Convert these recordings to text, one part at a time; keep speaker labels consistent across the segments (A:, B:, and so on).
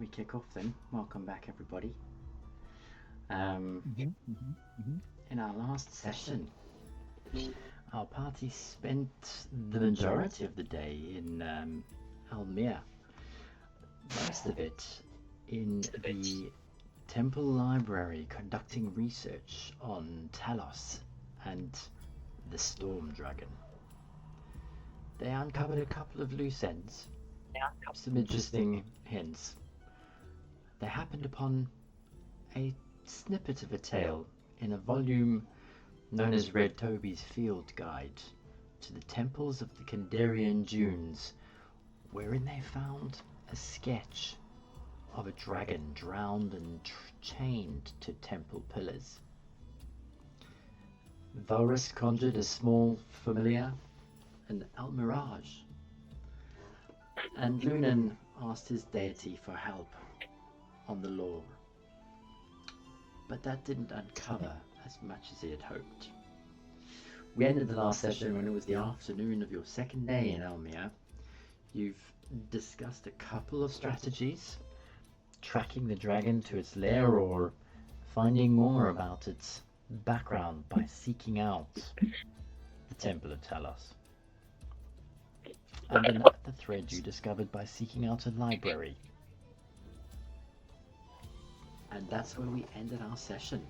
A: we kick off then? Welcome back, everybody. In our last session, our party spent the majority of the day in Miah. Most of it in the Temple Library conducting research on Talos and the Storm Dragon. They uncovered a couple of loose ends, some interesting hints. They happened upon a snippet of a tale in a volume known as Red Toby's Field Guide to the Temples of the Kandarian Dunes, wherein they found a sketch of a dragon drowned and chained to temple pillars. Varus conjured a small familiar, an Almirage, and Lunan asked his deity for help on the lore. But that didn't uncover as much as he had hoped. We ended the last session when it was the afternoon of your second day in Miah. You've discussed a couple of strategies, tracking the dragon to its lair or finding more about its background by seeking out the Temple of Talos. And another thread you discovered by seeking out a library. And that's where we ended our session.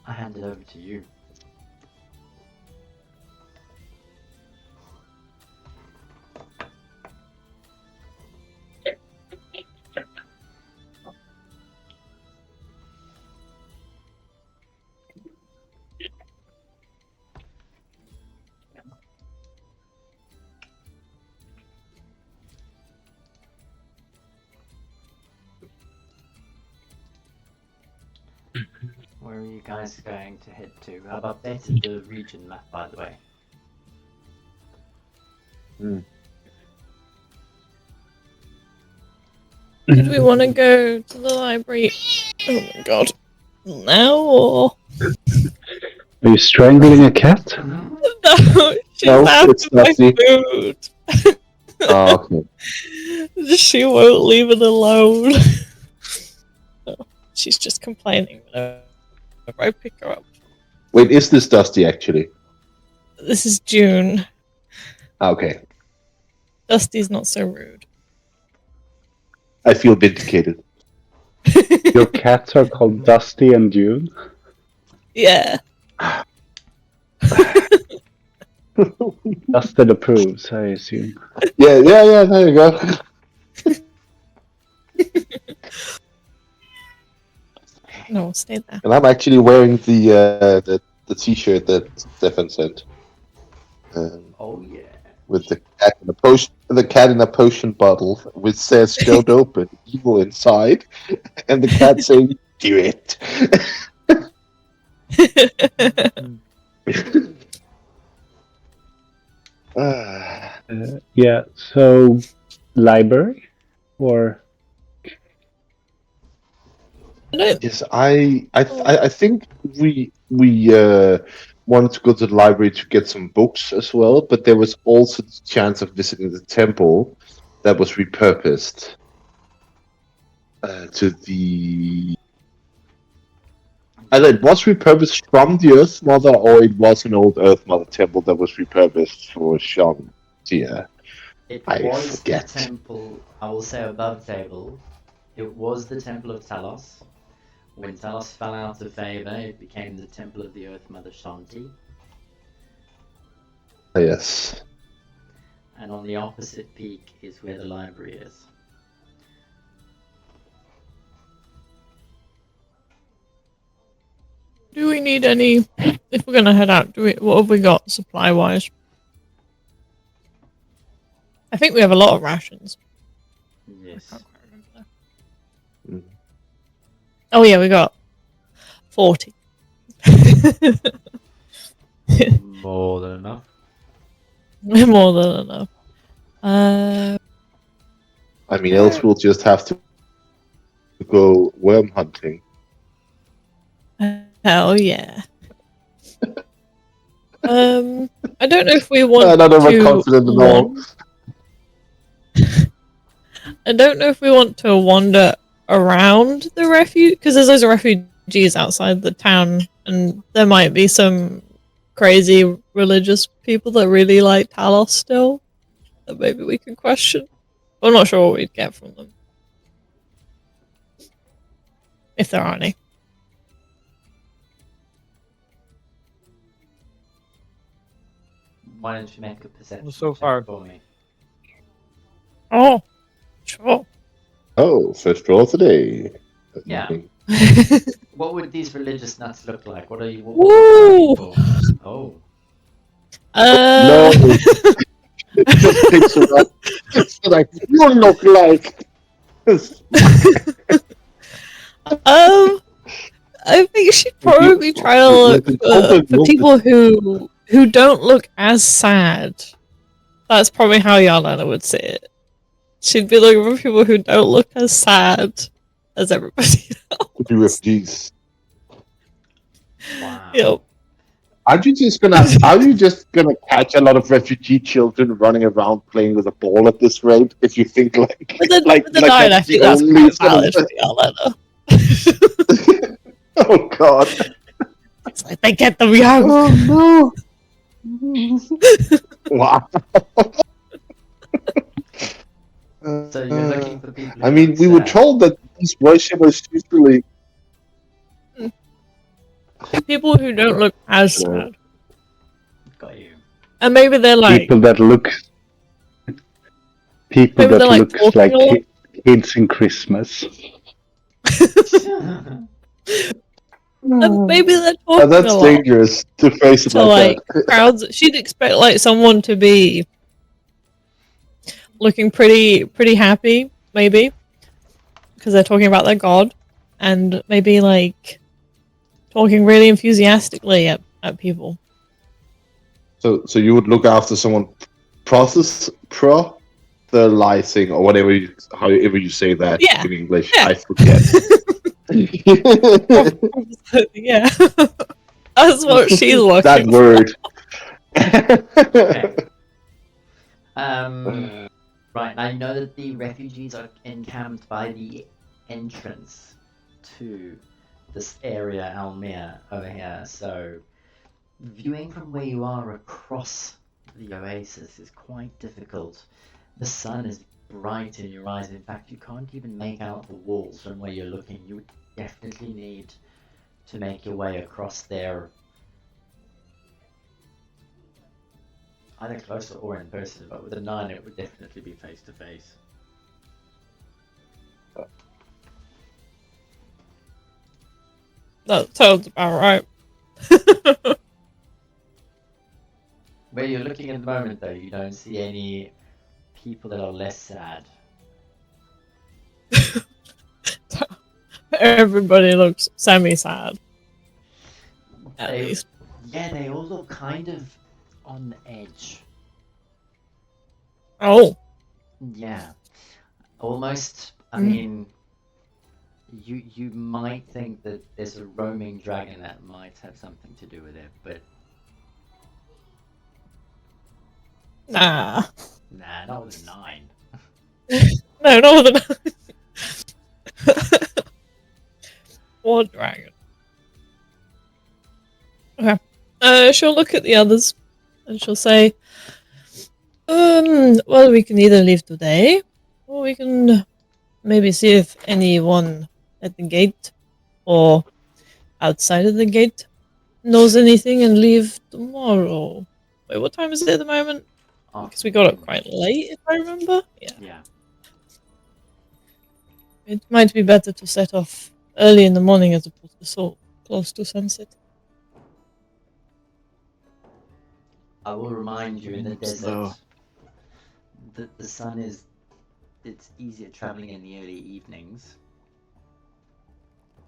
A: I hand it over to you. Where are you guys going to head to? I've updated the region map, by the way.
B: Do we want to go to the library? Oh my god. Now or?
C: Are you strangling a cat?
B: No, she's after my food.
C: Oh, okay.
B: She won't leave it alone. No, she's just complaining whenever I pick her up.
C: Wait, is this Dusty actually?
B: This is June.
C: Okay.
B: Dusty's not so rude.
C: I feel vindicated. Your cats are called Dusty and June?
B: Yeah.
C: Dustin approves, I assume.
D: Yeah, there you go.
B: No, stay there.
D: And I'm actually wearing the t-shirt that Stefan sent.
A: Oh yeah.
D: With the cat in a potion bottle, which says "Don't open, evil inside," and the cat saying "Do it."
C: Yeah, so library? Or
D: Yes, I think we wanted to go to the library to get some books as well, but there was also the chance of visiting the temple that was repurposed to the. Either it was repurposed from the Earth Mother, or it was an old Earth Mother temple that was repurposed for Chauntea.
A: It
D: I
A: was
D: forget.
A: the temple, I will say above table, it was the Temple of Talos. When Talos fell out of favor, it became the Temple of the Earth Mother Shanti.
D: Yes.
A: And on the opposite peak is where the library is.
B: Do we need any? If we're gonna head out, what have we got supply wise? I think we have a lot of rations.
A: Yes.
B: I can't quite remember. Oh yeah, we got 40.
A: More than enough.
B: More than enough.
D: I mean, else we'll just have to go worm hunting.
B: Hell yeah. I don't know if we want
D: Not
B: to.
D: overconfident at all.
B: I don't know if we want to wander around the refuge, because there's those refugees outside the town, and there might be some crazy religious people that really like Talos still, that maybe we can question. I'm not sure what we'd get from them. If there are any.
A: Why don't you make a perception
E: So
A: check
E: far.
A: for me?
B: Oh, sure.
D: Oh, first roll today.
A: Yeah. What would these religious nuts look like? What are you? What
B: Woo!
A: for? Oh.
D: No, it just picks it up. It's like, you look like.
B: I think she'd probably try to look for people who don't look as sad. That's probably how Yarlana would say it. She'd be looking for people who don't look as sad as everybody else.
D: The refugees.
A: Wow.
B: Yep.
D: Are you just gonna catch a lot of refugee children running around playing with a ball at this rate? If you think like
B: With the
D: like
B: diet, I
D: that's
B: think
D: the
B: that's
D: only
B: quite valid for Yarlana.
D: Oh god.
B: It's like they get them young.
D: Oh no. Wow.
A: So you're looking for people. Who
D: I mean,
A: look
D: we were
A: sad.
D: told that these worshippers usually.
B: People who don't look as sad.
A: Got you.
B: And maybe they're like...
C: People that look
B: Maybe they're, like,
C: looks
B: talking
C: like
B: a lot.
C: kids in Christmas.
B: And maybe they're
D: Oh,
B: talking
D: that's
B: a lot.
D: dangerous to face it
B: So,
D: like
B: like,
D: that.
B: crowds... She'd expect, like, someone to be looking pretty happy, maybe. Because they're talking about their god. And maybe, like, talking really enthusiastically at people.
D: So you would look after someone proselytizing or whatever, however you say that
B: Yeah.
D: in English.
B: Yeah.
D: I forget.
B: Yeah. That's what she's looking
D: That word.
A: Okay. Right, now you know that the refugees are encamped by the entrance to this area, Almir, over here. So, viewing from where you are across the oasis is quite difficult. The sun is bright in your eyes. In fact, you can't even make out the walls from where you're looking. You would definitely need to make your way across there, either closer or in person, but with a 9 it would definitely be face to face.
B: That sounds about right.
A: Where you're looking at the moment though, you don't see any people that are less sad.
B: Everybody looks semi-sad. At
A: They-
B: least.
A: Yeah, they all look kind of on edge.
B: Oh.
A: Yeah. Almost, I mean, you might think that there's a roaming dragon that might have something to do with it, but
B: Nah.
A: nah, not with a 9.
B: No, not with a... Or dragon. Okay. She'll look at the others, and she'll say, well, we can either leave today, or we can maybe see if anyone at the gate, or outside of the gate, knows anything and leave tomorrow. Wait, what time is it at the moment? Because we got up quite late, if I remember. Yeah.
A: Yeah.
B: It might be better to set off early in the morning as opposed to so close to sunset.
A: I will remind you, in the desert,
E: Slow.
A: the sun is, it's easier traveling in the early evenings.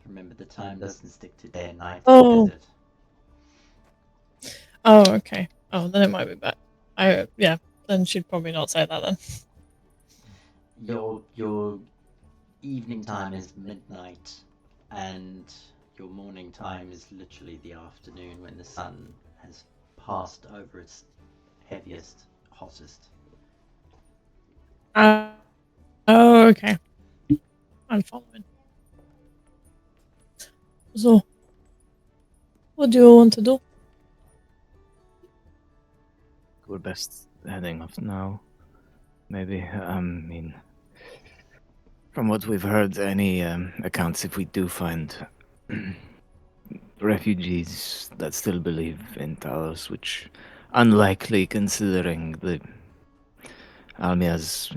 A: Remember, the time doesn't stick to day and night in
B: Oh.
A: the desert.
B: Oh, okay. Oh, then it might be bad. Yeah, then she'd probably not say that then.
A: Your evening time is midnight, and your morning time is literally the afternoon when the sun has passed over its heaviest, hottest.
B: Oh, Oh, okay. I'm following. So, what do you want to do?
E: We're best heading off now. Maybe. I mean, from what we've heard, any accounts, if we do find refugees that still believe in Talos, which unlikely considering the Almia's,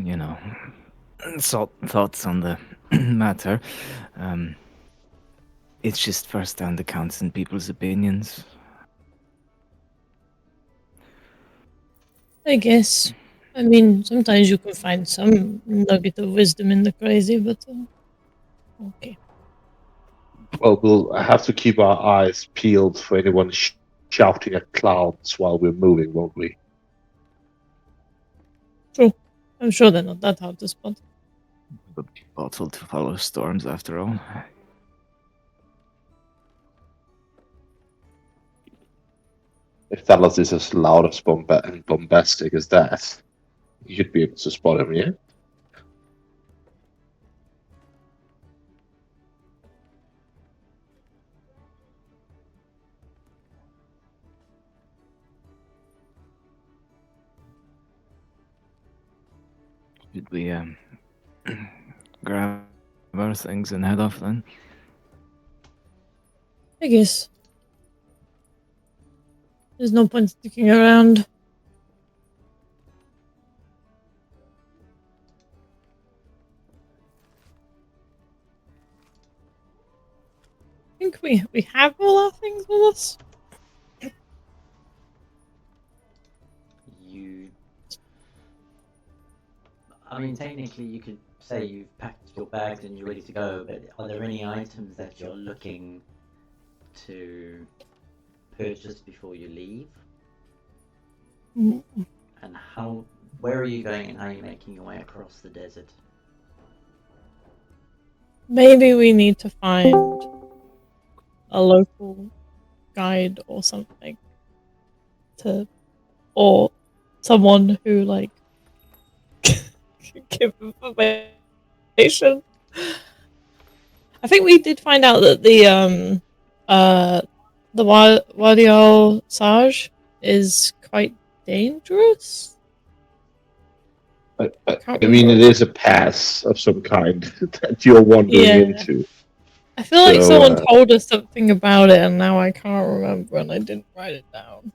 E: thoughts on the matter. It's just first-hand accounts and people's opinions.
B: I guess. I mean, sometimes you can find some nugget of wisdom in the crazy, but okay.
D: Well, we'll have to keep our eyes peeled for anyone shouting at clouds while we're moving, won't we?
B: True. I'm sure they're not that hard to spot.
E: But bottled to follow storms after all.
D: If Dallas is as loud as and bombastic as that, you should be able to spot him, yeah?
E: Should we grab our things and head off then?
B: I guess. There's no point sticking around. I think we have all our things with us.
A: I mean, technically, you could say you've packed your bags and you're ready to go, but are there any items that you're looking to purchase before you leave?
B: Mm.
A: And where are you going and how are you making your way across the desert?
B: Maybe we need to find a local guide or something or someone who can give information. I think we did find out that the Wadi Al Saj is quite dangerous.
D: I mean, it is a pass of some kind that you're wandering into.
B: I feel like someone told us something about it, and now I can't remember, and I didn't write it down.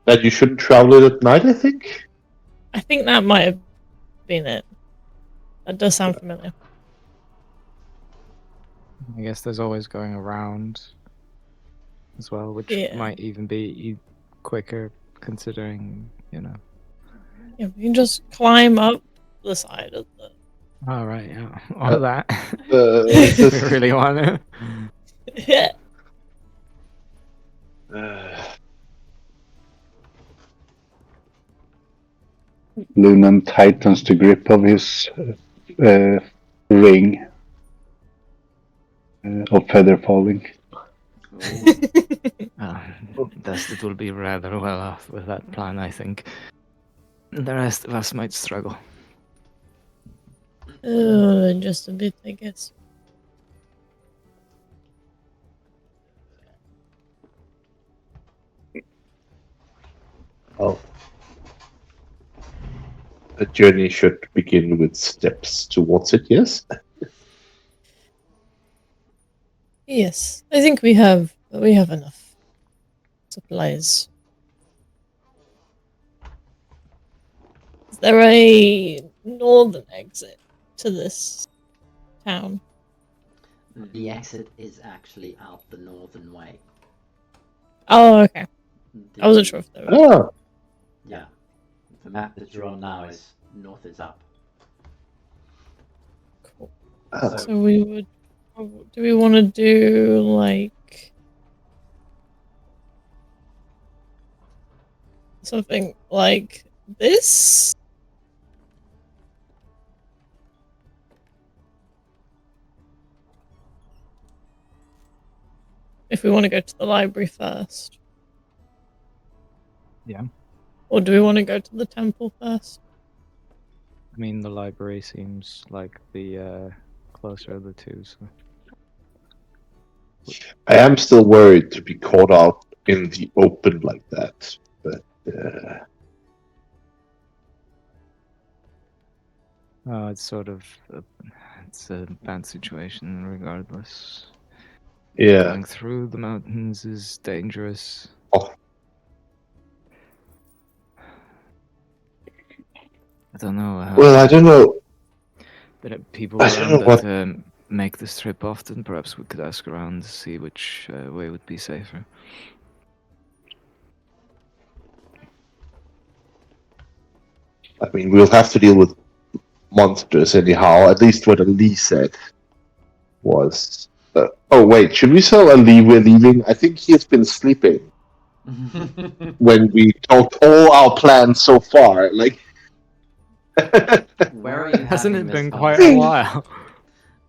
D: That you shouldn't travel it at night, I think?
B: I think that might have been it. That does sound familiar.
F: I guess there's always going around as well, which might even be quicker considering,
B: Yeah, we can just climb up the side of the...
F: Oh, right, yeah. All of that.
D: If
F: we really want to.
B: Yeah.
C: Lunan tightens the grip of his ring of feather falling.
E: Destit will be rather well off with that plan, I think. The rest of us might struggle.
B: Just a bit, I guess.
D: Oh. The journey should begin with steps towards it, yes?
B: Yes, I think we have enough supplies. Is there a northern exit to this town?
A: The exit is actually out the northern way.
B: Oh, okay. I wasn't sure if there was.
D: Oh.
A: Yeah. The map that you're on now is north is up.
B: Cool. So we would... Do we want to do, something like this? If we want to go to the library first.
F: Yeah.
B: Or do we want to go to the temple first?
F: mean, the library seems like the closer of the two. So.
D: I am still worried to be caught out in the open like that, but
F: It's sort of it's a bad situation regardless.
D: yeah.
F: Going through the mountains is dangerous.
D: Oh.
F: I don't know.
D: Well, I don't know.
F: There are people
D: I don't
F: around
D: know what.
F: that make this trip often. Perhaps we could ask around to see which way would be safer.
D: I mean, we'll have to deal with monsters anyhow. At least what Ali said was. Oh wait, should we tell Ali we're leaving? I think he has been sleeping when we talked all our plans so far. Like,
A: Where are you
F: Hasn't
A: having
F: it
A: this
F: been quite a while?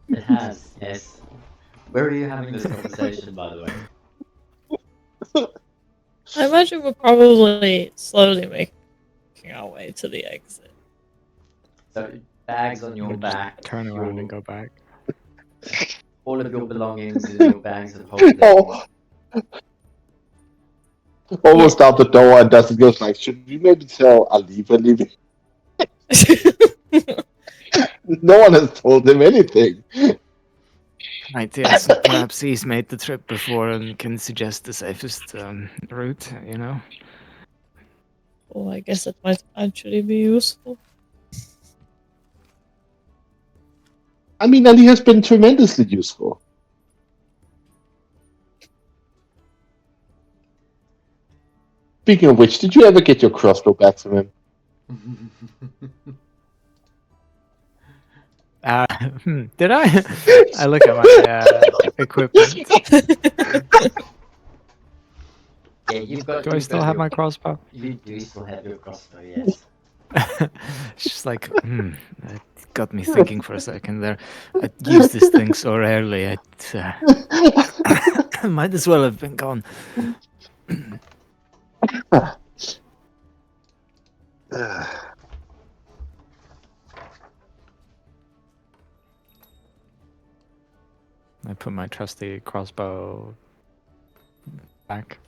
A: It has, yes. Where are you having this conversation, by the way?
B: I imagine we're probably slowly making our way to the exit.
A: So, bags on your
F: We'll just
A: back.
F: turn around and go back.
A: All of your belongings in your bags of holding.
D: oh, almost out the door, and Dustin goes like, "Should we maybe tell Ali we're leaving?" No one has told him anything.
F: Right, yes. Perhaps he's made the trip before and can suggest the safest route, you know?
B: Oh, I guess that might actually be useful.
D: I mean, Ali has been tremendously useful. Speaking of which, did you ever get your crossbow back from him?
F: Did I? I look at my equipment.
A: Yeah, you've got.
F: Do I still have my crossbow?
A: You do still have your crossbow, yes.
F: It's just like, it got me thinking for a second there. I used this thing so rarely, it might as well have been gone. I put my trusty crossbow back.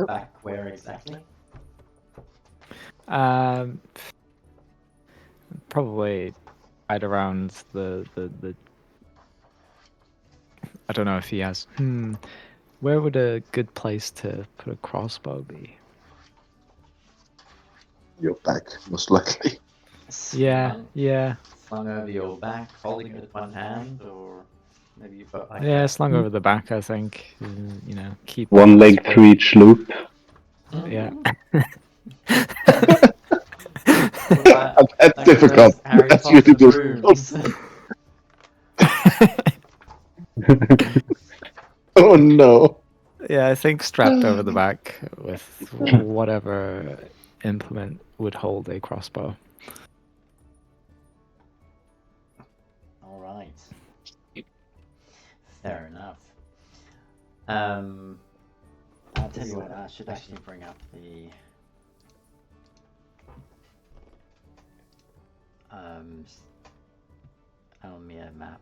A: Back where exactly?
F: Probably right around the I don't know if he has. Where would a good place to put a crossbow be?
D: Your back, most likely.
F: Yeah.
A: Slung over your back, holding it with one hand, or maybe you've got like.
F: Yeah, slung over the back, I think. You know, keep
C: One leg through each loop.
F: Yeah.
D: That's difficult. That's really difficult. Oh no.
F: Yeah, I think strapped over the back with whatever implement would hold a crossbow.
A: All right. Fair enough. I'll tell you what. I should actually bring up the Miah map.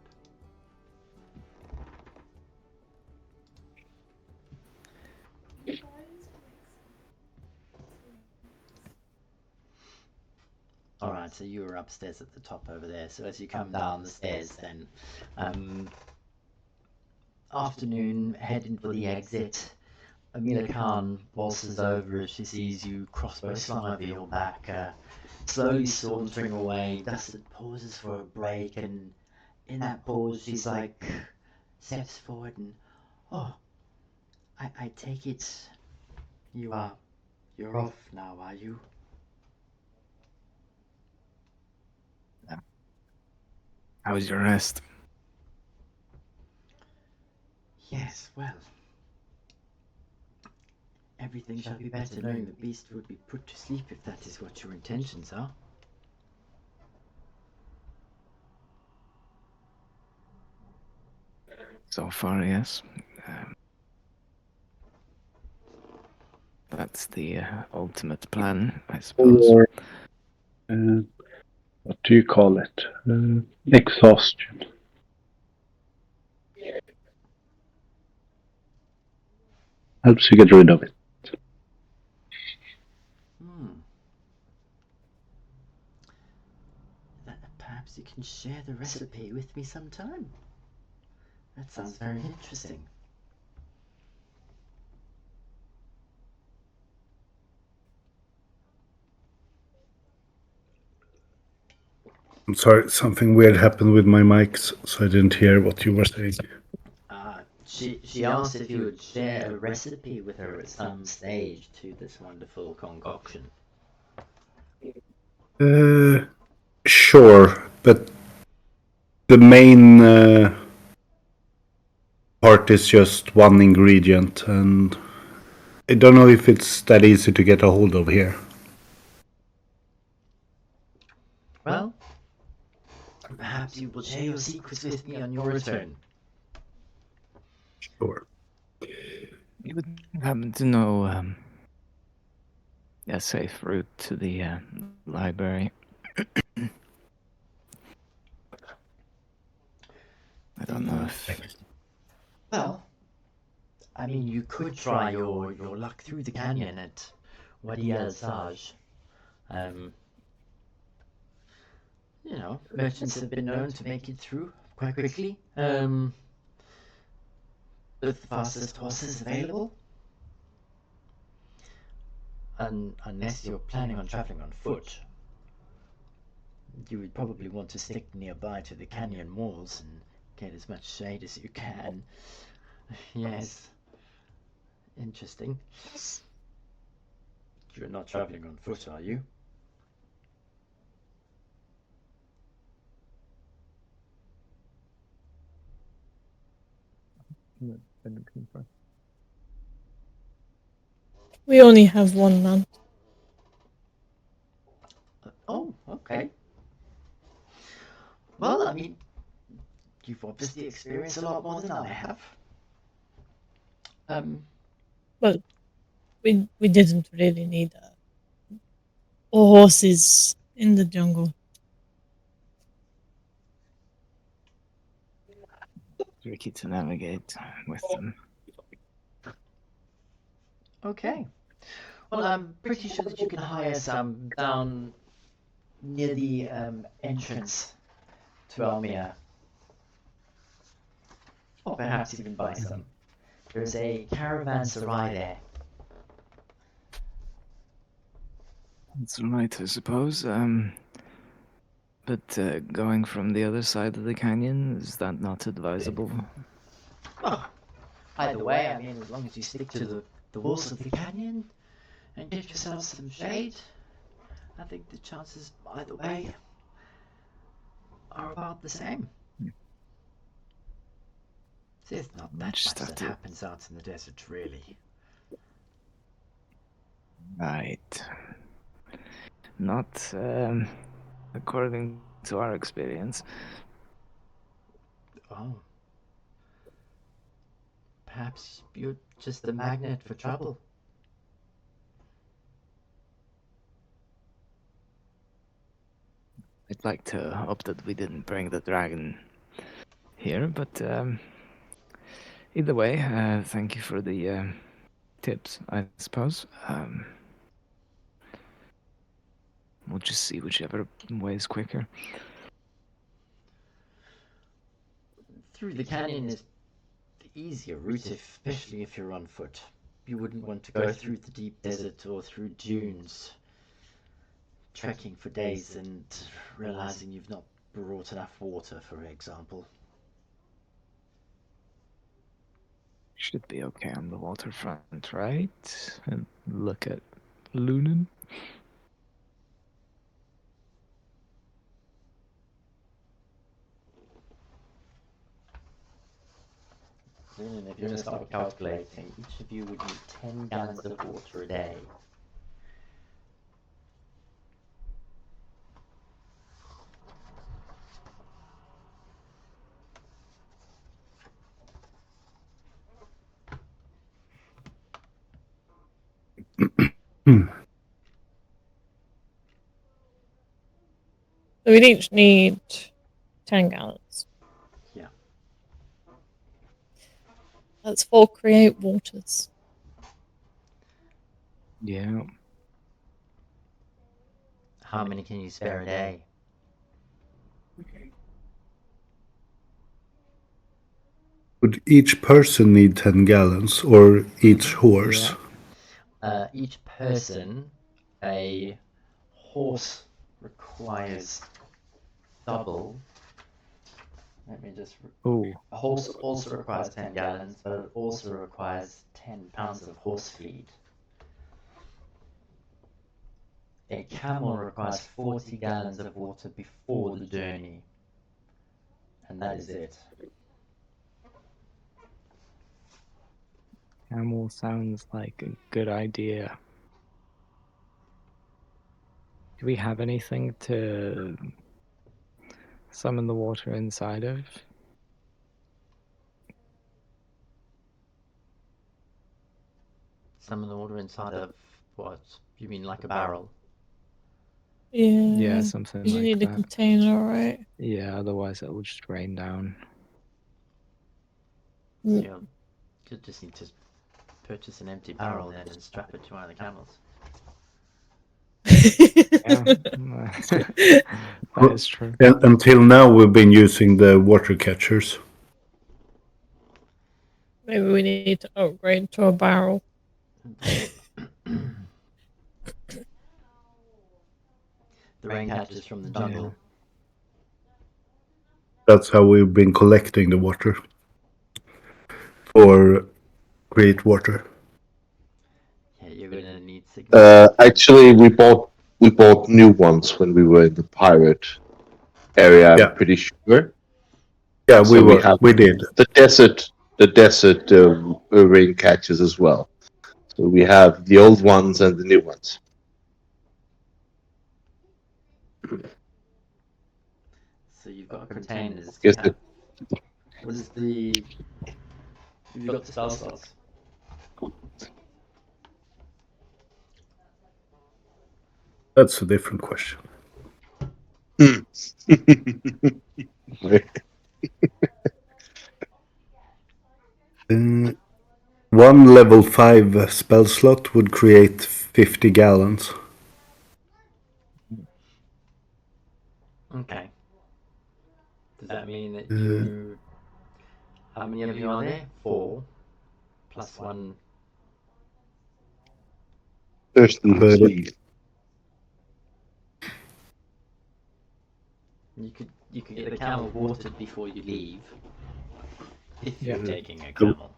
A: Alright, so you were upstairs at the top over there. So as you come down the stairs then, afternoon, heading for the exit, Amina Khan waltzes over as she sees you, crossbow slung over your back, slowly sauntering away. Dustin pauses for a break, and in that pause she's like, steps forward and, oh, I take it you're off now, are you?
E: How was your rest?
A: Yes, well. Everything shall be better knowing the beast would be put to sleep if that is what your intentions are.
E: So far, yes. That's the ultimate plan, I suppose.
C: what do you call it? Exhaustion. Helps you get rid of it.
A: Perhaps you can share the recipe with me sometime. That sounds very interesting.
G: I'm sorry, something weird happened with my mics, so I didn't hear what you were saying.
A: She asked if you would share a recipe with her at some stage to this wonderful concoction.
G: Sure, but the main part is just one ingredient, and I don't know if it's that easy to get a hold of here.
A: Well, perhaps you will share your secrets with me on your return.
G: Sure.
E: You would happen to know a safe route to the library? I don't know if...
A: Well, I mean, you could try your luck through the canyon at Wadi El Saj. You know, merchants have been known to make it through quite quickly. With the fastest horses available. Unless you're planning on traveling on foot, you would probably want to stick nearby to the canyon walls and get as much shade as you can. Yes. Interesting. You're not traveling on foot, are you?
B: We only have one mount.
A: Oh, okay. Well, I mean, you've obviously experienced a lot more than I have.
B: Well, we didn't really need horses in the jungle.
E: Tricky to navigate with them.
A: Okay. Well, I'm pretty sure that you can hire some down near the entrance to Miah. Or perhaps even buy some. There's a caravanserai there.
E: That's right, I suppose. But going from the other side of the canyon, is that not advisable?
A: Oh, either way, I mean, as long as you stick to the walls of the canyon and get yourself some shade, I think the chances either way are about the same. There's not that much that happens out in the desert, really.
E: Right. Not according to our experience.
A: Oh. Perhaps you're just a magnet for trouble.
E: I'd like to hope that we didn't bring the dragon here, but either way, thank you for the tips, I suppose. We'll just see whichever way is quicker.
A: Through the canyon is the easier route, especially if you're on foot. You wouldn't want to go through the deep desert or through dunes, trekking for days and realizing you've not brought enough water, for example.
E: Should be okay on the waterfront, right? And look at Lunan.
A: And if you're going to start calculating, each of you would need 10 gallons of water a day.
B: So we'd each need 10 gallons.
A: Yeah.
B: That's for create waters.
E: Yeah.
A: How many can you spare a day?
G: Would each person need 10 gallons or each horse?
A: Each person, a horse requires double. Let me just.
E: Oh.
A: A horse also requires 10 gallons, but it also requires 10 pounds of horse feed. A camel requires 40 gallons of water before the journey. And that is it.
E: Camel sounds like a good idea. Do we have anything to summon the water inside of?
A: Some of the water inside of what? You mean like a barrel?
B: Yeah.
E: Something
B: You
E: like
B: need
E: that.
B: a container, right?
E: Yeah, otherwise it will just rain down.
A: Yeah. You just need to purchase an empty barrel then and strap it to one of the camels.
E: That is true.
G: Until now, we've been using the water catchers.
B: Maybe we need to upgrade to a barrel.
A: The rain catchers from the jungle.
G: That's how we've been collecting the water for great water.
A: Yeah, you're gonna need
D: Actually, we bought new ones when we were in the pirate area.
G: Yeah.
D: I'm pretty sure.
G: Yeah,
D: So
G: we did.
D: the desert rain catchers as well. So we have the old ones and the new ones.
A: So you've got containers.
D: Yes,
A: What is the? You've got the spell slots.
G: That's a different question. One level 5 spell slot would create 50 gallons.
A: Okay. Does that mean that you? How many of you are there? 4, plus 1.
D: Thirsty
G: But-
D: seed.
A: You could get a camel watered before you leave. If
E: Yeah.
A: you're taking a camel.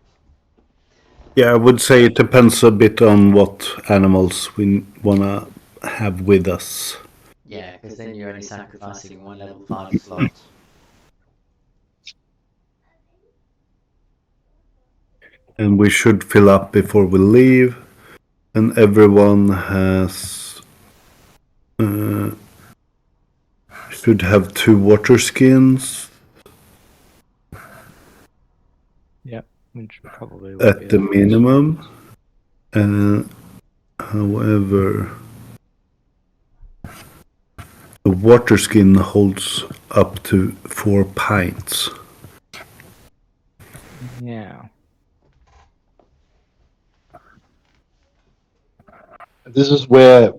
G: Yeah, I would say it depends a bit on what animals we wanna have with us.
A: Yeah, because then you're only sacrificing one level 5 slot.
G: And we should fill up before we leave. And everyone should have 2 water skins
E: Which probably will
G: at the minimum. However, a water skin holds up to 4 pints.
E: Yeah.
D: This is where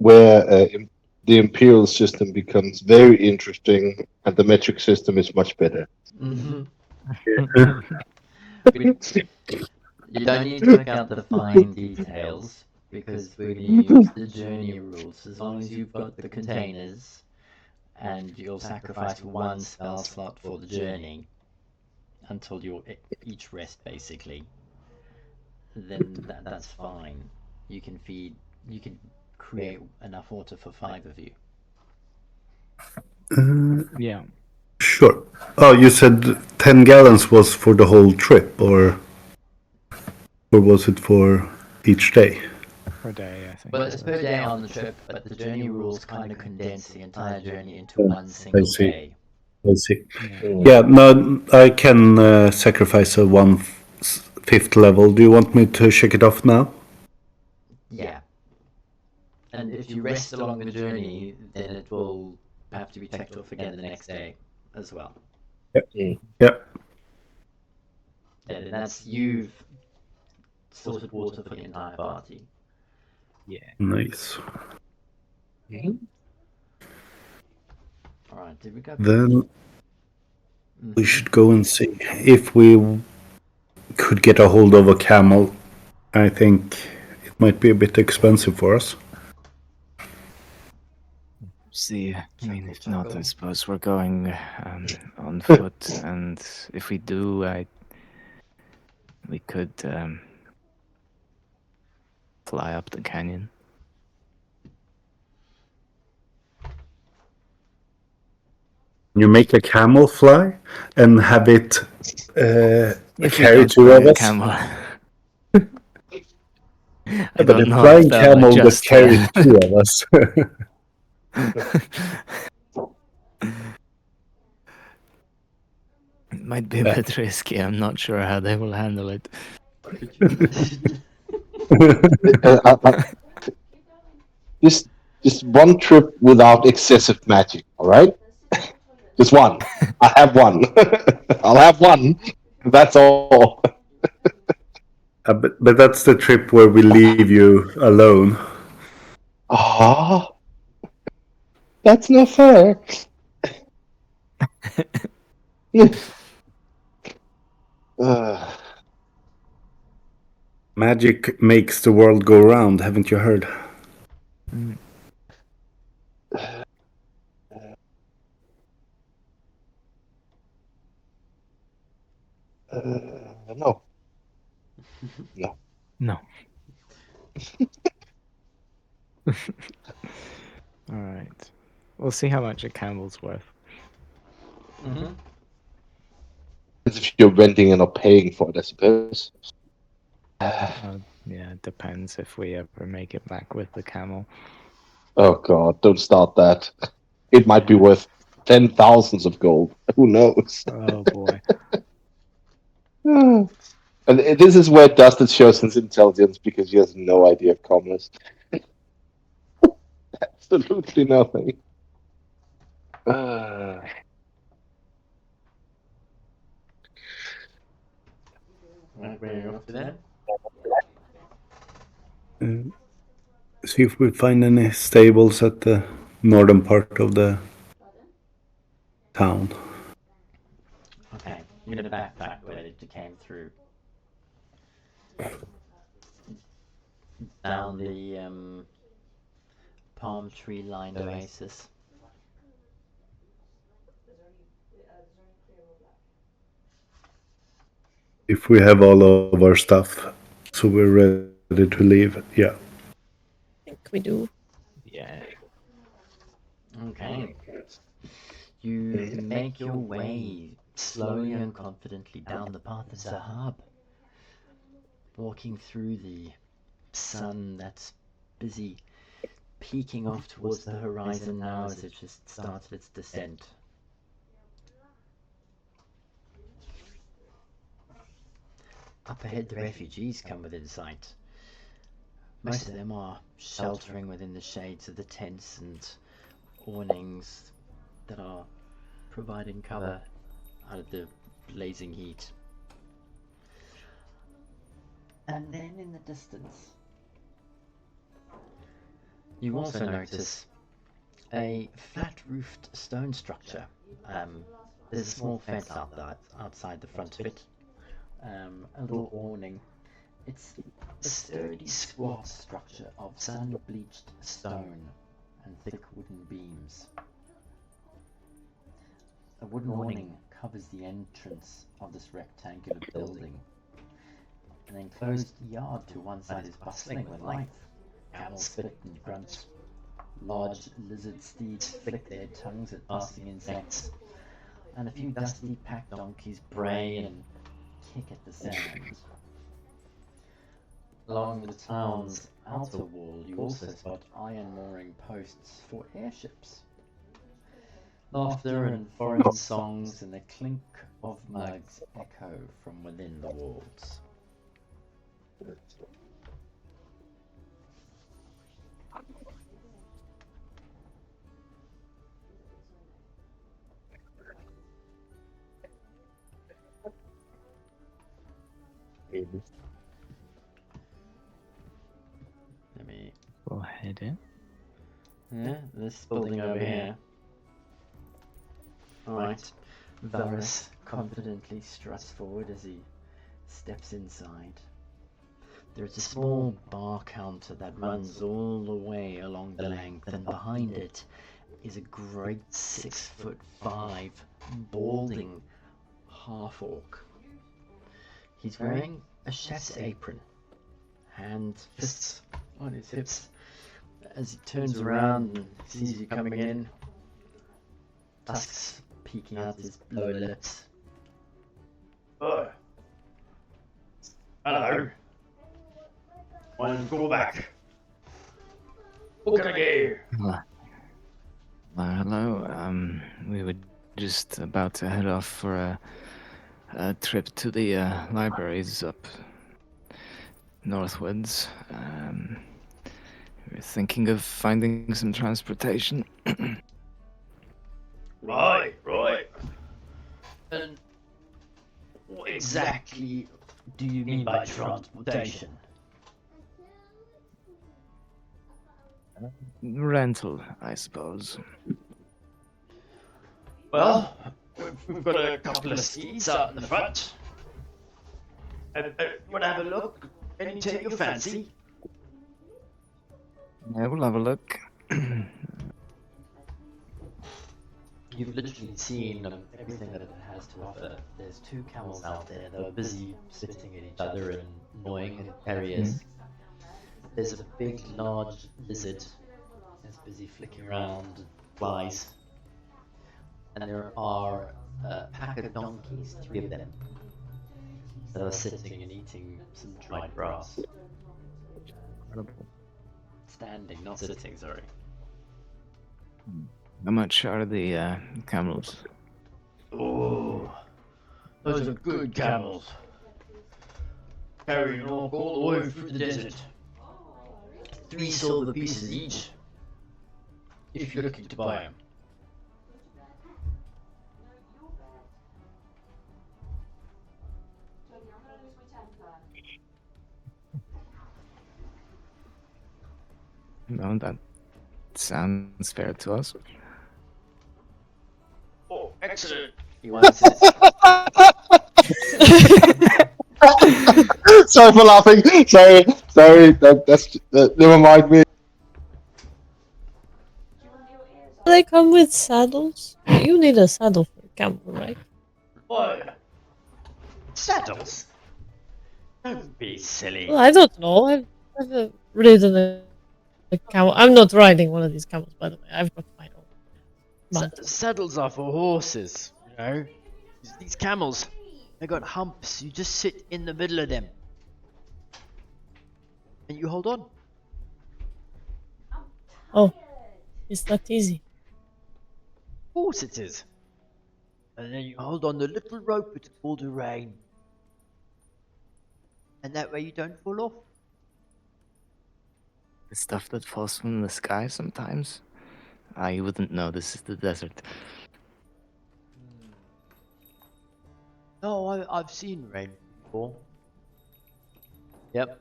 D: the imperial system becomes very interesting, and the metric system is much better.
A: Mm-hmm. You don't need to work out the fine details because we're going to use the journey rules. As long as you've got the containers and you'll sacrifice 1 spell slot for the journey until you're each rest basically, then that's fine. You can create enough water for 5 of you.
E: Yeah.
G: Sure. Oh, you said 10 gallons was for the whole trip, or was it for each day?
E: Per day, I think.
A: Well, it's per day on the trip, but the journey rules kind of condense the entire journey into one single
G: see.
A: day.
G: I see.
E: Yeah.
G: Yeah, no, I can sacrifice a 1/5 level. Do you want me to check it off now?
A: Yeah. And if you rest along the journey, then it will have to be checked off again the next day as well.
G: Yep.
D: Mm.
G: Yep.
A: Yeah, and that's you've sorted water for the entire party.
E: Yeah.
G: Nice.
A: All right, did we go?
G: Then we
A: Mhm.
G: should go and see if we could get a hold of a camel. I think it might be a bit expensive for us.
E: See, I mean, if not, I
A: Chuckle.
E: suppose we're going on foot, and if we do, we could fly up the canyon.
G: You make a camel fly and have it
E: If we
G: carry
E: don't
G: two
E: bring
G: of
E: a
G: us.
E: camel. I
G: But
E: don't
G: a
E: know
G: flying
E: if that would
G: camel that
E: just.
G: carries two of us.
E: It might be a bit risky. I'm not sure how they will handle it.
A: Could you imagine?
D: Just one trip without excessive magic, all right? Just one. I have one. I'll have one. That's all.
G: But that's the trip where we leave you alone.
D: Ah, that's not fair. uh,
G: Magic makes the world go round, haven't you heard?
E: Mm.
D: no.
E: No. All right. We'll see how much a camel's worth.
A: Mhm.
D: If you're renting and not paying for it, I suppose.
E: Yeah, it depends if we ever make it back with the camel.
D: Oh God, don't start that. It might be worth 10,000s of gold. Who knows?
E: Oh boy.
D: And this is where Dustin shows his intelligence because he has no idea of commerce. Absolutely nothing.
A: Right, we're off to then.
G: See if we find any stables at the northern part of the town.
A: Okay, you're gonna backpack the way that you came through. Down the palm tree lined oasis.
G: If we have all of our stuff, so we're ready to leave. Yeah.
B: I think we do.
E: Yeah.
A: Okay. You make your way slowly and confidently down the path of Zahab, walking through the sun that's busy peeking off towards the horizon now as it just started its descent. Up ahead, the refugees come within sight. Most of them are sheltering within the shades of the tents and awnings that are providing cover out of the blazing heat. And then in the distance, you also notice a flat-roofed stone structure. There's a small fence outside the front of it. A little awning. It's a sturdy, squat structure of sun-bleached stone and thick wooden beams. A wooden awning covers the entrance of this rectangular building. An enclosed yard to one side is bustling with life. Camels spit and grunt. Large lizard steeds flick their tongues at passing insects. And a few dusty pack donkeys bray and kick at the sand. Along the town's outer wall, you also spot iron mooring posts for airships. Laughter and foreign songs and the clink of mugs echo from within the walls. Let me.
E: Go ahead in.
A: Yeah, this building over here. Alright. Varus confidently struts forward as he steps inside. There's a small bar counter that runs all the way along the length, and behind it is a great 6'5" balding half-orc. He's wearing a chef's apron, fists on his hips. As he turns around and sees you coming in, tusks peeking out his lower lips. Oh. Hello. My name's Gorback. What can I get you?
E: Hello. We were just about to head off for a trip to the libraries up northwards. We're thinking of finding some transportation.
A: Right. And what exactly do you mean by transportation?
E: Rental, I suppose.
A: Well, we've got a couple of skis out in the front. You want to have a look? Any take your fancy?
E: Yeah, we'll have a look.
A: You've literally seen everything that it has to offer. There's 2 camels out there that are busy spitting at each other and annoying areas. There's a big, large lizard that's busy flicking around and flies. And there are a pack of donkeys, 3 of them, that are sitting and eating some dried grass.
E: Incredible.
A: Standing, not sitting, sorry.
E: How much are the camels?
A: Oh, those are good camels. Carrying all the way through the desert. 3 silver pieces each, if you're looking to buy them.
E: No, that sounds fair to us.
A: Oh, excellent. He wants it.
D: Sorry for laughing. Sorry. Never mind me.
B: Do they come with saddles? You need a saddle for a camel, right?
A: What? Saddles? Don't be silly.
B: Well, I don't know. I've never ridden a camel. I'm not riding one of these camels, by the way. I've got my own mount.
H: Saddles are for horses, you know. These camels, they got humps. You just sit in the middle of them. And you hold on.
B: Oh, it's that easy.
H: Of course it is. And then you hold on the little rope, it's called a rein. And that way you don't fall off.
E: The stuff that falls from the sky sometimes. You wouldn't know, this is the desert.
H: No, I've seen rain before. Yep.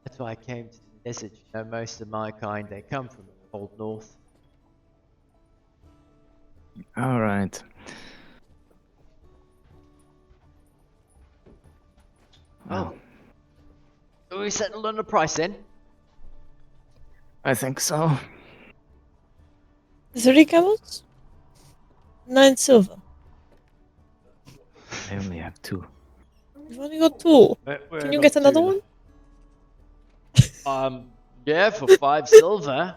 H: That's why I came to the desert. You know, most of my kind, they come from the cold north.
E: Alright.
H: Oh. Are we settled on the price then?
E: I think so.
B: 3 camels? 9 silver.
E: I only have 2.
B: You've only got 2. Can you get another one?
H: Yeah, for 5 silver.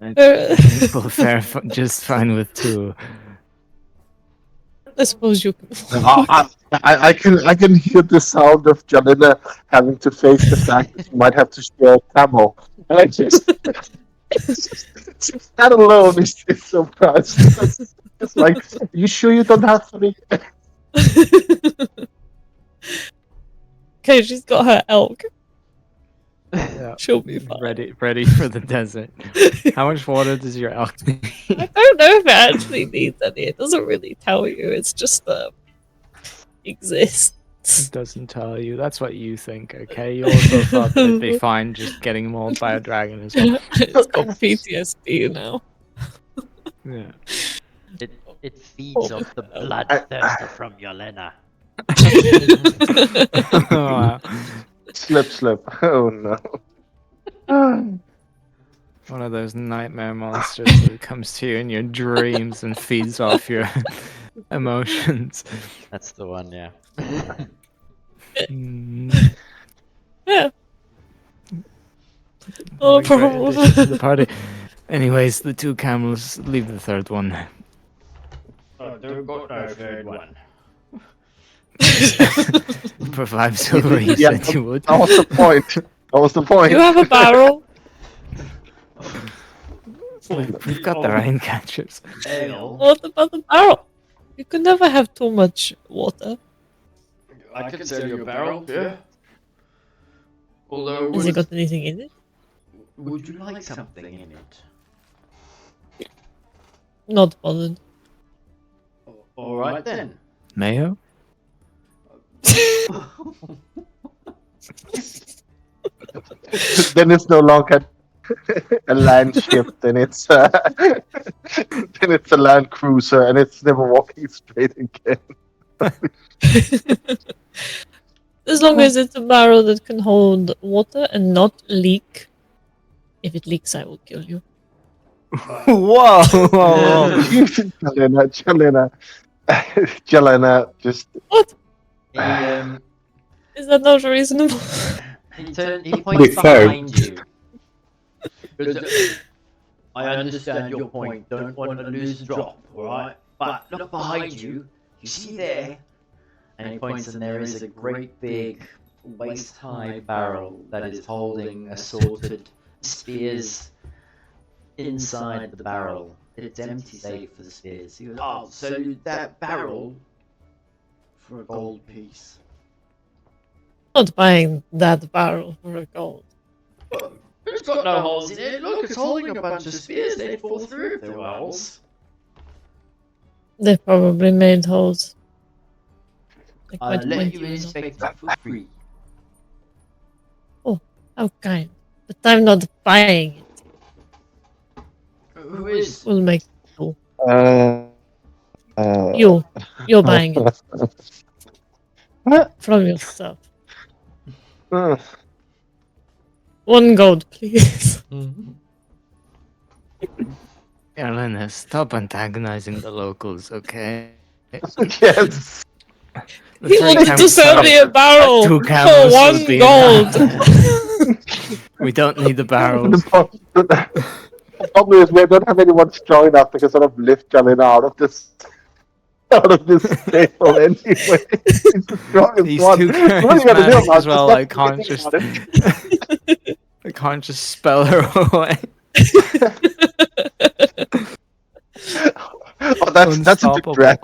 E: People fare just fine with 2.
B: I suppose you can.
D: I can hear the sound of Janina having to face the fact that she might have to share a camel. And I just that alone is so proud. It's like, you sure you don't have 3?
B: Okay, she's got her elk.
E: Yeah.
B: She'll be fine.
E: Ready for the desert. How much water does your elk need?
B: I don't know if it actually needs any. It doesn't really tell you. It's just exists.
F: It doesn't tell you. That's what you think, okay? You also thought that it'd be fine just getting mauled by a dragon as well.
B: It's got PTSD now.
F: Yeah.
H: It feeds off the bloodthirster from Yelena.
F: Wow.
D: Slip. Oh no.
F: One of those nightmare monsters that comes to you in your dreams and feeds off your emotions.
H: That's the one, yeah.
F: Mm,
B: Yeah.
F: what
B: Oh,
F: a great
B: problem.
F: addition to the party. Anyways, the two camels leave the third one.
A: Don't got no third one.
F: For 5 silver, you
D: Yeah,
F: said you would.
D: That was the point.
B: You have a barrel.
F: We've got the rain catchers.
A: Ale.
B: What about the barrel? You can never have too much water.
A: I can sell you a barrel, yeah. Although,
B: Has it got anything in it?
A: would you like something in it?
B: Not bothered.
A: Alright then.
F: Mayo?
D: Then it's no longer a land ship. Then it's a land cruiser, and it's never walking straight again.
B: As long as it's a barrel that can hold water and not leak. If it leaks, I will kill you.
F: Whoa!
D: Jelena, just
B: What?
A: He,
B: Is that not reasonable?
A: he points
G: fair.
A: behind you. I understand your point. Don't want to lose a drop, alright? But look behind you. You see there? And he points, and there is a great big waist-high barrel that is holding assorted spears inside the barrel. It's empty save for the spears. He goes, oh, so that barrel for a gold piece.
B: Not buying that barrel for a gold.
A: It's got no holes in it. Look, it's holding a bunch of spears. They'd fall through if there were holes.
B: They probably made holes. Like
A: I'll
B: quite
A: let
B: pointy
A: you
B: ones.
A: inspect it for free.
B: How kind. But I'm not buying it.
A: Who is?
B: We'll make
D: uh,
B: you're buying it from yourself. 1 gold, please.
F: Elena, stop antagonizing the locals, okay?
D: yes.
F: The
B: He
F: 3
B: wanted to
F: camels
B: sell
F: have
B: me a barrel
F: 2
B: for
F: camels would
B: 1
F: be
B: gold.
F: enough. We don't need the barrels.
D: The problem is we don't have anyone strong enough to sort of lift Jelena out of this table anyway. He's the strongest
F: These
D: one.
F: 2
D: What are you gonna do
F: charismatic
D: about
F: as well,
D: it?
F: I can't just spell her away.
D: Oh, that's a big drag.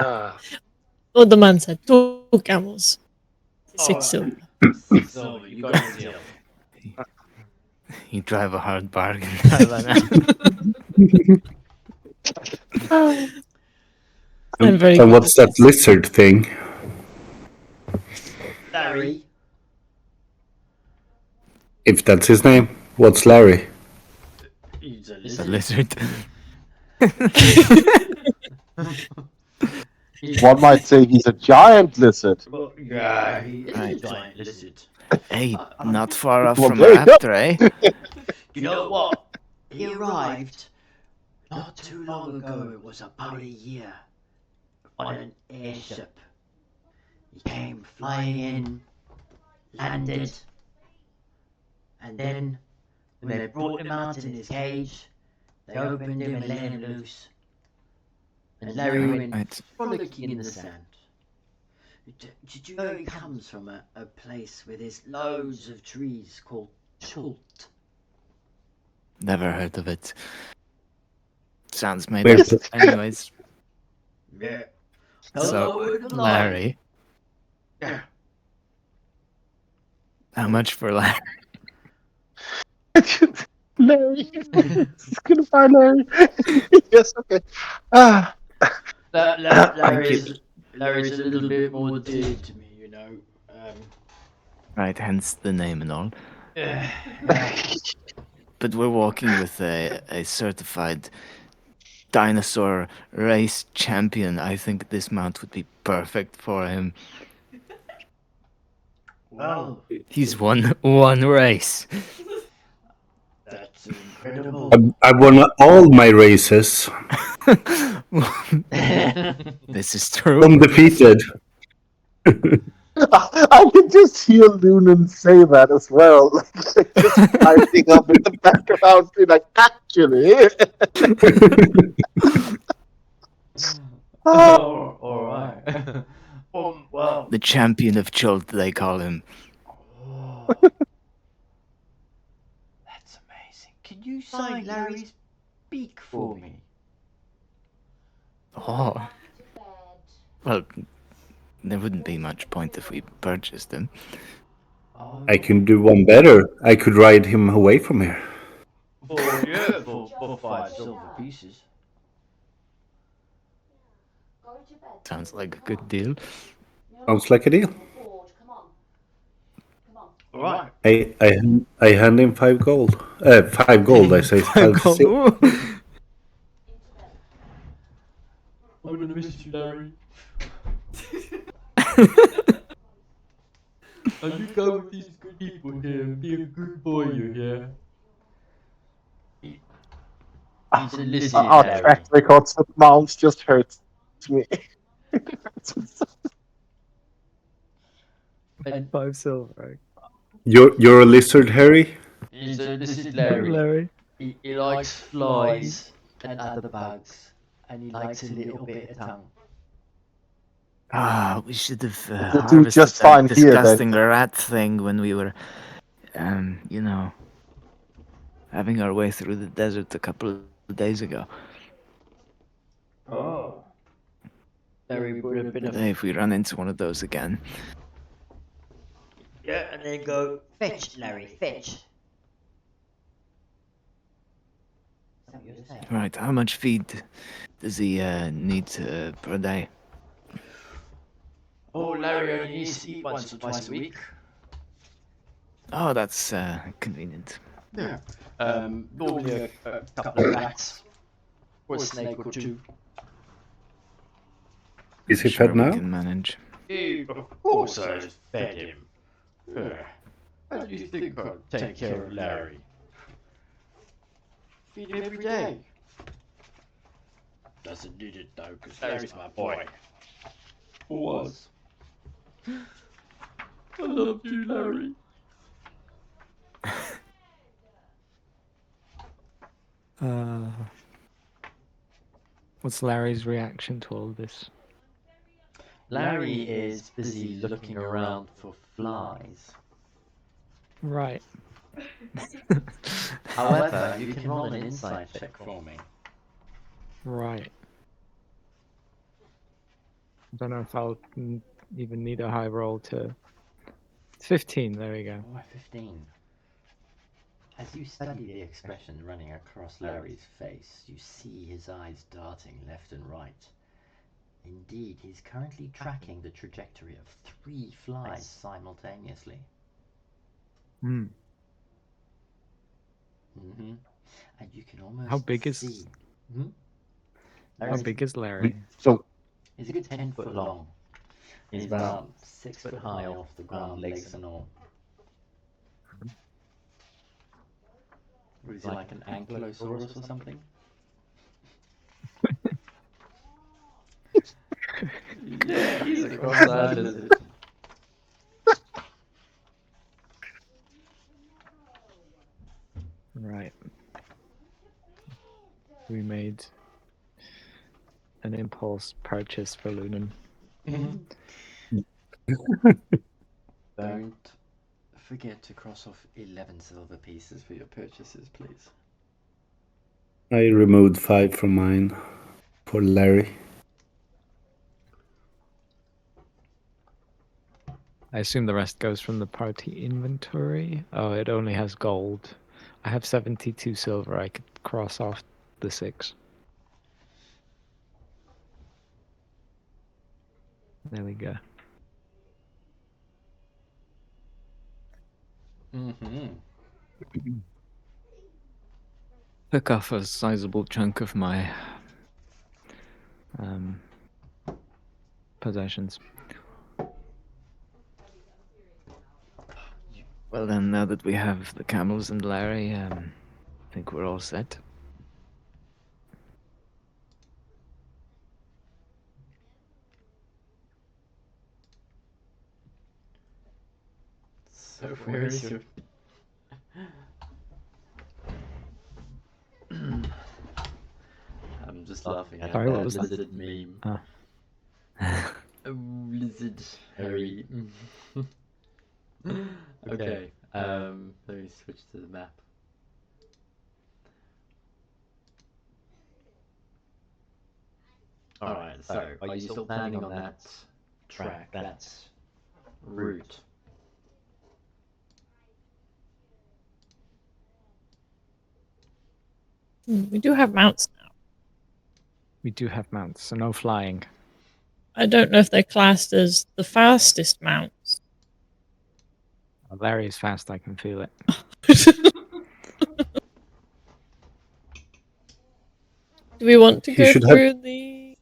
B: Oh, the man said 2 camels. 6 silver.
A: So you got a deal.
F: You drive a hard bargain, Elena.
B: I'm very
G: And
B: good
G: what's
B: at
G: that
B: this.
G: lizard thing?
A: Larry.
G: If that's his name, what's Larry?
A: He's a
F: It's a
A: lizard.
F: lizard.
D: One might say he's a giant lizard.
A: Well, yeah, he is a
F: Right.
A: giant lizard.
F: Hey, not far off
D: Well,
F: from a
D: there you go.
F: raptor, eh?
A: You know what? He arrived not too long ago. It was about a year on an airship. He came flying in, landed, and then when they brought him out in his cage, they opened him and let him loose. And Larry went
F: Right.
A: frolicking in the sand. Did you know he comes from a place where there's loads of trees called Chult?
F: Never heard of it. Sounds made
G: Where-
F: up. Anyways,
A: Yeah.
F: so Larry.
A: Yeah.
F: How much for Larry?
D: Larry. Goodbye, Larry. Yes, okay. Ah.
A: Larry's a little bit more dear to me, you know.
E: Right, hence the name and all.
A: Yeah.
E: But we're walking with a certified dinosaur race champion. I think this mount would be perfect for him.
A: Well,
E: He's won one race.
A: that's incredible.
G: I won all my races,
E: This is true.
G: undefeated.
D: I can just hear Lunan say that as well. Like, just piping up in the background, be like, actually.
A: Oh, all right. Well.
E: The champion of Chult, they call him.
A: Oh, that's amazing. Can you sign Larry's beak for me?
E: Oh. Well, there wouldn't be much point if we purchased him.
A: Oh,
G: I can do one better. I could ride him away from here.
A: for 5 silver pieces.
E: Sounds like a good deal.
G: Sounds like a deal.
A: All right.
G: I hand him 5 gold. 5 gold, I say. 5 silver.
A: I'm gonna miss you, Larry. And you go with these good people here and be a good boy, you hear? He's enlisted,
D: Our
A: Larry.
D: track records of mounts just hurts me.
A: And
E: 5 silver.
G: You're a lizard, Harry?
A: he's enlisted, Larry. He likes flies and other bugs, and he likes a little bit of tongue.
E: Ah, we should have
D: We'll do
E: harvested
D: just
E: that
D: fine here, then.
E: disgusting rat thing when we were, you know, having our way through the desert a couple of days ago.
A: Oh. Larry would have been
E: Hey, if we run into one of those again.
A: Yeah, and then go, fetch, Larry, fetch. Is that what you're saying?
E: Right, how much feed does he need per day?
A: Oh, Larry only needs to eat once or twice a week.
E: Oh, that's convenient.
A: Yeah. Normally a couple of rats. Or a snake or two.
G: Is he
E: Sure,
G: fed
E: we
G: now?
E: can manage.
A: Of course I fed him. How do you think I'll take care of Larry? Feed him every day. Doesn't need it though, because Larry's my boy. Or was. I love you, Larry.
F: What's Larry's reaction to all this?
A: Larry is busy looking around for flies.
F: Right.
A: However, you can roll an insight check for me.
F: Right. I don't know if I'll even need a high roll to... 15, there we go.
A: Oh, 15. As you study the expression running across Larry's face, you see his eyes darting left and right. Indeed, he's currently tracking the trajectory of 3 flies simultaneously.
F: Hmm.
A: Mm-hmm. And you can almost
F: How big is...
A: see... Hmm?
F: How big is Larry?
D: So,
A: He's a good 10 foot long. He's about 6 foot high off the ground, legs and all. What is he, like an ankylosaurus or something? Yeah, he's a cross-eyed lizard.
F: Right. We made an impulse purchase for Lunan.
A: Don't forget to cross off 11 silver pieces for your purchases, please.
G: I removed 5 from mine for Larry.
F: I assume the rest goes from the party inventory. Oh, it only has gold. I have 72 silver. I could cross off the 6. There we go. Took off a sizable chunk of my possessions. Well then, now that we have the camels and Larry, I think we're all set.
A: So where is your... I'm just laughing at
F: Sorry, what
A: that
F: was that?
A: lizard meme.
F: Oh.
A: A lizard, Harry. Okay, let me switch to the map. Alright, so are you still planning on that track, that route?
B: We do have mounts now.
F: We do have mounts, so no flying.
B: I don't know if they're classed as the fastest mounts.
F: Larry is fast, I can feel it.
B: Do we want to
G: He
B: go
G: should
B: through the...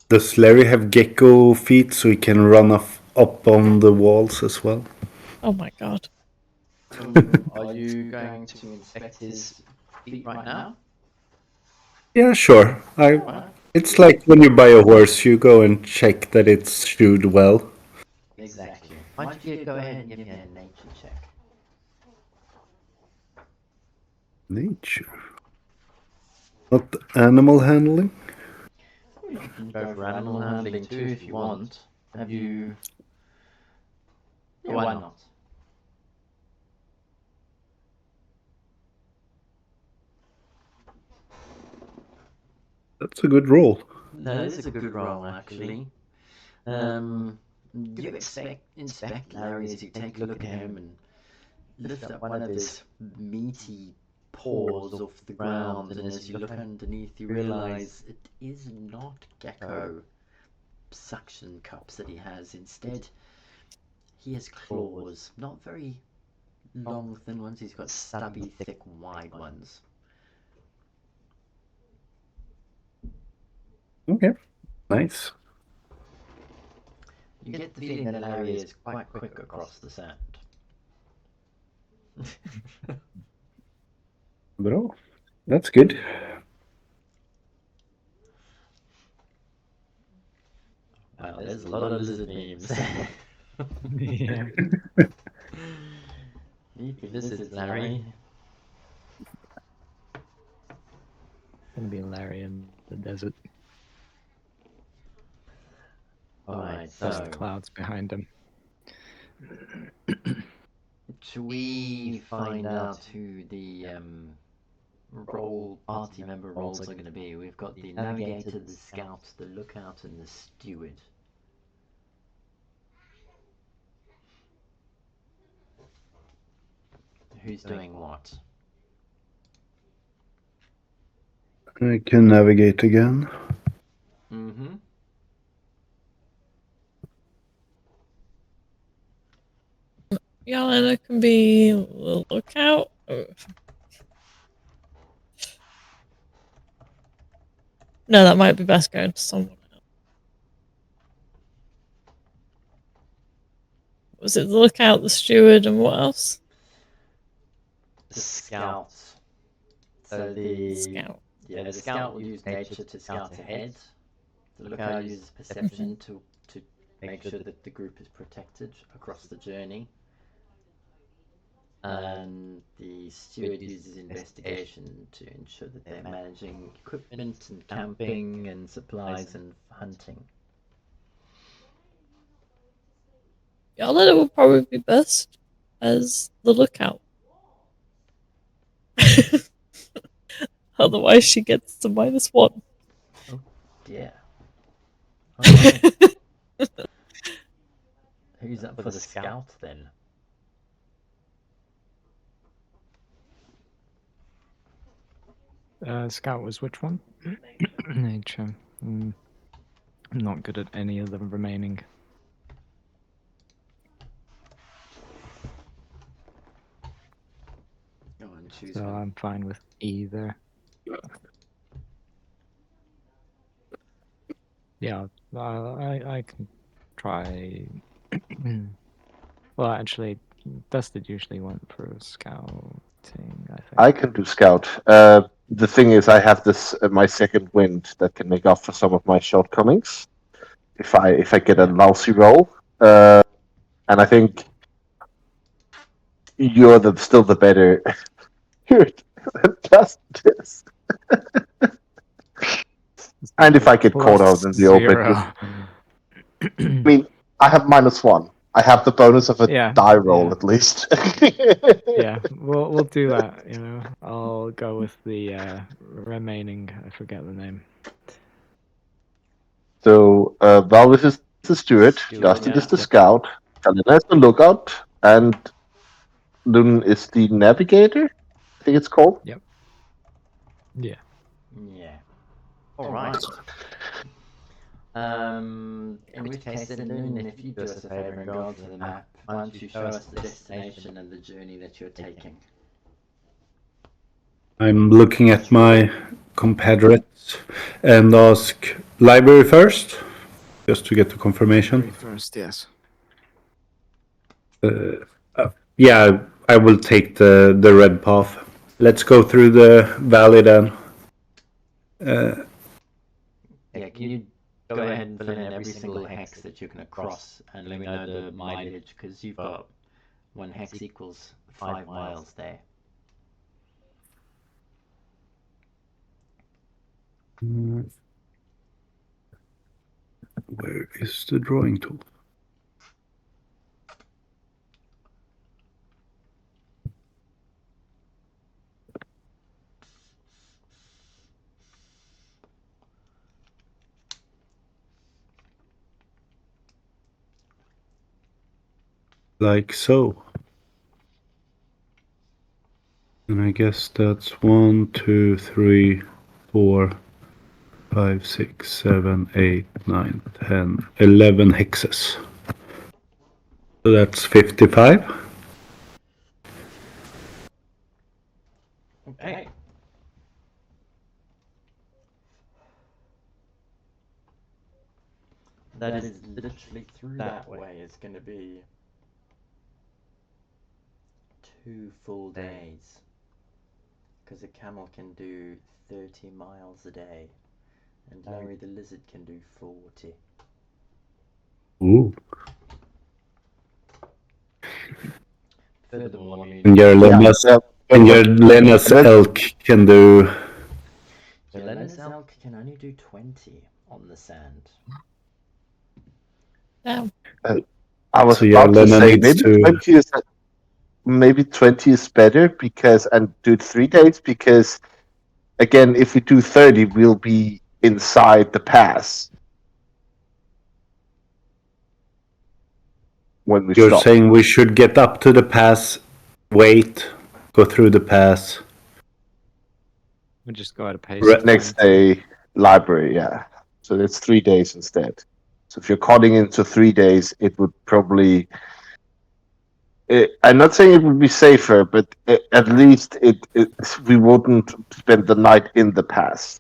G: Does Larry have gecko feet so he can run up on the walls as well?
B: Oh my god.
A: Are you going to inspect his feet right now?
G: Yeah, sure. It's like when you buy a horse, you go and check that it's shoed well.
A: Exactly. Why don't you go ahead and give me a nature check?
G: Nature. Not animal handling?
A: You can go for animal handling too if you want. Have you... Yeah, why not?
G: That's a good roll.
A: That is a good roll, actually. You inspect Larry as you take a look at him and lift up one of his meaty paws off the ground, and as you look underneath you realize it is not gecko suction cups that he has. Instead, he has claws, not very long thin ones, he's got stubby thick wide ones.
G: Okay. Nice.
A: You get the feeling that Larry is quite quick across the sand.
G: Bro, that's good.
A: Wow, there's a lot of lizard memes.
F: Yeah.
A: Eat the lizards, Larry.
F: Gonna be Larry in the desert.
A: Alright,
F: Just
A: so
F: clouds behind him.
A: should we find out who the party member roles are going to be? We've got the navigator, the scout, the lookout, and the steward. Who's doing what?
G: I can navigate again.
A: Mm-hmm.
B: Yelena can be the lookout. No, that might be best going to someone else. Was it the lookout, the steward, and what else?
A: The scout. So the
B: Scout.
A: Yeah, the scout will use nature to scout ahead. The lookout uses perception to make sure that the group is protected across the journey. And the steward uses investigation to ensure that they're managing equipment and camping and supplies and hunting.
B: Yelena will probably be best as the lookout. Otherwise, she gets the -1.
A: Oh dear. Alright. Who's up for the scout then?
F: Scout was which one? Nature. I'm not good at any of the remaining.
A: Go on, choose
F: So
A: one.
F: I'm fine with either. Yeah, I can try. Well, actually, Dusted usually went for scouting, I think.
D: I can do scout. The thing is, I have this my second wind that can make up for some of my shortcomings if I get a lousy roll. And I think you're still the better. Just this. And if I get caught out in the open, I mean, I have -1. I have the bonus of a die roll at least.
F: Yeah, we'll do that. You know, I'll go with the remaining. I forget the name.
D: So Valvis is the steward, Dustin is the scout, Kalina is the lookout, and Lun is the navigator. I think it's called.
F: Yep. Yeah.
A: Yeah.
H: All right.
A: In which case, then, Loon, if you do us a favor and go onto the map, why don't you show us the destination and the journey that you're taking?
G: I'm looking at my confederates and ask library first, just to get the confirmation.
E: First, yes.
G: Yeah, I will take the red path. Let's go through the valley then.
A: Yeah, can you go ahead and fill in every single hex that you're going to cross and let me know the mileage, because you've got 1 hex equals 5 miles there.
G: Where is the drawing tool? Like so. And I guess that's 1, 2, 3, 4, 5, 6, 7, 8, 9, 10, 11 hexes. So that's 55.
A: Okay. That is literally through that way. It's going to be 2 full days. Because a camel can do 30 miles a day. And Larry the lizard can do 40.
G: Ooh.
A: Furthermore, I mean,
G: And your Lena's elk can do.
A: Yelena's elk can only do 20 on the sand.
B: Damn.
D: I was
G: So
D: about to
G: Lena
D: say
G: needs
D: maybe 20 is better because and do it 3 days because again if we do 30 we'll be inside the pass when we
G: You're
D: stop.
G: saying we should get up to the pass, wait, go through the pass.
F: We'll just go at a pace.
D: Next day library, yeah. So it's 3 days instead. So if you're cutting into 3 days, it would probably. I'm not saying it would be safer, but at least we wouldn't spend the night in the pass.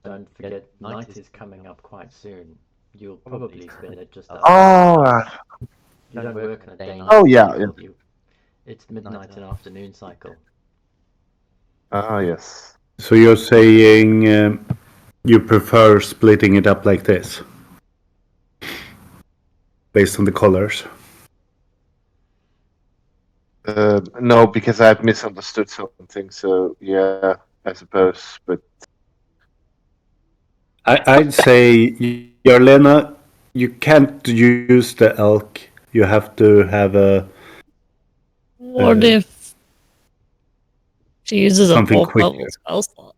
A: Don't forget, night is coming up quite soon. You'll probably spend it just after.
D: Oh.
A: You don't work on a day-night
D: Oh, yeah,
A: cycle. It's midnight and afternoon cycle.
D: Ah, yes.
G: So you're saying you prefer splitting it up like this? Based on the colors?
D: No, because I've misunderstood something. So yeah, I suppose. But
G: I'd say, Jarlena, you can't use the elk. You have to have a.
B: What if she uses a
G: something
B: 4th
G: quicker.
B: level spell slot?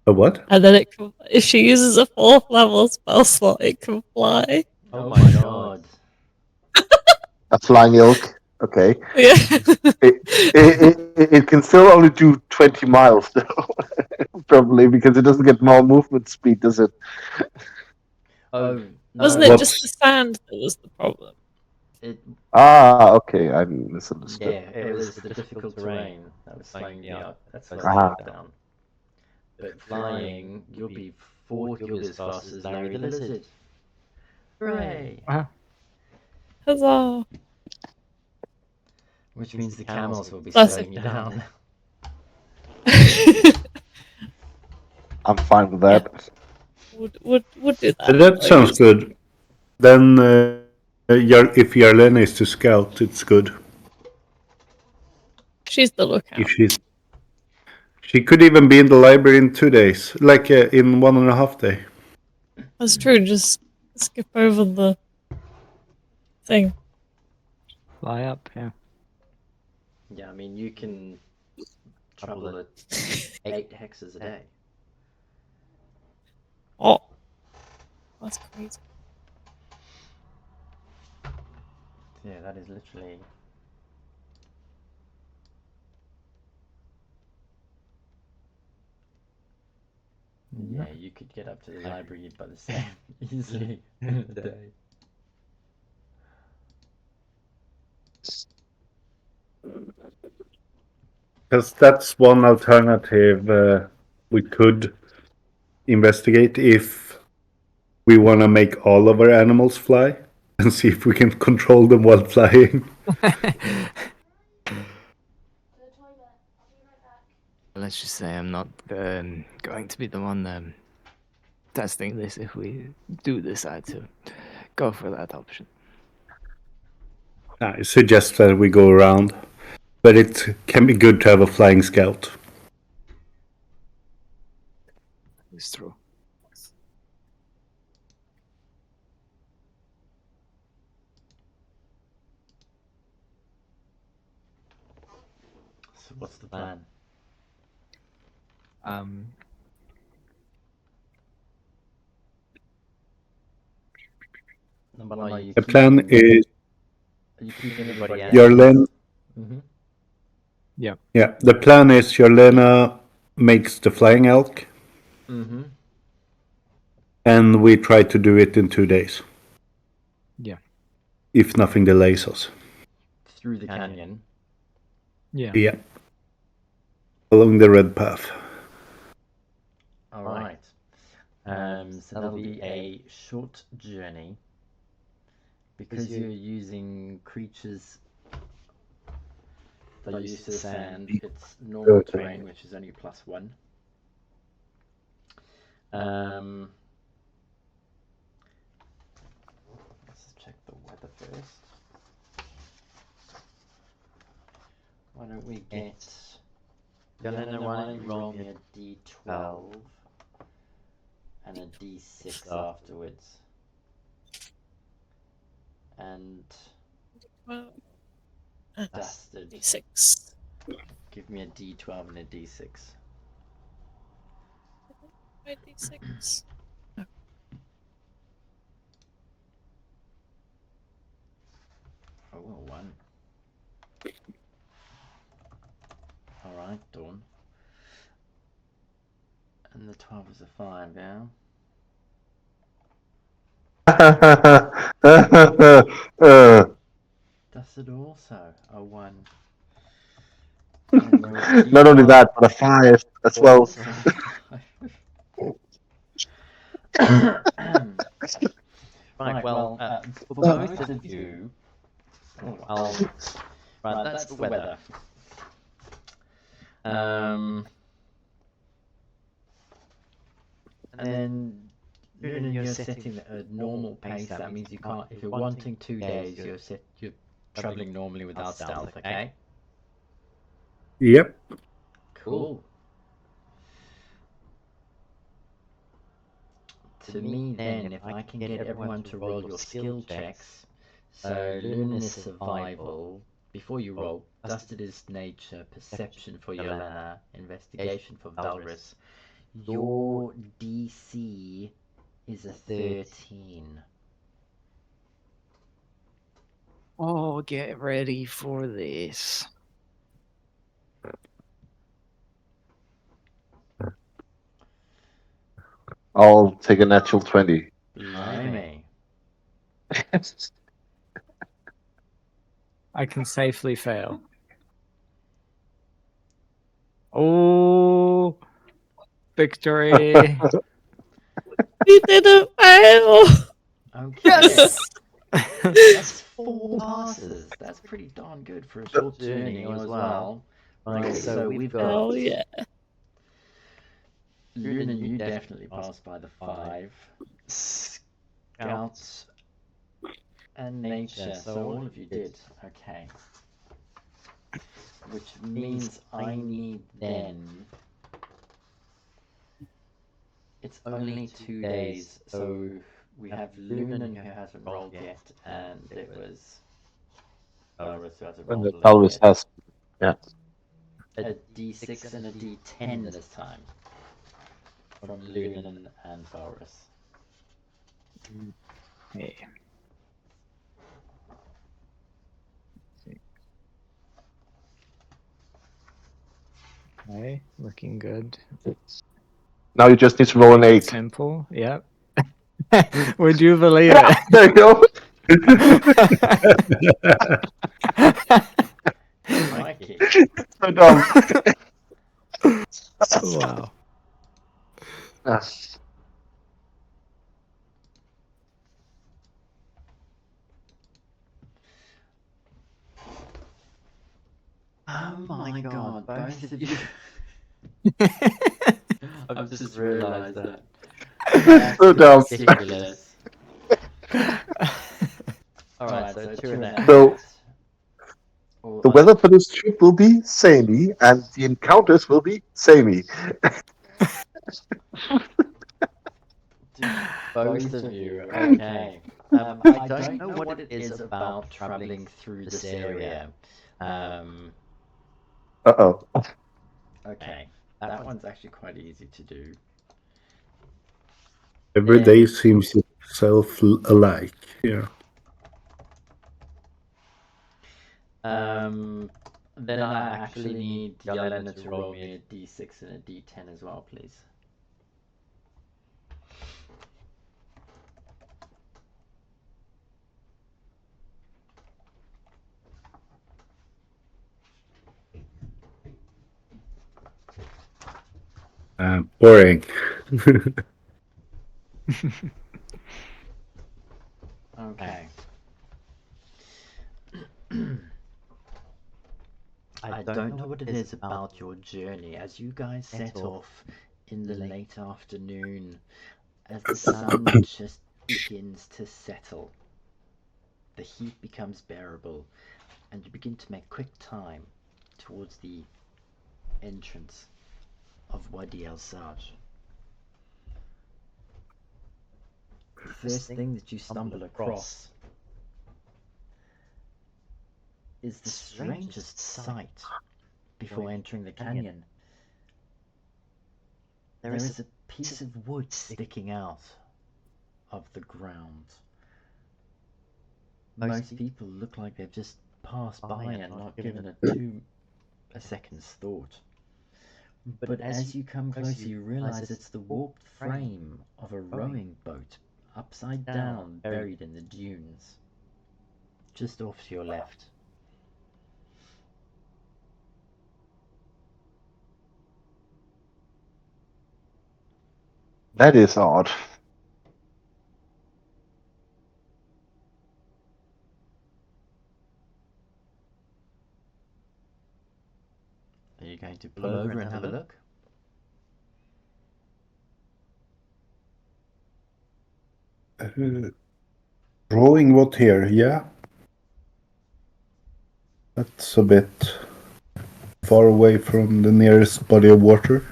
G: A what?
B: And then if she uses a 4th level spell slot, it can fly.
A: Oh my god.
D: a flying elk. Okay.
B: Yeah.
D: It can still only do 20 miles, though. Probably because it doesn't get more movement speed, does it?
H: Oh,
B: Wasn't
H: no.
B: it just
G: What's
B: the sand that was the problem?
A: It
D: Ah, okay. I misunderstood.
A: yeah, it was the difficult terrain that was slowing me up. That's
H: Slowing
A: slowing
D: Ah.
A: it down. But flying, you'll be as fast as Larry the Lizard. Hooray!
B: Huzzah!
A: Which means the camels will be
B: Plus
A: slowing you down.
D: I'm fine with that.
B: would do that.
G: That
B: I
G: sounds
B: guess.
G: good. Then, if Yarlene is to scout, it's good.
B: She's the lookout.
G: If she could even be in the library in 2 days, like in 1.5 day.
B: That's true. Just skip over the thing.
F: Fly up, yeah.
A: Yeah, I mean you can travel at 8 hexes a day.
B: Oh, that's crazy.
A: Yeah, that is literally. Yeah, you could get up to the library by the same easily in a day.
G: Because that's one alternative we could investigate if we want to make all of our animals fly and see if we can control them while flying.
F: Let's just say I'm not going to be the one testing this if we do decide to go for that option.
G: I suggest that we go around, but it can be good to have a flying scout.
F: It's true.
A: So what's the plan? Number one, are you
G: The plan is
A: keeping everybody out?
G: Yarlene.
A: Mm-hmm.
G: Yeah, the plan is Yarlena makes the flying elk,
A: Mm-hmm.
G: and we try to do it in 2 days.
F: Yeah.
G: If nothing delays us.
A: Through the canyon.
F: Yeah.
G: Yeah. Along the red path.
A: All right. So that'll be a short journey because you're using creatures that are used to the sand. It's normal terrain, which is only +1. Let's check the weather first. Why don't we get Yelena, why don't you roll me a d12 and a d6 afterwards? And
B: Well,
A: Dusted,
B: D6.
A: give me a d12 and a d6.
B: D6.
A: Oh, well, 1. Alright, Dawn. And the 12 is a 5, yeah? Dusted also a 1.
D: Not only that, but a 5 as well.
A: Also a 5. Right, well, for both of you... Right, that's the weather. And then you're setting a normal pace. That means you can't. If you're wanting 2 days, you're traveling normally without stealth. Okay.
G: Yep.
A: Cool. To me, then, if I can get everyone to roll your skill checks, so Lunan is survival. Before you roll, Dusted is nature, perception for Yelena, investigation for Valrus. Your DC is a 13.
F: Oh, get ready for this.
D: I'll take a natural 20.
A: Blimey.
F: I can safely fail. Oh, victory.
B: We didn't fail.
A: Okay.
F: Yes.
A: That's 4 passes. That's pretty darn good for a short journey as well.
H: Right, so we've got
B: Oh yeah.
A: Luna, you definitely passed by the 5. Scouts and nature, so all of you did. Okay. Which means I need then... It's only 2 days, so we have Lunan who hasn't rolled yet, and it was Valrus who hasn't
D: And
A: rolled
D: the Talvis
A: yet.
D: has. Yeah.
A: A D6 and a D10 this time. From Lunan and Valrus.
F: Hey. Okay, looking good.
D: Now you just need to roll an 8.
F: Temple, yep. Would you believe it?
D: There you go.
A: Crikey.
D: So dumb.
F: Wow.
A: Oh my god, both of you. I've just realised that.
D: So dumb.
A: Ridiculous. Alright, so 2.5.
D: So
A: Or
D: the weather for this trip will be samey, and the encounters will be samey.
A: both of you, okay. I don't know what it is about travelling through this area.
D: Uh-oh.
A: Okay, that one's actually quite easy to do.
G: Every day seems itself alike. Yeah.
A: Then I actually need Yelena to roll me a D6 and a D10 as well, please.
G: Boring.
A: Okay. I don't know what it is about your journey as you guys set off in the late afternoon as the sun just begins to settle. The heat becomes bearable and you begin to make quick time towards the entrance of Wadi El Sarj. The first thing that you stumble across is the strangest sight before entering the canyon. There is a piece of wood sticking out of the ground. Most people look like they've just passed by and not given it a second's thought. But as you come closer, you realize it's the warped frame of a rowing boat, upside down, buried in the dunes, just off to your left.
D: That is odd.
A: Are you going to pull over and have a look?
G: Drawing what here? Yeah. That's a bit far away from the nearest body of water.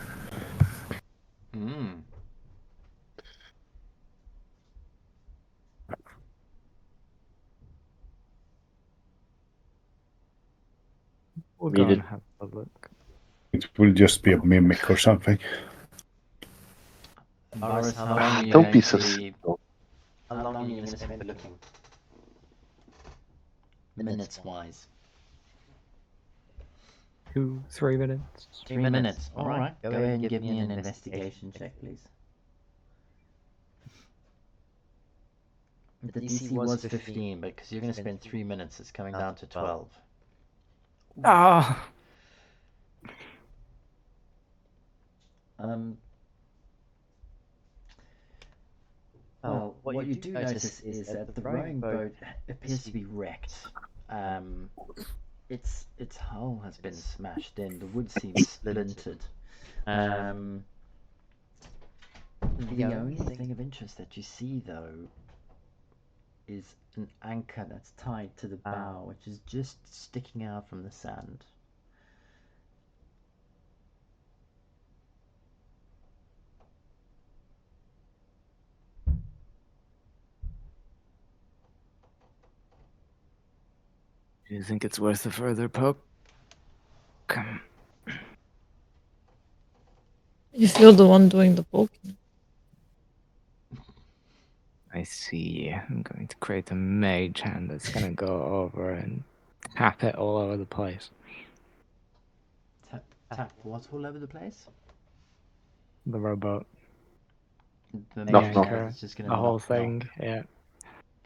F: We'll go and have a look.
G: It will just be a mimic or something.
A: Boris, how long are you
D: Don't
A: going
D: be
A: to
D: so
A: be...
D: simple.
A: How long are you going to spend looking? minutes wise?
F: 2, 3 minutes.
A: 3 minutes. All right. Go ahead and give me an investigation check, please. The DC was 15, but because you're going to spend 3 minutes, it's coming down to 12.
F: Ah,
A: Well, what you do notice is that the rowing boat appears to be wrecked. Its hull has been smashed in. The wood seems splintered. The only thing of interest that you see, though, is an anchor that's tied to the bow, which is just sticking out from the sand.
F: do you think it's worth a further poke?
B: If you're the one doing the poking.
F: I see. I'm going to create a mage hand that's going to go over and tap it all over the place.
A: Tap what all over the place?
F: The rowboat,
A: The
D: Knock,
A: mage
D: knock.
A: hand is just going
F: the
A: to
F: whole
A: knock.
F: thing. Yeah.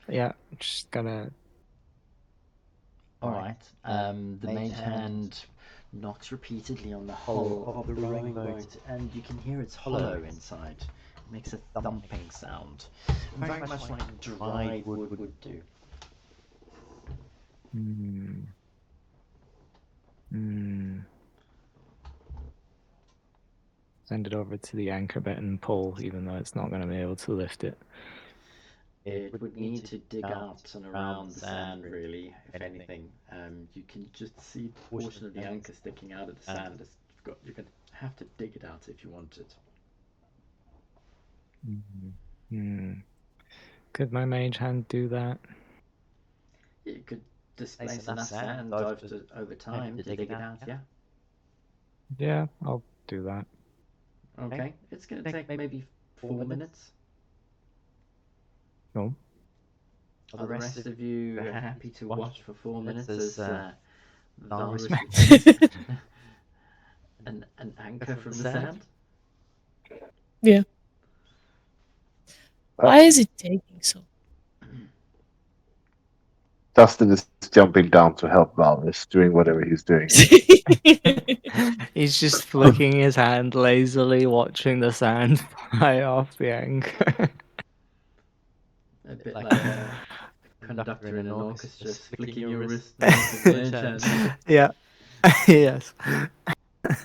F: Yeah, just gonna.
A: All right. The mage hand knocks repeatedly on the hull of the rowing boat, and you can hear it's hollow inside. It makes a thumping sound, very much like dried wood would do.
F: Send it over to the anchor bit and pull, even though it's not going to be able to lift it.
A: It would need to dig out and around the sand, really, if anything. You can just see the portion of the anchor sticking out of the sand. You're going to have to dig it out if you want it.
F: Could my mage hand do that?
A: You could displace enough sand over time to dig it out, yeah.
F: Yeah, I'll do that.
A: Okay, it's going to take maybe 4 minutes.
F: Cool.
A: Are the rest of you happy to watch for 4 minutes as Varus an anchor from the sand?
B: Yeah. Why is it taking so?
D: Dustin is jumping down to help Valvis doing whatever he's doing.
F: He's just flicking his hand lazily, watching the sand fly off the anchor.
A: A bit like a conductor in an orchestra flicking your wrist with the mage hand.
F: Yeah. Yes.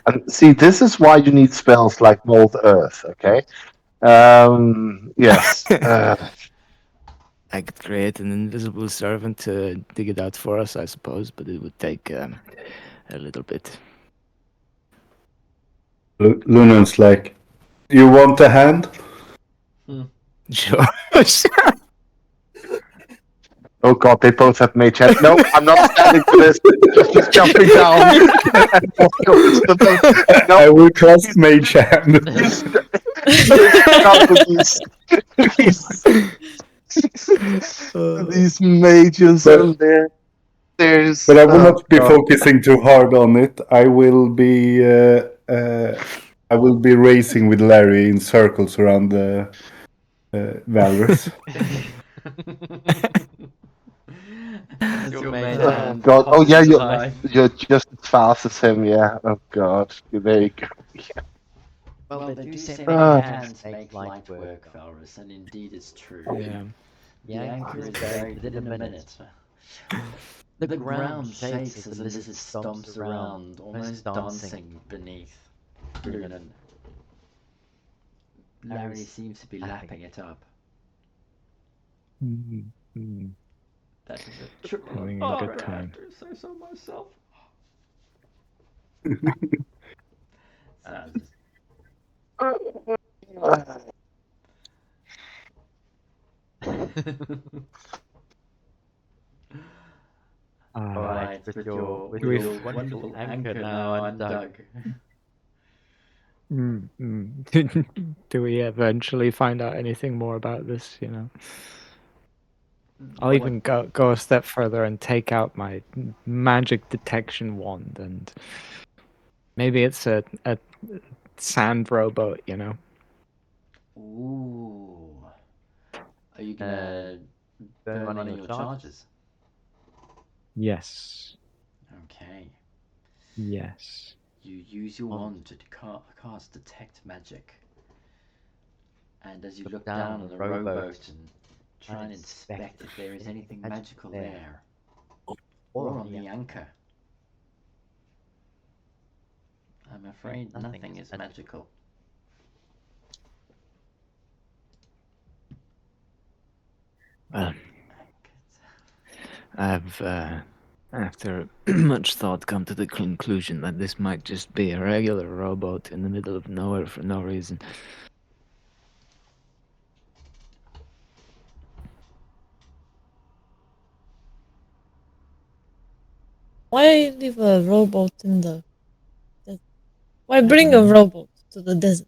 D: And see, this is why you need spells like Mold Earth, okay? Yes.
F: I could create an invisible servant to dig it out for us, I suppose, but it would take a little bit.
G: Lunan's like, you want a hand?
F: Sure.
D: Oh god, they both have mage hand. No, I'm not standing for this. Just jumping down and walking over to the boat. No,
G: I will trust mage hand.
D: These mages and there's.
G: But I will not be
D: God.
G: focusing too hard on it. I will be racing with Larry in circles around the Valrus.
A: Your main hand.
D: God. Oh yeah,
A: to life.
D: you're just as fast as him. Yeah. Oh god. There you go. Yeah.
A: Well, they do say that hands make light work, Varus, and indeed it's true.
F: Yeah.
A: The anchor is buried within a minute. The ground shakes as the lizard stomps around, almost dancing beneath Lunan. Larry seems to be lapping it up. That is a triple
F: Having a good time.
A: I have to say so myself. Sounds Alright, with your wonderful anchor now undug.
F: Do we eventually find out anything more about this, you know? I'll even go a step further and take out my magic detection wand, and maybe it's a sand rowboat, you know.
A: Ooh. Are you gonna burn one of your charges?
F: Yes.
A: Okay.
F: Yes.
A: You use your wand to cast detect magic. And as you look down on the rowboat and try and inspect if there is anything magical there, or on the anchor, I'm afraid nothing is magical.
F: Well, I've, after much thought, come to the conclusion that this might just be a regular rowboat in the middle of nowhere for no reason.
B: Why leave a rowboat in the desert? Why bring a rowboat to the desert?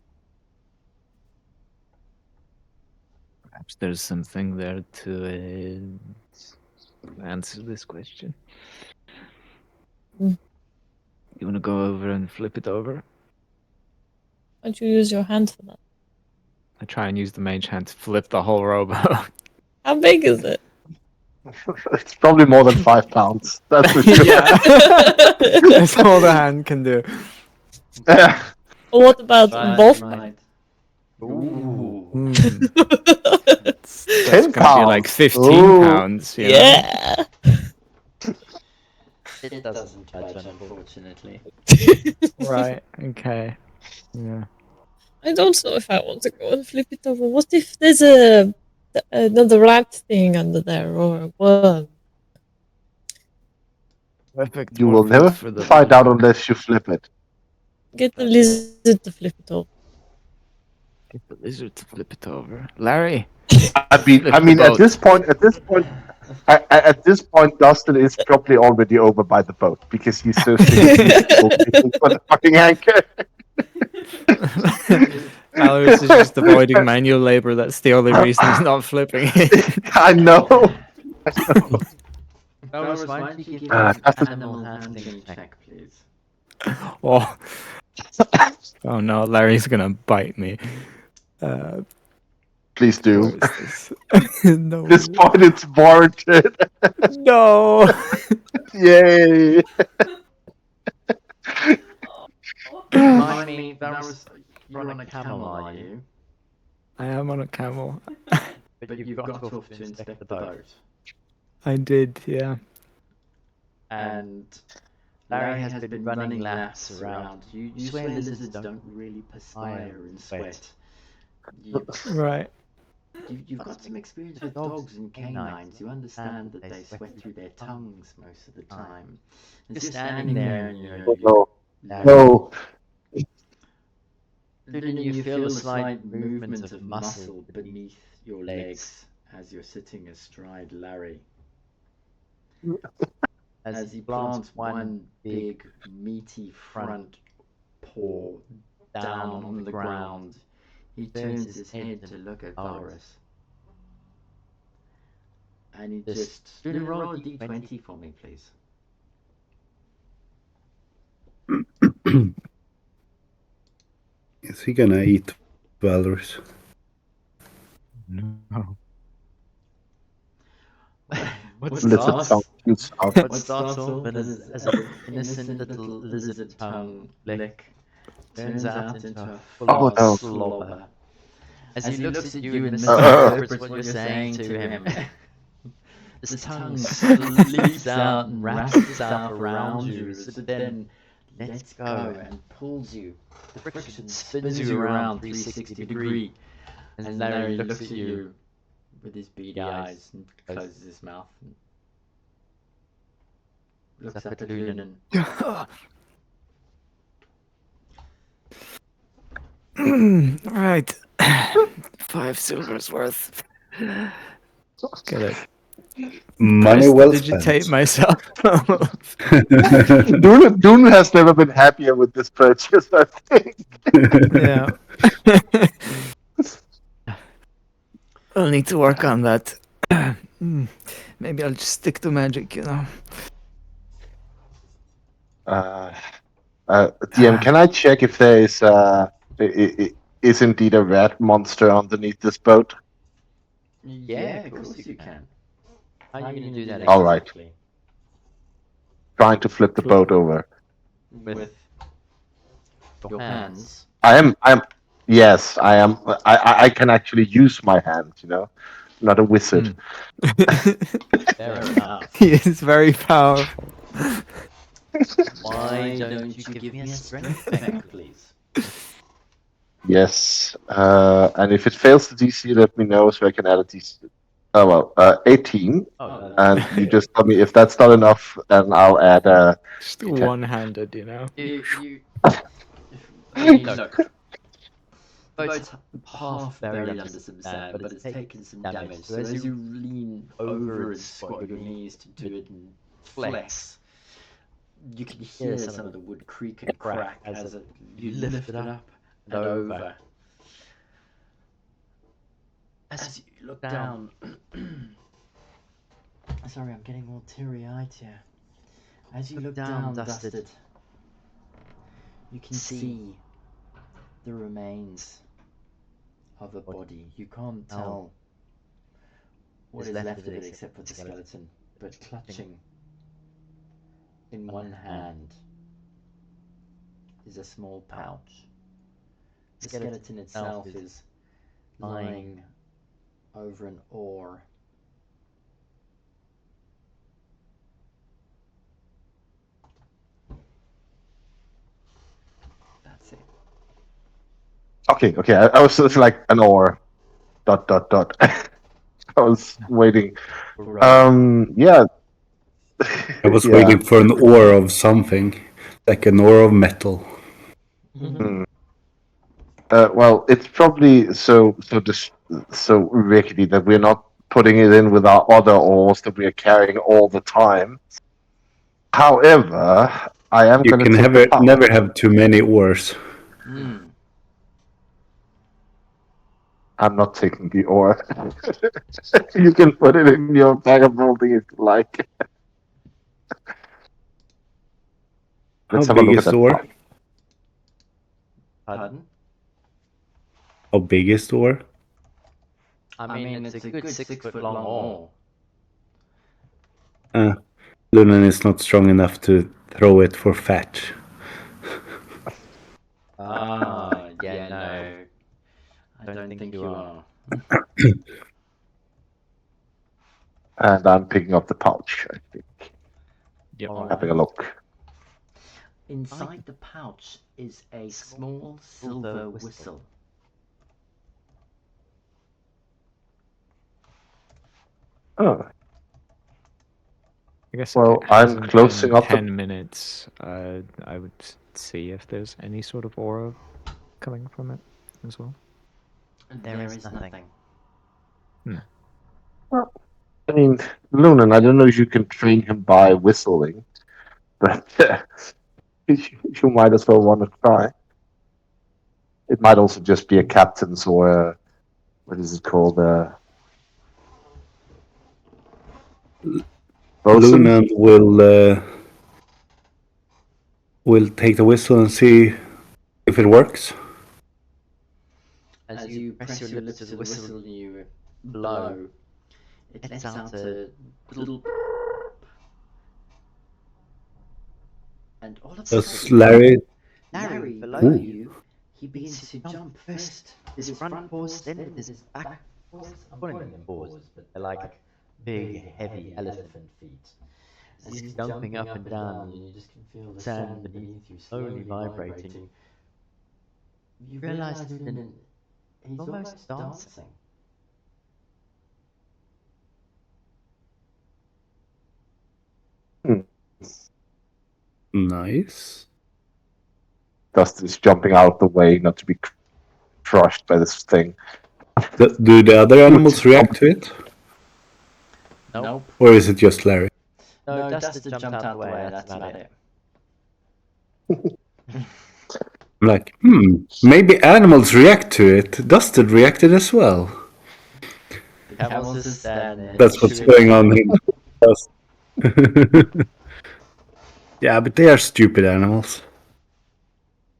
F: Perhaps there's something there to answer this question.
B: Hmm.
F: You want to go over and flip it over?
B: Why don't you use your hand for that?
F: I try and use the mage hand to flip the whole rowboat.
B: How big is it?
D: It's probably more than 5 pounds. That's for sure.
F: Yeah. That's all the hand can do.
B: Or what about both?
A: Right. Ooh.
F: That's
D: 10
F: gonna be like
D: pounds.
F: 15
D: Ooh.
F: pounds. You know?
B: Yeah.
A: It doesn't budge, unfortunately.
F: Right. Okay. Yeah.
B: I don't know if I want to go and flip it over. What if there's another rat thing under there or a worm?
F: Perfect.
D: You
F: More
D: will
F: food
D: never
F: for the
D: find out unless you flip it.
B: Get the lizard to flip it over.
F: Get the lizard to flip it over. Larry.
D: I mean, at this point, Dustin is probably already over by the boat because he's so sick of for the fucking anchor.
F: Alex is just avoiding manual labor. That's the only reason he's not flipping it.
D: I know.
A: Valrus, why don't you give me
D: that's
A: an animal handling check, please?
F: Oh. Oh no, Larry's gonna bite me.
D: Please do.
F: Where is this? No.
D: At this point, it's warranted.
F: No.
D: Yay!
A: Remind me, Valrus, you're on a camel, are you?
F: I am on a camel.
A: But you've got off to inspect the boat.
F: I did, yeah.
A: And Larry has been running laps around. You swear lizards don't really perspire and sweat.
F: Right.
A: You've got some experience with dogs and canines. You understand that they sweat through their tongues most of the time. And just standing there and
D: No.
A: then you feel a slight movement of muscle beneath your legs as you're sitting astride Larry. As he plants one big meaty front paw down on the ground, he turns his head to look at Valrus. And he just roll a d20 for me, please.
G: Is he gonna eat Valrus?
F: No.
A: What
D: Lizard
A: starts
D: sound.
A: off as an innocent little lizard tongue lick turns out into a full-on slobber. As he looks at you and misinterprets what you're saying to him, his tongue leaps out and wraps itself around you, but then lets go and pulls you. The friction spins you around 360 degree. And Larry looks at you with his beady eyes and closes his mouth and looks up at Lunan.
F: Right. 5 silver's worth. Get it.
G: Money well
F: Digitate
G: spent.
F: myself.
D: Dune has never been happier with this purchase, I think.
F: Yeah. I'll need to work on that. Maybe I'll just stick to magic, you know.
D: DM, can I check if there is indeed a rat monster underneath this boat?
A: Yeah, of course you can.
H: How are you going to do that
D: All right.
H: exactly?
D: Trying to flip the boat over.
A: With your hands.
D: Yes, I am. I can actually use my hands, you know, not a wizard.
H: Fair enough.
F: He is very powerful.
H: Why don't you give me a strength check, please?
D: Yes, and if it fails the DC, let me know so I can add a DC. Oh well, 18,
H: Oh,
D: and you just tell me if that's not enough, and I'll add a.
F: Just one-handed, you know.
A: I mean, look, the
H: boat's
A: boat's half buried under some sand, but it's taken some damage. So as you lean over and squat your knees to do it and flex, you can hear some of the wood creak and crack as you lift it up and over. As you look down, sorry, I'm getting all teary-eyed here. As you look down, Dusted, you can see the remains of a body. You can't tell what is left of it except for the skeleton, but clutching in one hand is a small pouch. The skeleton itself is lying over an oar. That's it.
D: Okay. I was just like an oar. ... I was waiting. Yeah.
G: I was
D: Yeah.
G: waiting for an ore of something, like an ore of metal.
D: Well, it's probably so rickety that we're not putting it in with our other oars that we are carrying all the time. However, I am
G: You
D: going
G: can
D: to take the
G: never have too many ores.
D: I'm not taking the ore. You can put it in your bag of holding if you like. Let's
G: How
D: have a
G: big
D: look
G: is
D: at
G: the
D: that.
G: ore?
A: Pardon?
G: How big is the ore?
H: I mean, it's a good 6-foot long oar.
G: Lunan is not strong enough to throw it for fetch.
H: Yeah, no. I don't think you are.
D: And I'm picking up the pouch, I think.
F: Yep.
D: Having a look.
A: Inside the pouch is a small silver whistle.
D: Oh,
F: I guess
D: Well,
F: if it
D: I'm
F: hasn't
D: closing
F: been
D: up the-
F: 10 minutes, I would see if there's any sort of aura coming from it as well.
A: There is nothing.
D: I mean, Lunan, I don't know if you can train him by whistling, but you might as well want to try. It might also just be a captain's or a, what is it called? Bosun?
G: Lunan will take the whistle and see if it works.
A: As you press your lips to the whistle and you blow, it lets out a little... And all of a
G: Does
A: sudden,
G: Larry...
A: below you, he begins to jump first with his front paws, then with his back paws. I'm calling them paws, but they're like big, heavy elephant feet. As he's jumping up and down, and you just can feel the sand beneath you slowly vibrating. You realize that he's almost dancing.
G: Nice.
D: Dustin is jumping out of the way, not to be crushed by this thing.
G: Do the other animals react to it?
A: Nope.
G: Or is it just Larry?
A: No, Dustin jumped out the way, that's about it.
G: I'm like, maybe animals react to it. Dustin reacted as well.
A: But
H: Camels just stand there.
G: That's what's
H: chewing
G: going
H: on
G: on in Yeah, but they are stupid animals.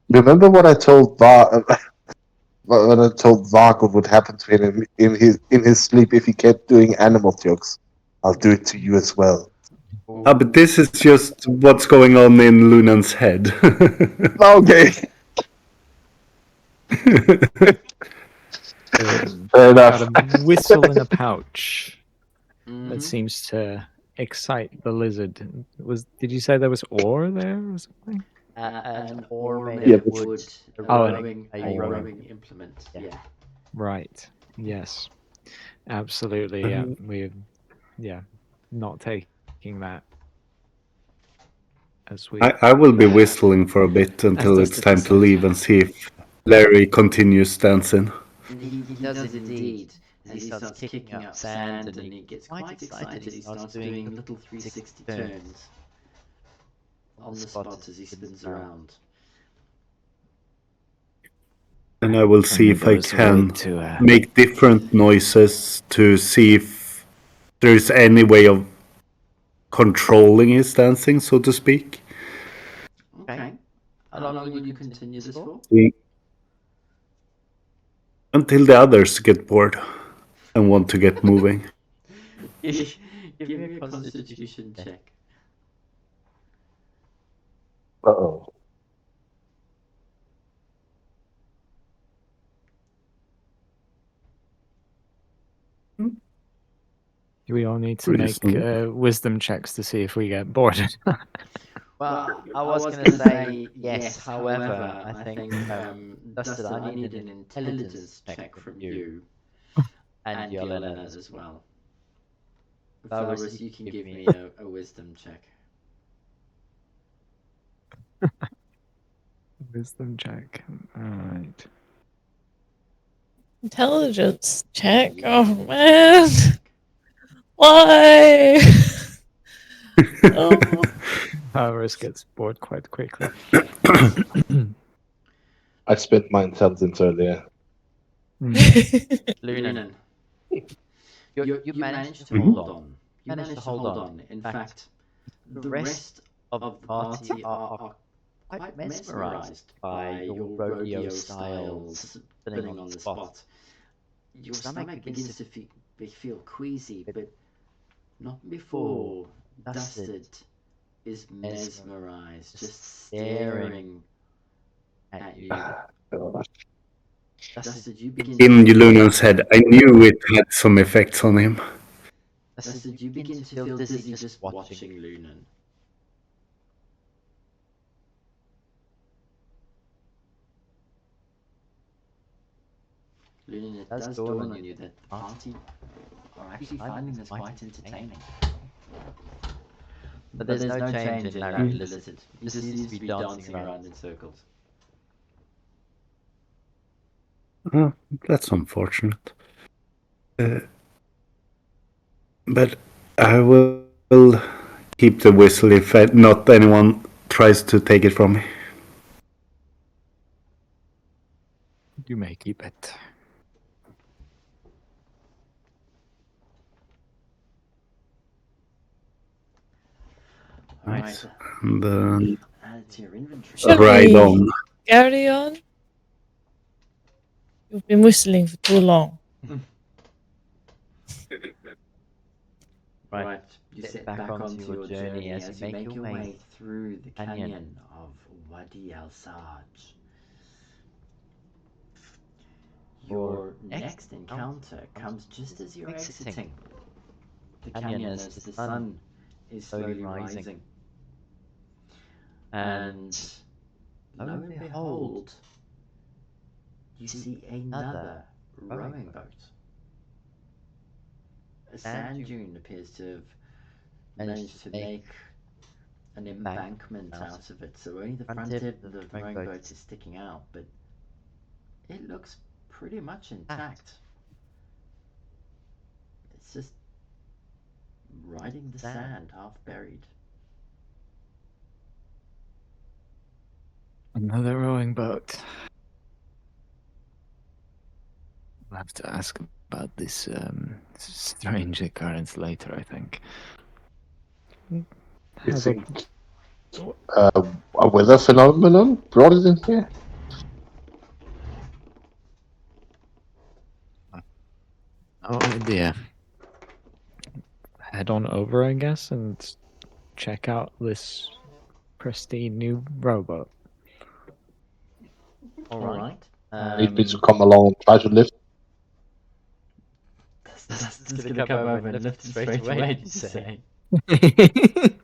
D: Remember what I told when I told Varg what would happen to him in his sleep if he kept doing animal jokes? I'll do it to you as well.
G: Ah, but this is just what's going on in Lunan's head.
D: Okay, fair enough.
F: Got a whistle in a pouch that
A: Mhm.
F: seems to excite the lizard. Did you say there was ore there or something?
H: an oar made
D: Yeah,
H: of
D: but-
H: wood. A
F: Oh,
H: rowing,
A: a
H: a rowing.
A: rowing implement.
H: Yeah.
A: Yeah.
F: Right. Yes. Absolutely. Yeah. We're not taking that as we
G: I will be whistling for a bit until
F: does
G: it's
F: the
G: time to leave and see if Larry continues dancing.
H: He does indeed. As he starts kicking up sand and he gets quite excited. He starts doing
A: little 360 turns on the spot as he spins around.
G: And I will see if I
E: goes away
G: can
E: to
G: make different noises to see if there's any way of controlling his dancing, so to speak.
A: Okay. How long will you continue this for?
G: Until the others get bored and want to get moving.
A: Give me a constitution check.
D: Uh-oh.
F: we all need to
G: Reasonable.
F: make wisdom checks to see if we get bored.
H: Well, I was going to say yes. However, I think Dustin, I need an intelligence check from you and Yelena
A: as well.
H: Valrus,
A: You can give me a wisdom check.
F: Wisdom check. All right.
B: Intelligence check. Oh man. Why? Oh.
F: Virus gets bored quite quickly.
D: I spent my intelligence earlier.
H: Lunan. You managed to
G: Mhm.
H: hold on. You managed to hold on. In fact, the rest of the party are quite mesmerized by your rodeo styles spinning on the spot.
A: Your stomach begins to feel queasy, but not before Dusted is mesmerized, just staring at you. Dusted, you begin
G: In
A: to
G: Lunan's head, I knew it had some effects on him.
A: Dusted, you begin to feel dizzy just watching Lunan. Lunan, it does dawn on you that the party are actually finding this quite entertaining.
H: But there's no change in Larry the
A: Lizard.
H: Lizard. He just seems to be dancing around.
A: in circles.
G: Oh, that's unfortunate. But I will keep the whistle if not anyone tries to take it from me.
F: You may keep it.
A: Right.
G: And then
A: Add it to your inventory.
B: Shall
G: ride
B: we
G: on.
B: carry on? You've been whistling for too long.
H: Right.
A: You
H: Get
A: set
H: back
A: back
H: onto your journey as you make your way
A: through the
H: canyon.
A: canyon of Wadi Al Saj. Your next encounter comes just as you're exiting the canyon as the sun is slowly rising. And lo and behold, you see another rowing boat. A sand dune appears to have managed to make an embankment out of it, so only the front tip of the rowing boat is sticking out, but it looks pretty much intact. It's just riding the sand, half buried.
F: Another rowing boat. I'll have to ask about this strange occurrence later, I think.
D: You
F: Have a-
D: think a weather phenomenon brought it in here?
F: No idea. Head on over, I guess, and check out this pristine new rowboat.
H: All right.
D: Need me to come along and try to lift?
H: Dustin's gonna come over and lift it straight away, did you say?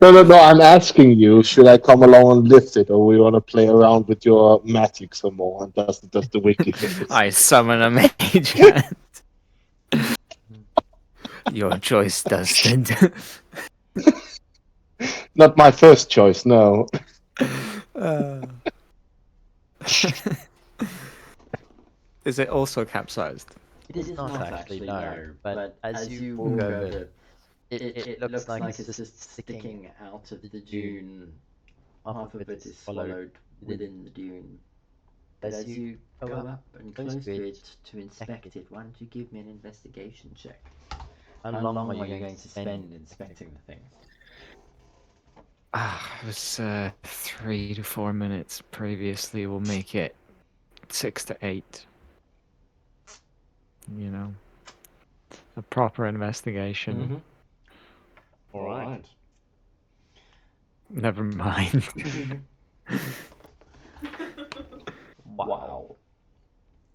D: No. I'm asking you, should I come along and lift it, or we want to play around with your magic some more? And does the wiki thing?
F: I summon a mage hand. Your choice, Dustin.
D: Not my first choice, no.
F: Is it also capsized?
H: It is not actually, no. But as you walk over, it looks like it's just sticking out of the dune. Half of it is swallowed within the dune. But as you go up and close to it to inspect it, why don't you give me an investigation check? How long are you going to spend inspecting the thing?
F: It was 3 to 4 minutes previously. We'll make it 6 to 8. You know, a proper investigation.
H: All right.
F: Never mind.
H: Wow.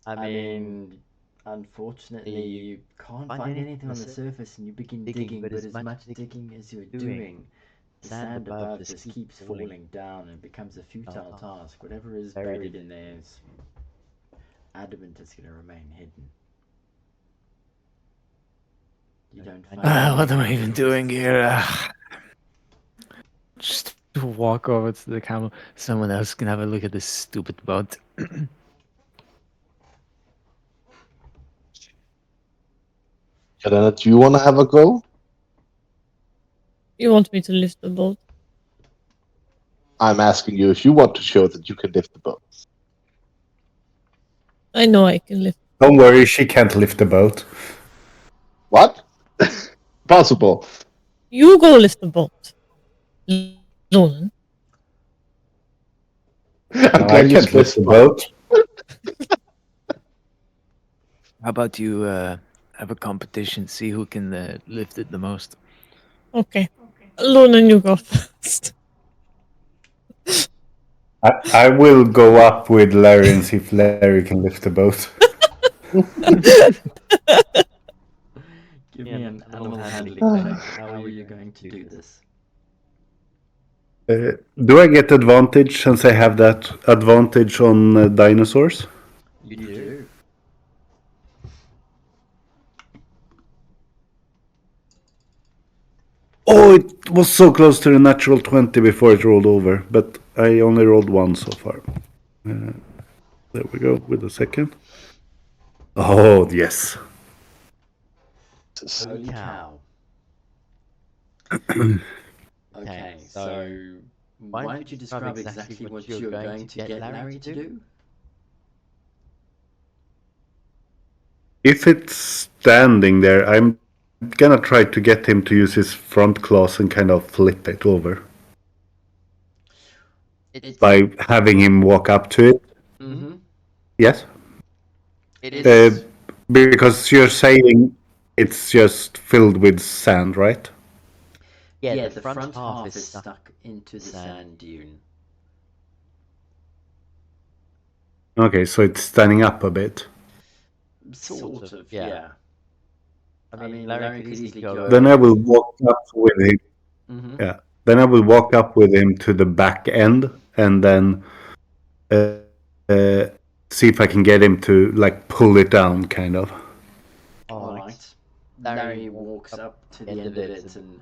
H: I mean, unfortunately, you can't find anything on the surface, and you begin digging, but as much digging as you're doing, the sand above just keeps falling down and becomes a futile task. Whatever is buried in there is adamant it's going to remain hidden. You don't find
F: What am I even doing here? Just walk over to the camel. Someone else can have a look at this stupid boat.
D: Helena, do you want to have a go?
B: You want me to lift the boat?
D: I'm asking you if you want to show that you can lift the boat.
B: I know I can lift.
G: Don't worry, she can't lift the boat.
D: What? Possible.
B: You go lift the boat. Lonan.
D: I'm
G: No,
D: glad
G: I
D: you
G: can't lift the
D: specified.
G: boat.
F: How about you have a competition, see who can lift it the most?
B: Okay. Lonan, you go first.
G: I will go up with Larry and see if Larry can lift the boat.
H: Give me an animal handling check. How are you going to do this?
G: Do I get advantage since I have that advantage on dinosaurs?
H: You do.
G: Oh, it was so close to the natural 20 before it rolled over, but I only rolled one so far. There we go with the second. Oh, yes.
H: Holy cow. Okay, so why don't you describe exactly what you're going to get Larry to do?
G: If it's standing there, I'm gonna try to get him to use his front claws and kind of flip it over. By having him walk up to it.
H: Mm-hmm.
G: Yes?
H: It is.
G: Because you're saying it's just filled with sand, right?
H: Yeah, the front half is stuck into the sand dune.
G: Okay, so it's standing up a bit.
H: Sort of, yeah. I mean, Larry could easily go
G: Then
H: over.
G: I will walk up with him.
H: Mm-hmm.
G: Yeah. Then I will walk up with him to the back end and then see if I can get him to like pull it down, kind of.
H: All right. Larry walks up to the end of it and,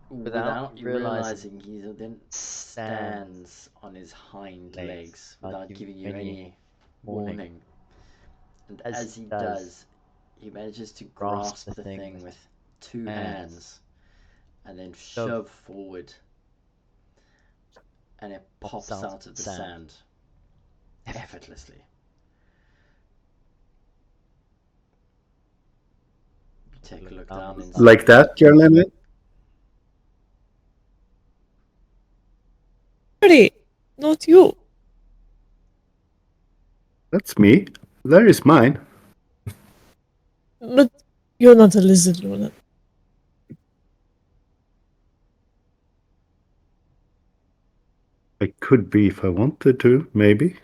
H: without realizing, he then stands on his hind legs without giving you any warning. And as he does, he manages to grasp the thing with two hands and then shove forward, and it pops out of the sand effortlessly. take a look down inside.
G: Like that, Carolina?
B: Larry, not you.
G: That's me. There is mine.
B: But you're not a lizard, Luna.
G: I could be if I wanted to, maybe.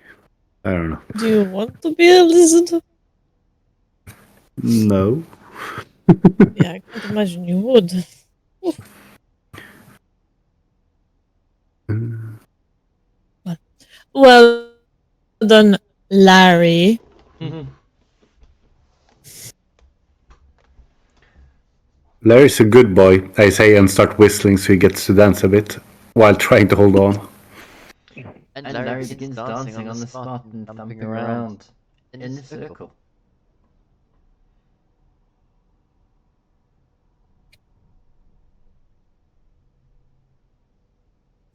G: I don't know.
B: Do you want to be a lizard?
G: No.
B: Yeah, I can't imagine you would. Well done, Larry.
G: Larry's a good boy, I say, and start whistling so he gets to dance a bit while trying to hold on.
H: And Larry begins dancing on the spot and thumping around in a circle.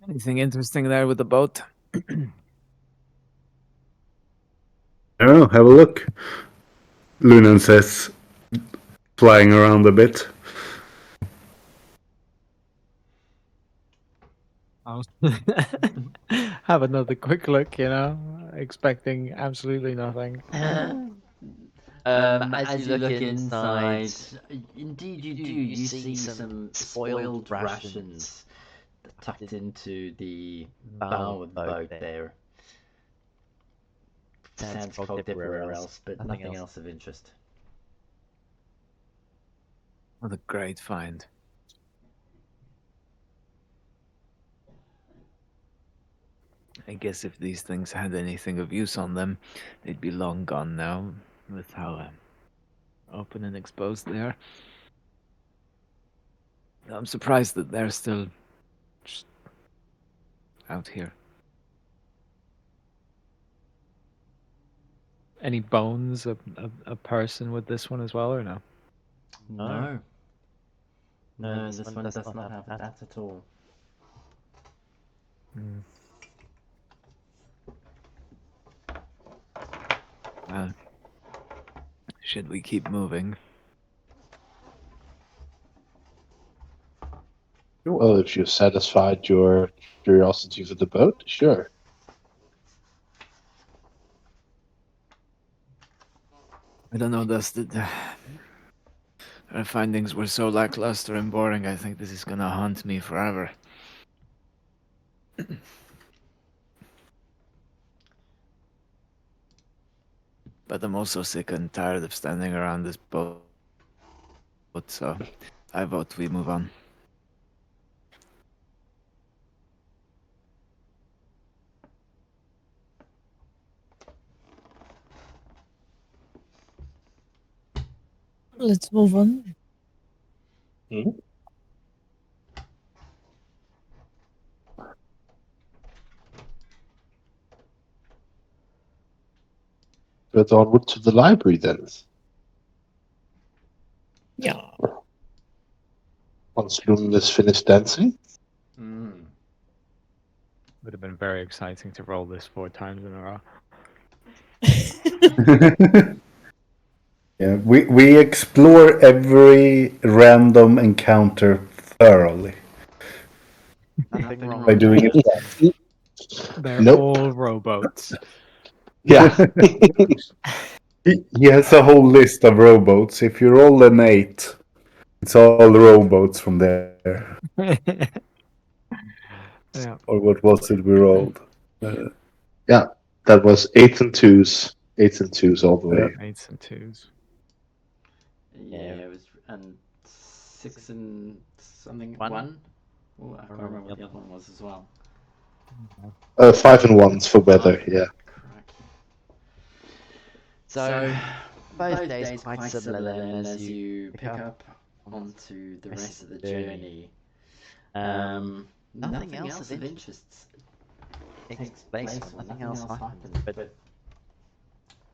F: Anything interesting there with the boat?
G: I don't know, have a look. Lunan says, flying around a bit.
F: I'll have another quick look, expecting absolutely nothing.
H: As you look inside, indeed you do. You see some spoiled rations tucked into the bow of the boat there. Sounds cocked everywhere else, but nothing else of interest.
F: What a great find. I guess if these things had anything of use on them, they'd be long gone now, with how open and exposed they are. I'm surprised that they're still just out here. Any bones of a person with this one as well, or no?
H: No. No, this one does not have that at all.
F: Well, should we keep moving?
D: Well, if you've satisfied your curiosity for the boat, sure.
F: I don't know, Dustin. Our findings were so lackluster and boring, I think this is gonna haunt me forever. But I'm also sick and tired of standing around this boat, so I vote we move on.
B: Let's move on.
D: But onward to the library then.
B: Yeah.
D: Once Lunan is finished dancing.
F: Would have been very exciting to roll this 4 times in a row.
G: Yeah, we explore every random encounter thoroughly
H: Nothing wrong
G: by
H: with
G: doing
H: that.
G: it.
F: They're
D: Nope.
F: all rowboats.
D: Yeah.
G: He has a whole list of rowboats. If you roll an 8, it's all rowboats from there.
F: Yeah.
G: Or what was it we rolled?
D: Yeah. That was 8 and 2s. 8 and 2s all the way.
F: 8s and 2s.
H: Yeah, it was, and 6 and something. 1? Oh, I can't remember what the other one was as well.
D: 5 and 1s for weather, yeah.
H: Crikey. So, both days quite similar then as you pick up onto the rest of the journey. Nothing else of interest takes place, or nothing else happens, but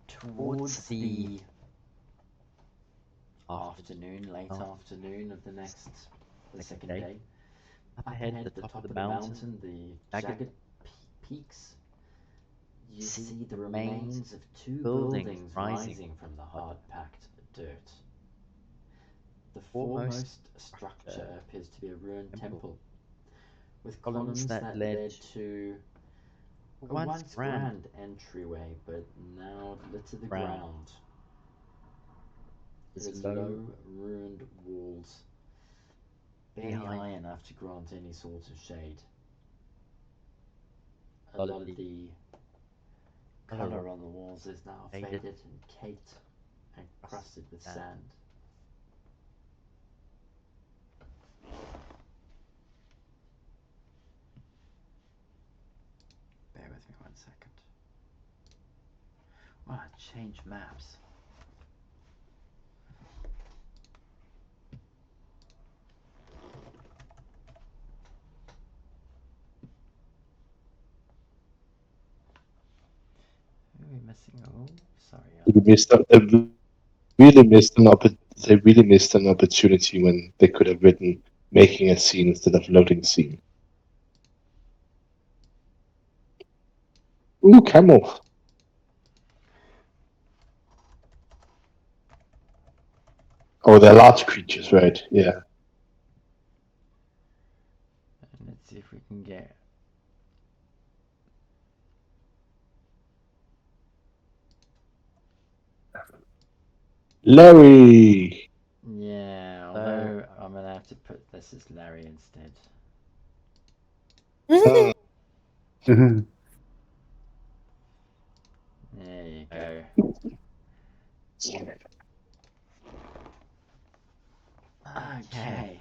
H: towards the afternoon, late afternoon of the second day, up ahead at the top of the mountain, the jagged peaks, you see the remains of 2 buildings rising from the hard-packed dirt. The foremost structure appears to be a ruined temple, with columns that led to a once grand entryway, but now lit to the ground. There's low, ruined walls, barely high enough to grant any sort of shade. A lot of the colour on the walls is now faded and caked and crusted with sand. Bear with me 1 second. Wow, change maps. Who are we missing? Oh, sorry.
D: They really missed an opportunity when they could have written making a scene instead of loading scene. Ooh, camel. Oh, they're large creatures, right? Yeah.
H: And let's see if we can get.
D: Larry.
H: Yeah, although I'm gonna have to put this as Larry instead. There you go. Okay.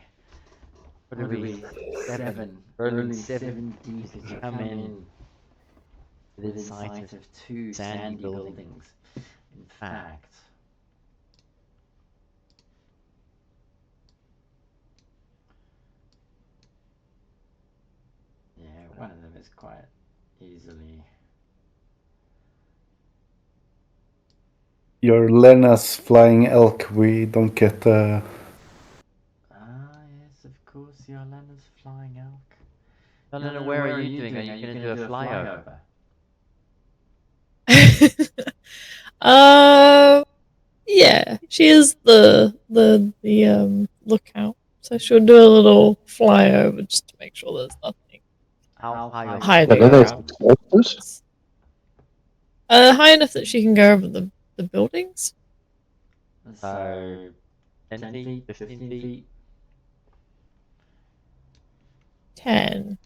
H: What are we? 7. Rolling 7 deep as you come in within sight of 2 sandy buildings. In fact, yeah, one of them is quite easily.
G: Your Lena's flying elk, we don't get
H: Yes, of course, Yolanda's flying elk. Yolanda, where are you doing? Are you going to do a flyover?
B: Yeah, she is the lookout, so she'll do a little flyover just to make sure there's nothing
H: How high
B: hiding around. High enough that she can go over the buildings.
H: So, 10 feet, 15 feet?
B: 10.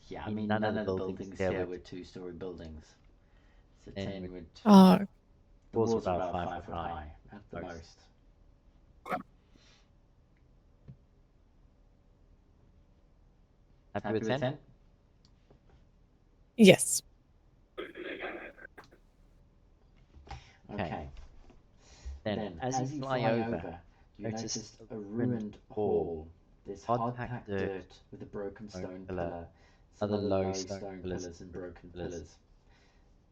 H: Yeah, I mean, none of the buildings here were 2-story buildings. So 10 would.
B: Ah,
H: The walls are about 5 foot high at the most. Happy with 10?
B: yes.
H: Okay. Then, as you fly over, you notice a ruined hall. There's hard-packed dirt with a broken stone pillar, some other low stone pillars and broken pillars.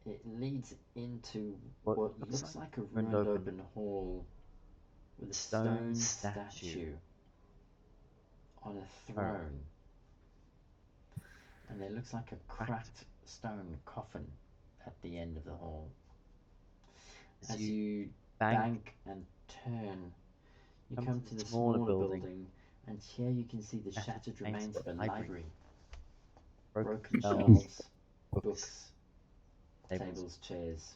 H: It leads into what looks like a ruined open hall with a stone statue on a throne. And there looks like a cracked stone coffin at the end of the hall. As you bank and turn, you come to the smaller building, and here you can see the shattered remains of a library. Broken shelves, books, tables, chairs.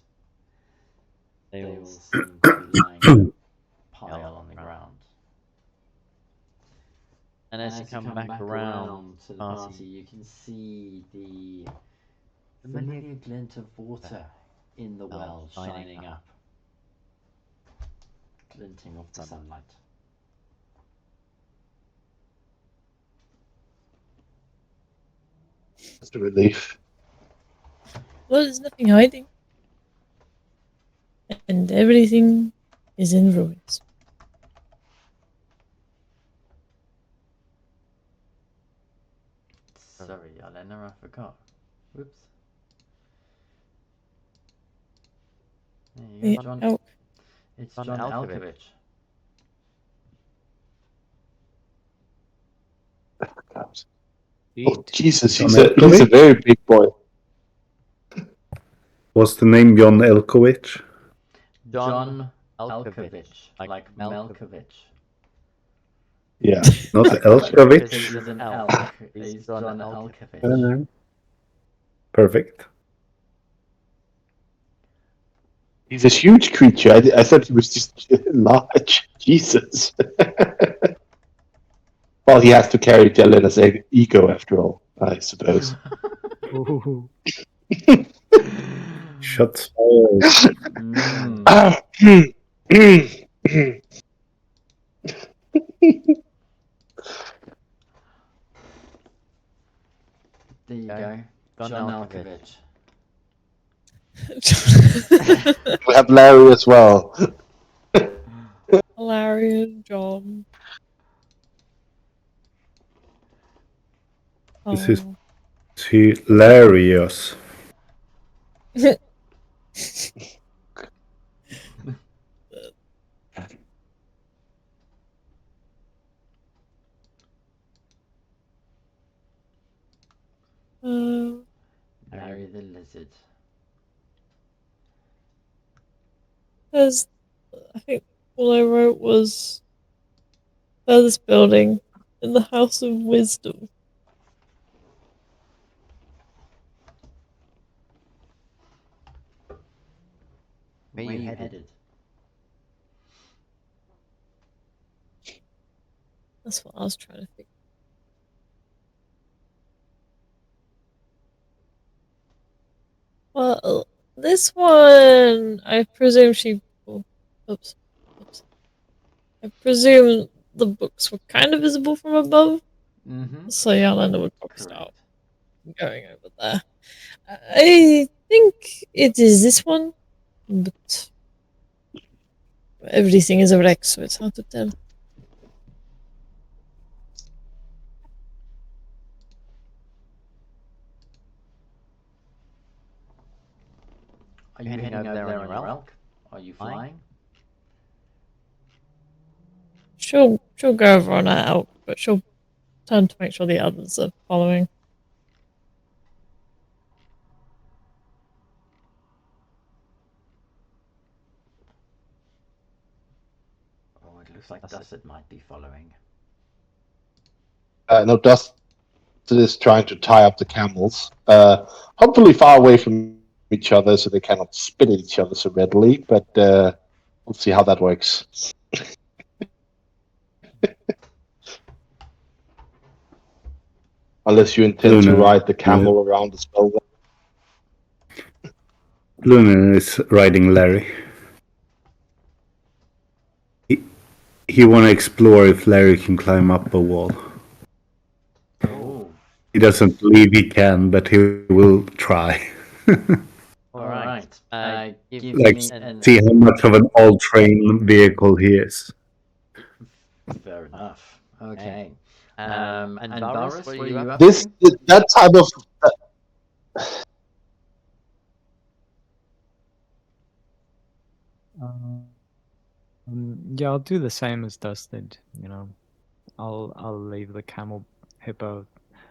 H: They all seem to be lying piled on the ground. And as you come back around to the party, you can see the familiar glint of water in the well shining up, glinting off the sunlight.
D: That's a relief.
B: Well, there's nothing hiding. And everything is in ruins.
H: Sorry, Elena, I forgot. Whoops. There you go, John.
B: Elk.
H: It's John Alkovich.
D: Oh, Jesus, he's a very big boy.
G: Was the name John Elkovich?
H: John Alkovich, like Malkovich.
D: Yeah.
G: Not
H: Because
G: Elkovich?
H: he's an elk. He's John Alkovich.
G: Perfect.
D: He's a huge creature. I thought he was just large. Jesus. Well, he has to carry Jelena's ego after all, I suppose.
F: Ooh.
G: Shots fired.
H: There you go. John Alkovich.
D: We have Larry as well.
B: Hilarious John.
G: This is hilarious.
H: Larry the lizard.
B: There's, I think all I wrote was this building in the House of Wisdom.
H: Where you headed?
B: That's what I was trying to think. Well, this one, I presume she. Oh, oops. I presume the books were kind of visible from above, so Yolanda would probably start going over there. I think it is this one, but everything is a wreck, so it's hard to tell.
H: Are you heading over there on your elk? Are you flying?
B: She'll go over on her elk, but she'll turn to make sure the others are following.
H: Oh, it looks like Dusset might be following.
D: No, Dustin is trying to tie up the camels. Hopefully far away from each other so they cannot spit at each other so readily, but we'll see how that works. Unless you intend to ride the camel around as well.
G: Luna is riding Larry. He want to explore if Larry can climb up a wall.
H: Oh.
G: He doesn't believe he can, but he will try.
H: Alright. Give
G: Like,
H: me an...
G: see how much of an all-train vehicle he is.
H: Fair enough. Okay. And Varus, what are you up
D: This,
H: to?
D: that type of...
F: Yeah, I'll do the same as Dust did. You know, I'll leave the camel hippo.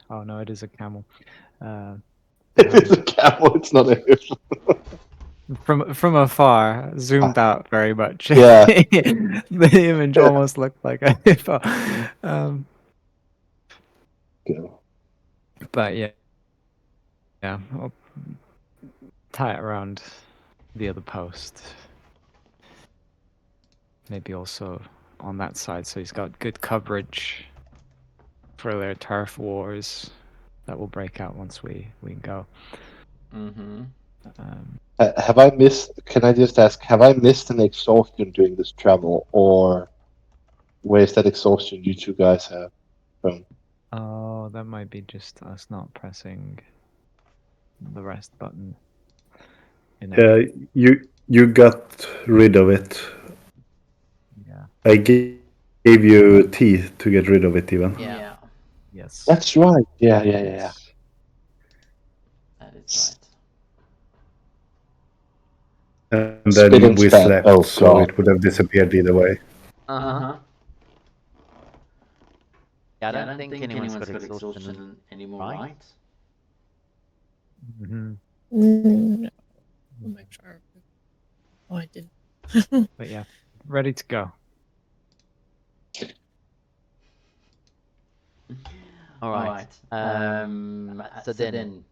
F: Oh no, it is a camel.
D: It's a camel. It's not a hippo.
F: From afar, zoomed out very much.
D: Yeah.
F: The image almost looked like a hippo. But yeah, I'll tie it around the other post. Maybe also on that side, so he's got good coverage for their turf wars that will break out once we go.
D: Have I missed? Can I just ask? Have I missed an exhaustion during this travel, or where's that exhaustion you two guys have from?
F: Oh, that might be just us not pressing the rest button.
G: You got rid of it.
F: Yeah.
G: I gave you tea to get rid of it, even.
H: Yeah.
F: Yes.
D: That's right. Yeah.
H: That is
G: And
D: Spit
G: then
D: and
G: we
D: spat.
G: slept,
D: Oh,
G: so
D: God.
G: it would have disappeared either way.
H: right. Yeah, I don't think anyone's got exhaustion anymore, right?
F: Mm-hmm.
B: No. Oh, I didn't.
F: But yeah, ready to go.
H: All right. So then,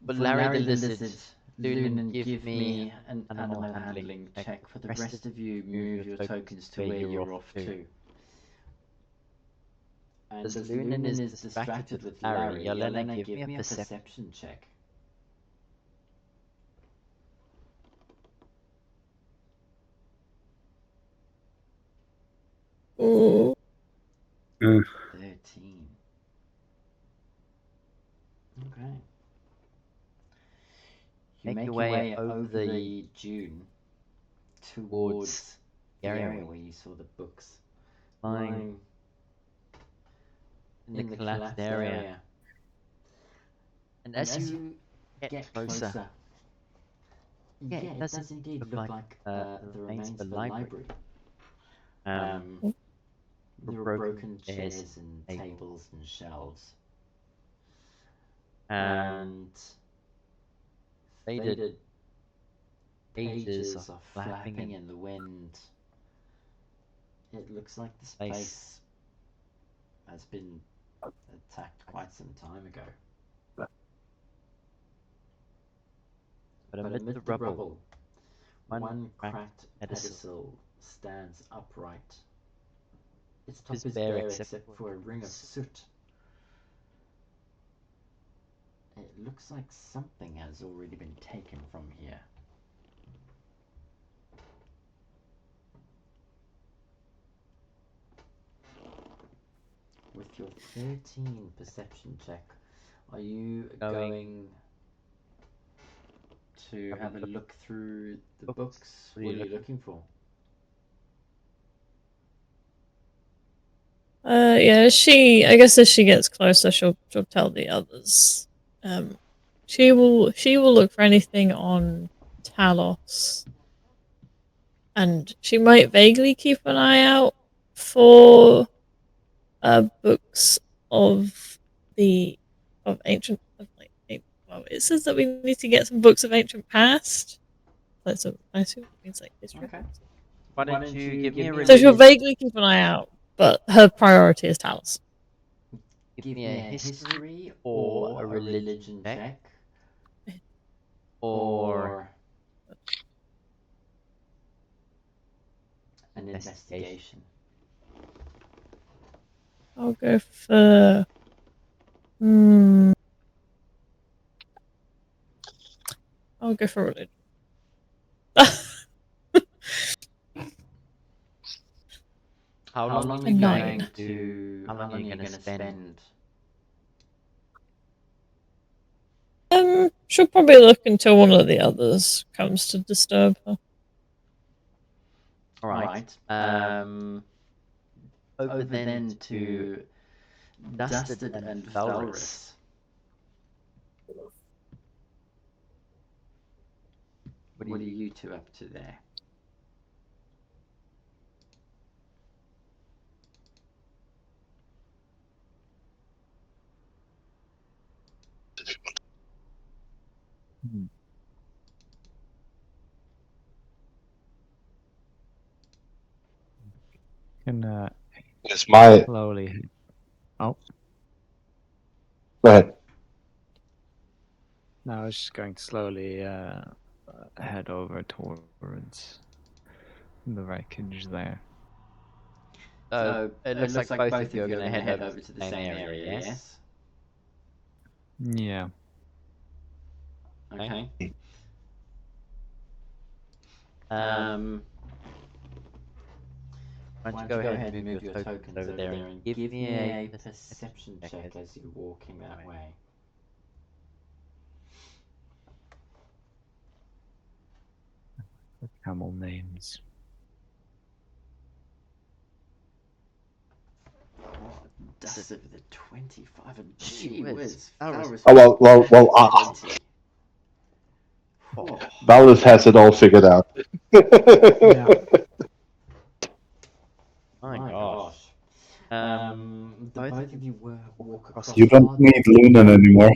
H: but Larry the Lizard, Lunan, give me an animal handling check. For the rest of you, move your tokens to where you're off to. And as Lunan is distracted with Larry, Yelena, give me a perception check.
B: Ooh.
H: 13. Okay. You make your way over the dune towards the area where you saw the books lying in the collapsed area. And as you get closer, yeah, it does indeed look like the remains of the library. There are broken chairs and tables and shelves. And faded pages are flapping in the wind. It looks like this place has been attacked quite some time ago. But amid the rubble, one cracked pedestal stands upright. Its top is bare except for a ring of soot. It looks like something has already been taken from here. With your 13 perception check, are you going to have a look through the books? What are you looking for?
B: Yeah, I guess as she gets closer, she'll tell the others. She will look for anything on Talos, and she might vaguely keep an eye out for books of ancient well, it says that we need to get some books of ancient past. So I assume it means like history.
H: Okay. Why don't you give me a religion?
B: So she'll vaguely keep an eye out, but her priority is Talos.
H: Give me a history or a religion check. Or an investigation.
B: I'll go for. I'll go for religion.
H: How long are you going to spend?
B: She'll probably look until one of the others comes to disturb her.
H: All right. Over then to Dusted and Valrus. What are you two up to there?
F: Can
D: It's my.
F: slowly. Oh,
D: Go ahead.
F: no, I was just going to slowly head over towards the wreckage there.
H: So it looks like both of you are going to head over to the same area, yes?
F: Yeah.
H: Okay. Why don't you go ahead and move your tokens over there and give me a perception check as you're walking that way.
F: Camel names.
H: Dusted with a 25 and gee whiz.
D: Oh, well. Valus has it all figured out.
F: Yeah.
H: My gosh. Both of you walk across
G: You don't need Lunan anymore.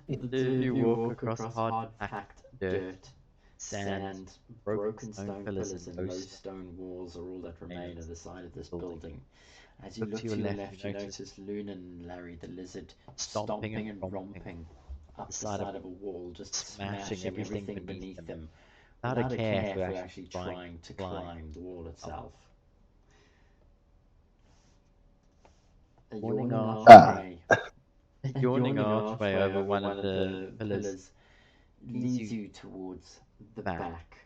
H: The two of you walk across hard-packed dirt, sand, broken stone pillars, and low stone walls are all that remain of the side of this building. As you look to your left, you notice Loon and Larry the lizard stomping and romping up the side of a wall, just smashing everything beneath them, without a care for actually trying to climb the wall itself. A yawning archway over one of the pillars leads you towards the back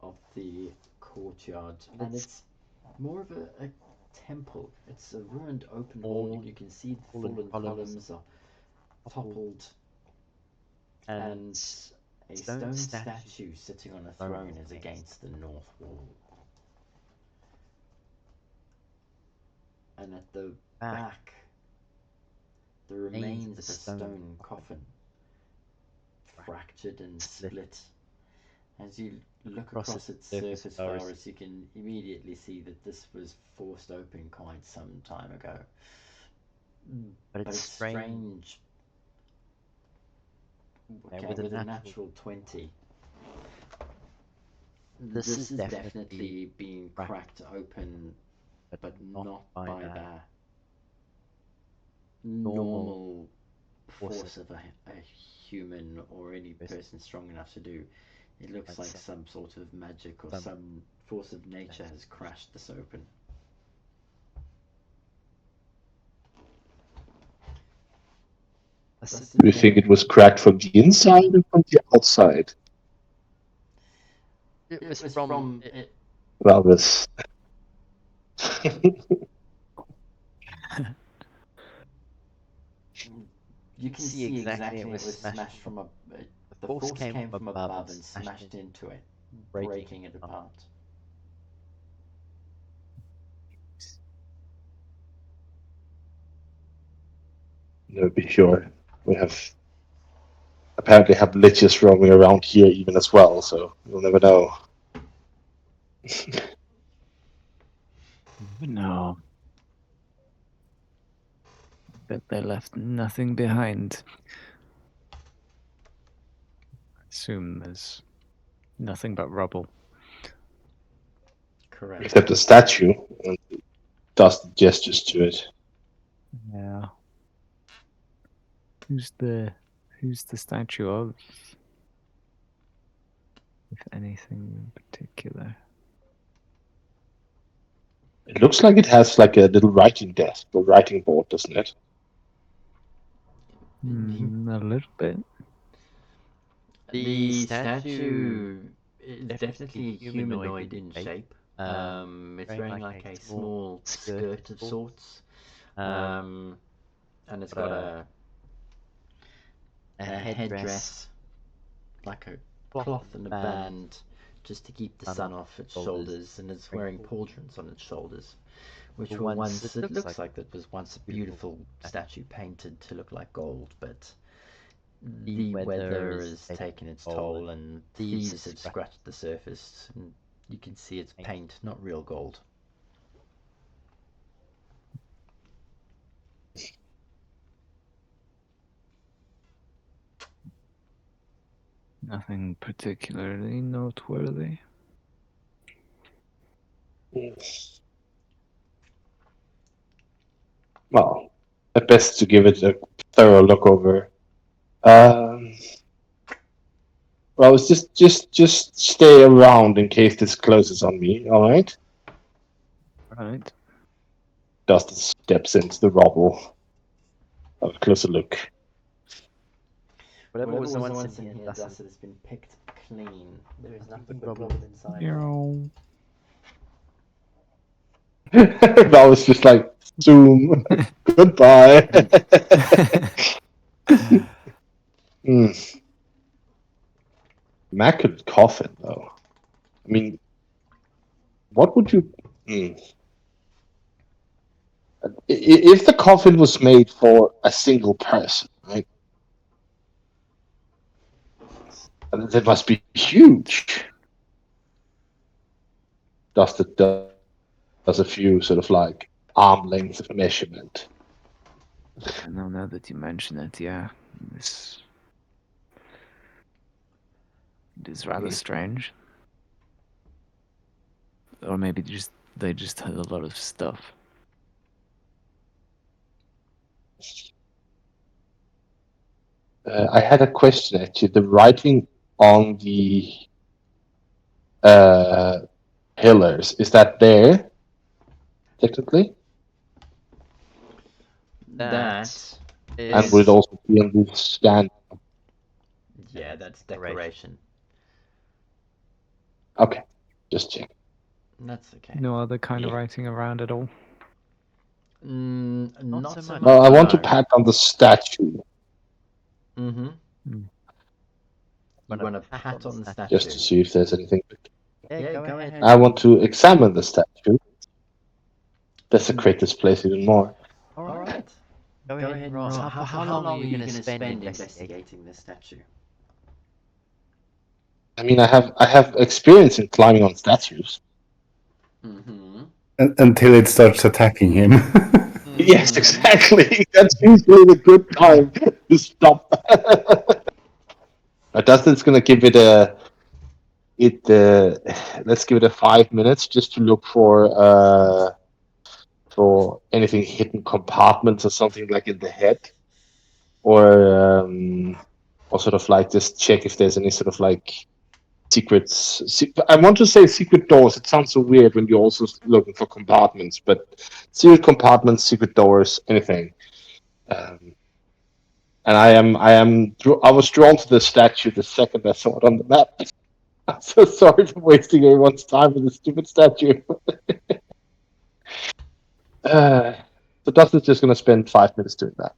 H: of the courtyard, and it's more of a temple. It's a ruined open hall. You can see the fallen columns are toppled, and a stone statue sitting on a throne is against the north wall. And at the back, the remains of a stone coffin, fractured and split. As you look across its surface, Varus, you can immediately see that this was forced open quite some time ago. But it's strange. Okay, with a natural 20, this is definitely being cracked open, but not by a normal force of a human or any person strong enough to do. It looks like some sort of magic or some force of nature has crashed this open.
D: Do you think it was cracked from the inside or from the outside?
H: It was from it.
D: Well, this.
H: You can see exactly it was smashed from a. The force came from above and smashed into it, breaking it apart.
D: No, be sure. We apparently have liches roaming around here even as well, so you'll never know.
E: No. Bet they left nothing behind. I assume there's nothing but rubble.
H: Correct.
D: Except the statue and does the gestures to it.
E: Yeah. Who's the statue of? If anything in particular.
D: It looks like it has like a little writing desk or writing board, doesn't it?
E: A little bit.
H: The statue is definitely humanoid in shape. It's wearing like a small skirt of sorts, and it's got a headdress, like a cloth and a band, just to keep the sun off its shoulders, and it's wearing pauldrons on its shoulders, which were once, it looks like that was once a beautiful statue painted to look like gold, but the weather has taken its toll, and thieves have scratched the surface, and you can see it's paint, not real gold.
E: Nothing particularly noteworthy.
D: Well, at best to give it a thorough look over. Well, it's just stay around in case this closes on me. All right.
E: Right.
D: Dustin steps into the rubble. Have a closer look.
H: Whatever was once in here, dust has been picked clean. There is nothing but gold inside.
D: That was just like zoom. Goodbye. Immaculate coffin, though. I mean, what would you? If the coffin was made for a single person, right? That must be huge. Dustin does a few sort of like arm length measurement.
E: I know now that you mention it, yeah.
F: It is rather strange. Or maybe they just had a lot of stuff.
D: I had a question actually. The writing on the pillars, is that there technically?
H: That
D: And would it
H: is,
D: also be on the stand?
H: yeah, that's decoration.
D: Okay, just check.
H: That's okay.
F: No other kind of
D: Yeah.
F: writing around at all.
H: Not so much.
D: Well, I want to
H: no.
D: pat on the statue
H: Mm-hmm.
F: Hmm.
H: You want to pat on the statue.
D: just to see if there's anything.
H: Yeah, go ahead.
D: I want to examine the statue, desecrate this place even more.
H: All right. Go ahead and roll. How long are you going to spend investigating this statue?
D: I mean, I have experience in climbing on statues.
H: Mm-hmm.
G: Until it starts attacking him.
D: Yes, exactly. That's usually the good time to stop. Dustin's gonna give it let's give it a 5 minutes just to look for anything hidden compartments or something like in the head, or sort of like just check if there's any sort of like secrets. I want to say secret doors. It sounds so weird when you're also looking for compartments, but secret compartments, secret doors, anything. And I was drawn to the statue the second I saw it on the map. I'm so sorry for wasting everyone's time with the stupid statue. So Dustin's just going to spend 5 minutes doing that.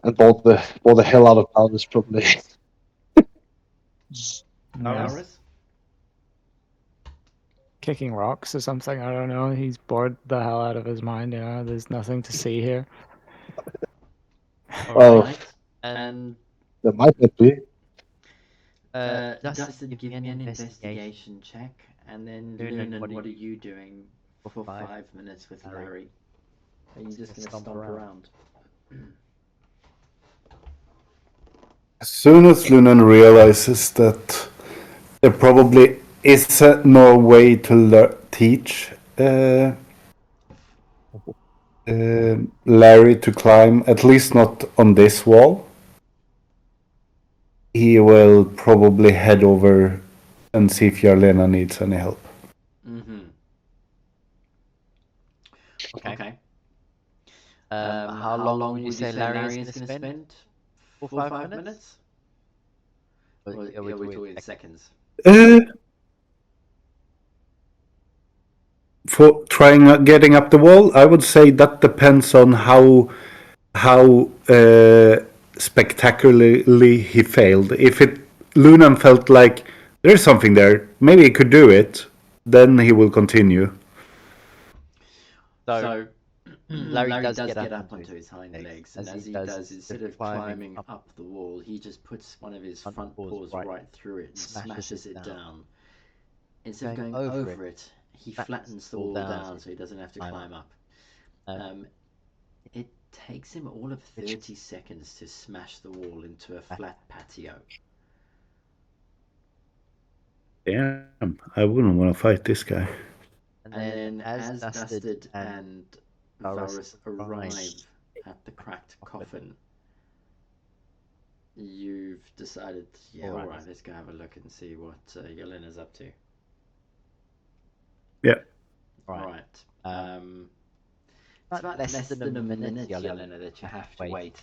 D: And bore the hell out of Aldous probably.
F: Yeah. Kicking rocks or something, I don't know. He's bored the hell out of his mind, you know. There's nothing to see here.
D: Well,
H: Right. And
D: there might not be.
H: Dustin, give me an investigation check, and then Luna, what are you doing for 5 minutes with Larry? Are you just going to stomp around?
G: As soon as Lunan realizes that there probably is no way to teach Larry to climb, at least not on this wall, he will probably head over and see if Jarlena needs any help.
H: Mm-hmm. Okay. How long would you say Larry is going to spend? 4-5 minutes? Or are we talking seconds?
G: For trying getting up the wall, I would say that depends on how spectacularly he failed. If Lunan felt like there's something there, maybe he could do it, then he will continue.
H: So Larry does get up onto his hind legs, and as he does, instead of climbing up the wall, he just puts one of his front paws right through it and smashes it down. Instead of going over it, he flattens the wall down so he doesn't have to climb up. It takes him all of 30 seconds to smash the wall into a flat patio.
G: Damn, I wouldn't want to fight this guy.
H: And then as Dusted and Varus arrive at the cracked coffin, you've decided, yeah, alright, let's go have a look and see what Yelena's up to.
G: Yeah.
H: Right. It's about less than a minute, Yelena, that you have to wait.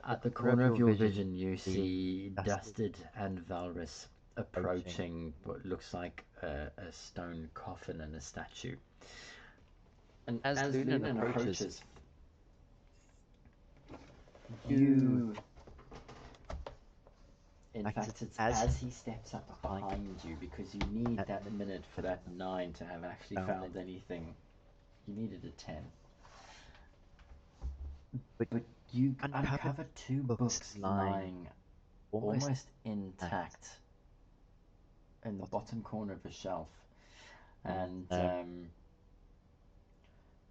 H: At the corner of your vision, you see Dusted and Valrus approaching what looks like a stone coffin and a statue. And as Lunan approaches, you... In fact, it's as he steps up behind you, because you need that minute for that 9 to have actually found anything. You needed a 10. But you uncover 2 books lying almost intact in the bottom corner of a shelf. And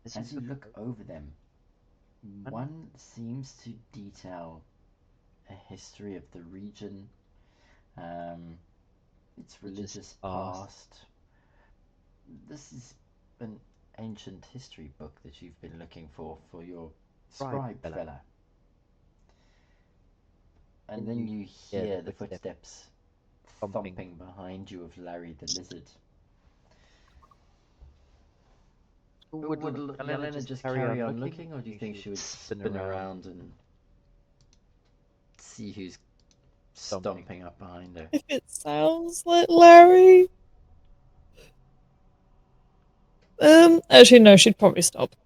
H: as you look over them, one seems to detail
A: a history of the region, its religious past. This is an ancient history book that you've been looking for your scribe fella. And then you hear the footsteps thumping behind you of Larry the lizard. Would Yelena just carry on looking, or do you think she would spin around and see who's stomping up behind her?
B: If it sounds like Larry. Actually, no, she'd probably stop.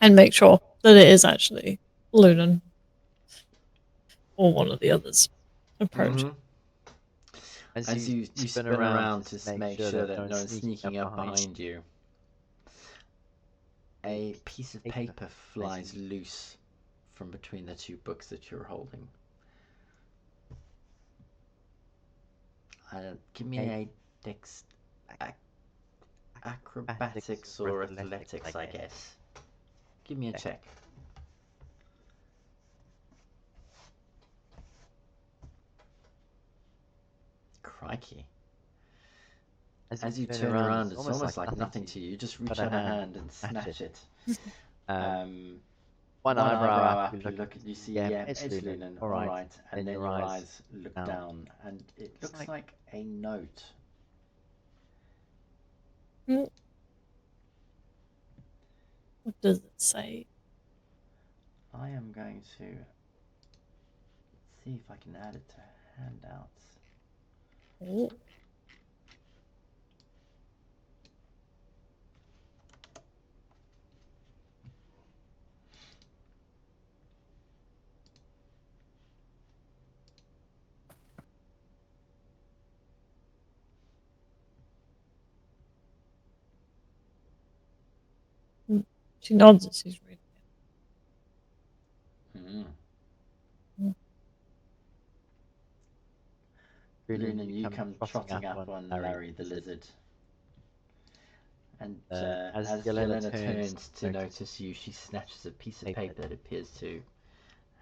B: And make sure that it is actually Lunan. Or one of the others approach.
A: Mm-hmm. As you spin around to make sure that no one's sneaking up behind you, a piece of paper flies loose from between the two books that you're holding. Give me a acrobatics or athletics, I guess. Give me a check. Crikey. As you turn around, it's almost like nothing to you. You just reach out a hand and snatch it. One eyebrow up, you see, it's Lunan, alright. And then your eyes look down, and it looks like a note.
B: What does it say?
A: I am going to see if I can add it to handouts.
B: Oh. She nods as she's reading it.
A: Lunan, you come trotting up on Larry the lizard. And as Yelena turns to notice you, she snatches a piece of paper that appears to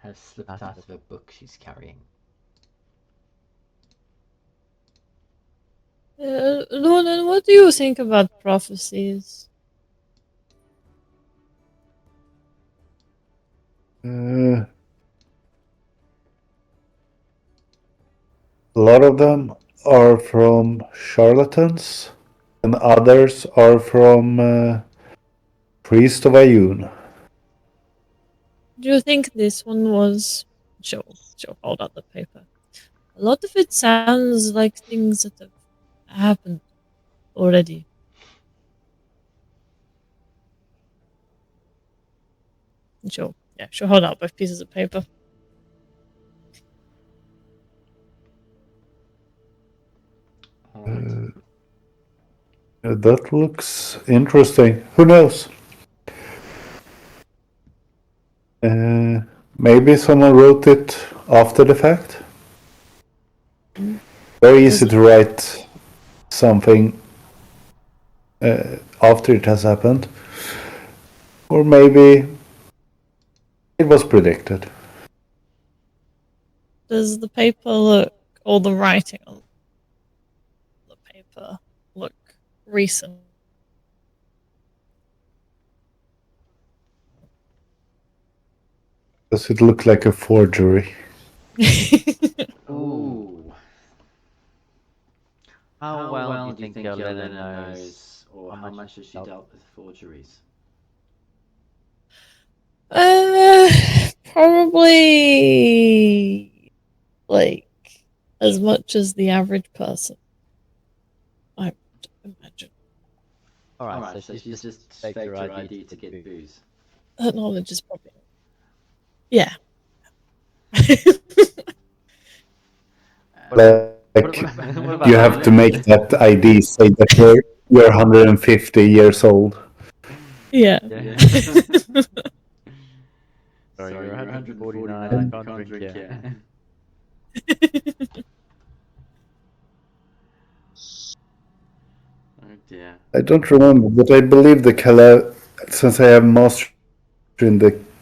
A: have slipped out of a book she's carrying.
B: Lunan, what do you think about prophecies?
G: A lot of them are from charlatans, and others are from Priest of Ayun.
B: Do you think this one was... She'll hold out the paper. A lot of it sounds like things that have happened already. She'll hold out both pieces of paper.
G: That looks interesting. Who knows? Maybe someone wrote it after the fact. Very easy to write something after it has happened. Or maybe it was predicted.
B: Does the paper look, or the writing on the paper look recent?
G: Does it look like a forgery?
A: Ooh. How well do you think Yelena knows, or how much has she dealt with forgeries?
B: Probably like as much as the average person, I would imagine.
A: Alright, so she's just faked her ID to get booze.
B: That knowledge is probably... Yeah.
G: Like, you have to make that ID say that you're 150 years old.
B: Yeah.
H: Sorry, you're 149, I can't drink yet.
A: Oh dear.
G: I don't remember, but I believe since I have mastery in the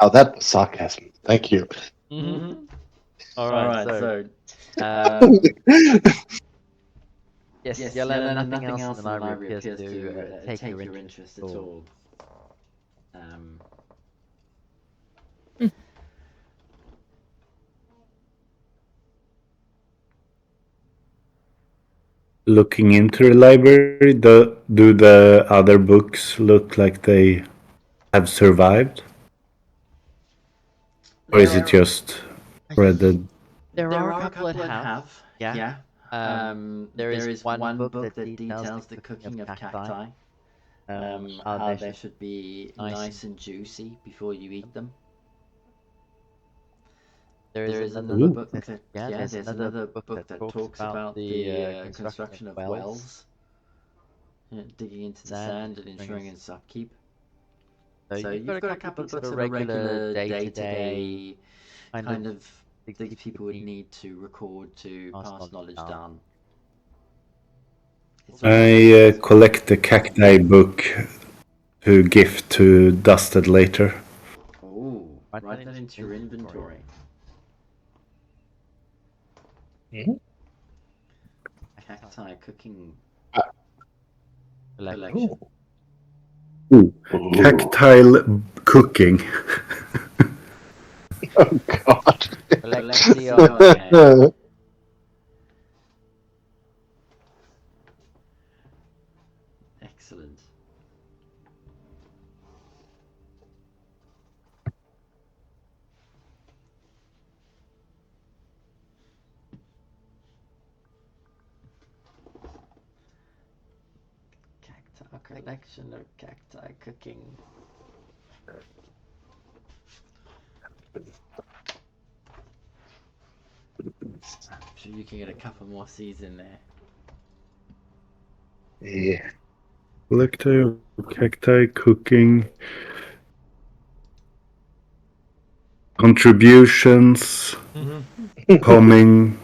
D: Oh, that was sarcasm. Thank you.
H: Mm-hmm.
I: All
H: All
I: right.
H: right,
I: So,
H: so
I: yes,
H: yes,
I: Yellow.
H: Yellow,
I: Nothing
H: nothing
I: else in
H: else
I: the
H: in the
I: library
H: library
I: appears
H: appears
I: to
H: to
I: take
H: take
I: your
H: your
I: interest
H: interest
I: at
H: at
I: all.
H: all. Um,
G: Looking into the library, do the other books look like they have survived? Or is it just read?
I: There
H: there
I: are a
H: are a
I: couple that
H: couple that
I: have.
H: have.
I: Yeah.
H: Yeah.
I: There
H: There
I: is
H: is
I: one
H: one
I: book
H: book
I: that
H: that
I: details
H: details
I: the
H: the
I: cooking
H: cooking
I: of
H: of
I: cacti.
H: cacti.
I: How
H: How
I: they
H: they
I: should
H: should be
I: nice
H: nice
I: and
H: and juicy before you eat them.
I: There is
H: There is
I: another
H: another
I: book
H: book
I: that
H: that
I: there's
H: there's
I: another
H: another
I: book
H: book
I: that
H: that
I: talks
H: talks
I: about
H: about
I: the
H: the
I: construction
H: construction
I: of
H: of
I: wells,
H: wells, digging into the
I: sand,
H: sand and ensuring its upkeep.
I: So
H: So
I: you've got
H: you've
I: a
H: got a
I: couple of
H: couple of
I: books that
H: books
I: are
H: that are
I: regular
H: regular
I: day-to-day
H: day-to-day
I: kind
H: kind
I: of
H: of
I: things
H: things
I: people
H: people
I: would
H: would
I: need
H: need to record to
I: pass
H: pass
I: knowledge
H: knowledge
I: down.
H: down. It's all
G: I collect the cacti book to gift to Dusted later.
H: Oh,
I: Write
H: write that into your inventory. Cacti cooking collection.
G: Ooh,
D: Ooh.
G: Cactile cooking.
D: Oh God.
I: Collectione.
H: Excellent. Cacti collection of cacti cooking. I'm sure you can get a couple more C's in there.
D: Yeah.
G: Collector cacti cooking. Contributions coming.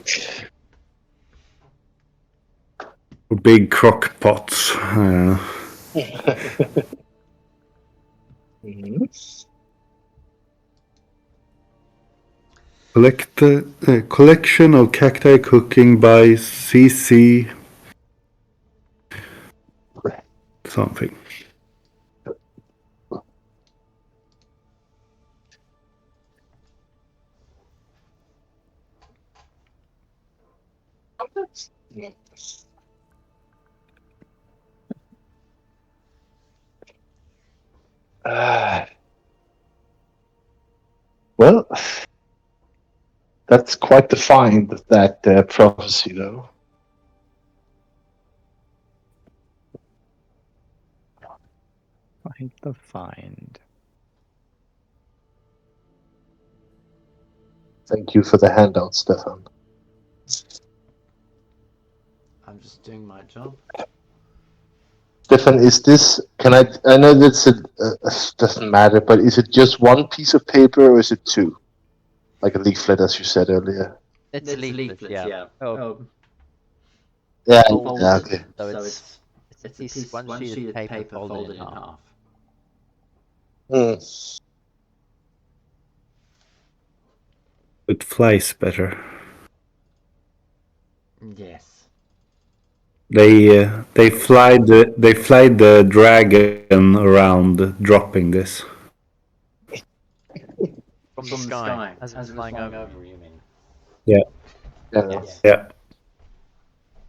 G: Big crock pots. Collection of cacti cooking by CC something.
D: Well, that's quite defined, that prophecy, though.
E: Quite defined.
D: Thank you for the handout, Stefan.
H: I'm just doing my job.
D: Stefan, is this? Can I know that's doesn't matter, but is it just one piece of paper or is it two? Like a leaflet, as you said earlier.
I: It's a leaflet, yeah. Oh,
D: Yeah.
I: folded.
D: Yeah. Okay.
I: So
H: So
I: it's a piece, one sheet of paper folded in half.
G: It flies better.
H: Yes.
G: They fly the dragon around, dropping this.
I: From the sky, as it was flying over.
H: you mean?
G: Yeah,
D: Yeah.
H: Yes.
G: yeah.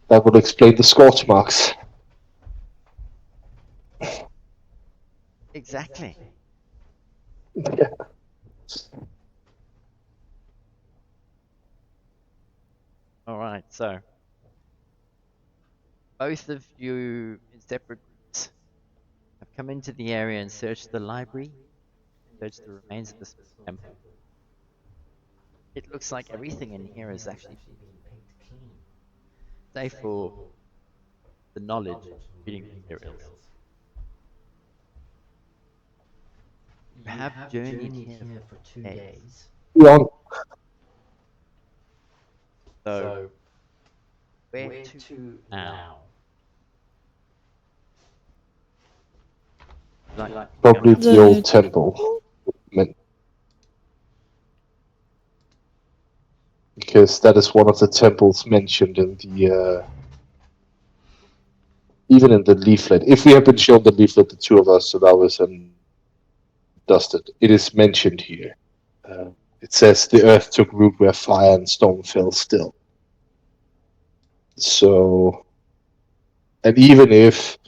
D: That would explain the scorch marks.
I: Exactly.
D: Yeah.
I: All right, so both of you in separate groups have come into the area and searched the library, searched the remains of this temple. It looks like everything in here has actually been picked clean, save for the knowledge and reading materials. You have journeyed here for 2 days.
D: Yeah.
I: So, where to now?
D: Probably the
B: The
D: old temple. because that is one of the temples mentioned in the even in the leaflet. If we have been shown the leaflet, the two of us, Sodalvis and Dusted, it is mentioned here. It says the earth took root where fire and stone fell still. So, and even if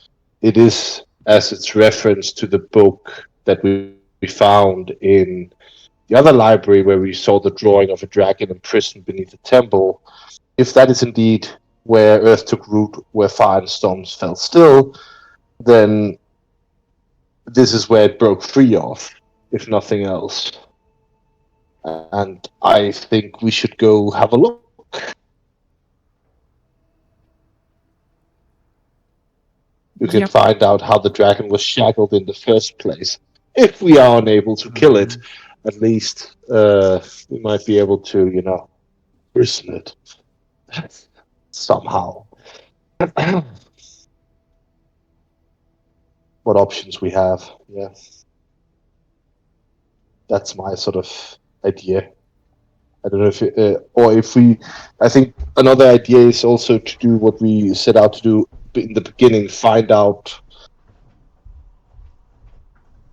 D: it is as its reference to the book that we found in the other library where we saw the drawing of a dragon imprisoned beneath the temple, if that is indeed where earth took root, where fire and stones fell still, then this is where it broke free of, if nothing else. And I think we should go have a look. We can find out how the dragon was shackled in the first place. If we are unable to kill it, at least we might be able to, prison it somehow. What options we have? Yeah, that's my sort of idea. I don't know if or if we. I think another idea is also to do what we set out to do in the beginning: find out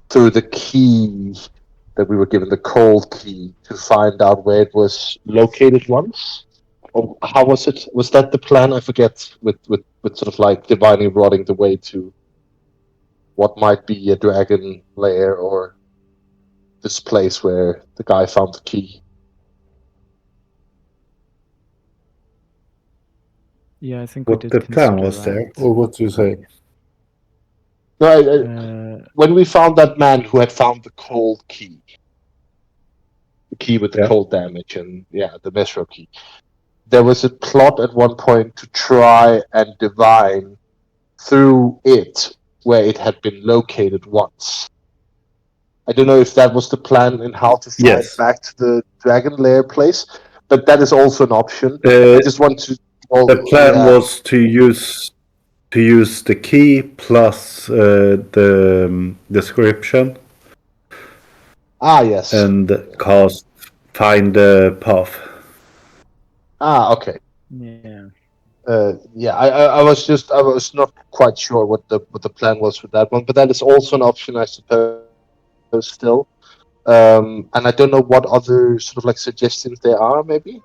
D: through the key that we were given, the cold key, to find out where it was located once. Or how was it? Was that the plan? I forget. With sort of like divinely rotting the way to what might be a dragon lair or this place where the guy found the key.
F: Yeah, I think
G: What
F: we
G: the
F: did
G: plan
F: consider
G: was
F: that.
G: there, or what do you say?
D: No, when we found that man who had found the cold key, the key with the cold damage, and the Mesro key, there was a plot at one point to try and divine through it where it had been located once. I don't know if that was the plan and how to fly back to the Dragon Lair place, but that is also an option. I just want to.
G: The plan was to use the key plus the description.
D: Ah, yes.
G: And cast find the path.
D: Ah, okay.
F: Yeah.
D: I was not quite sure what the plan was with that one, but that is also an option, I suppose. Still, and I don't know what other sort of like suggestions there are, maybe.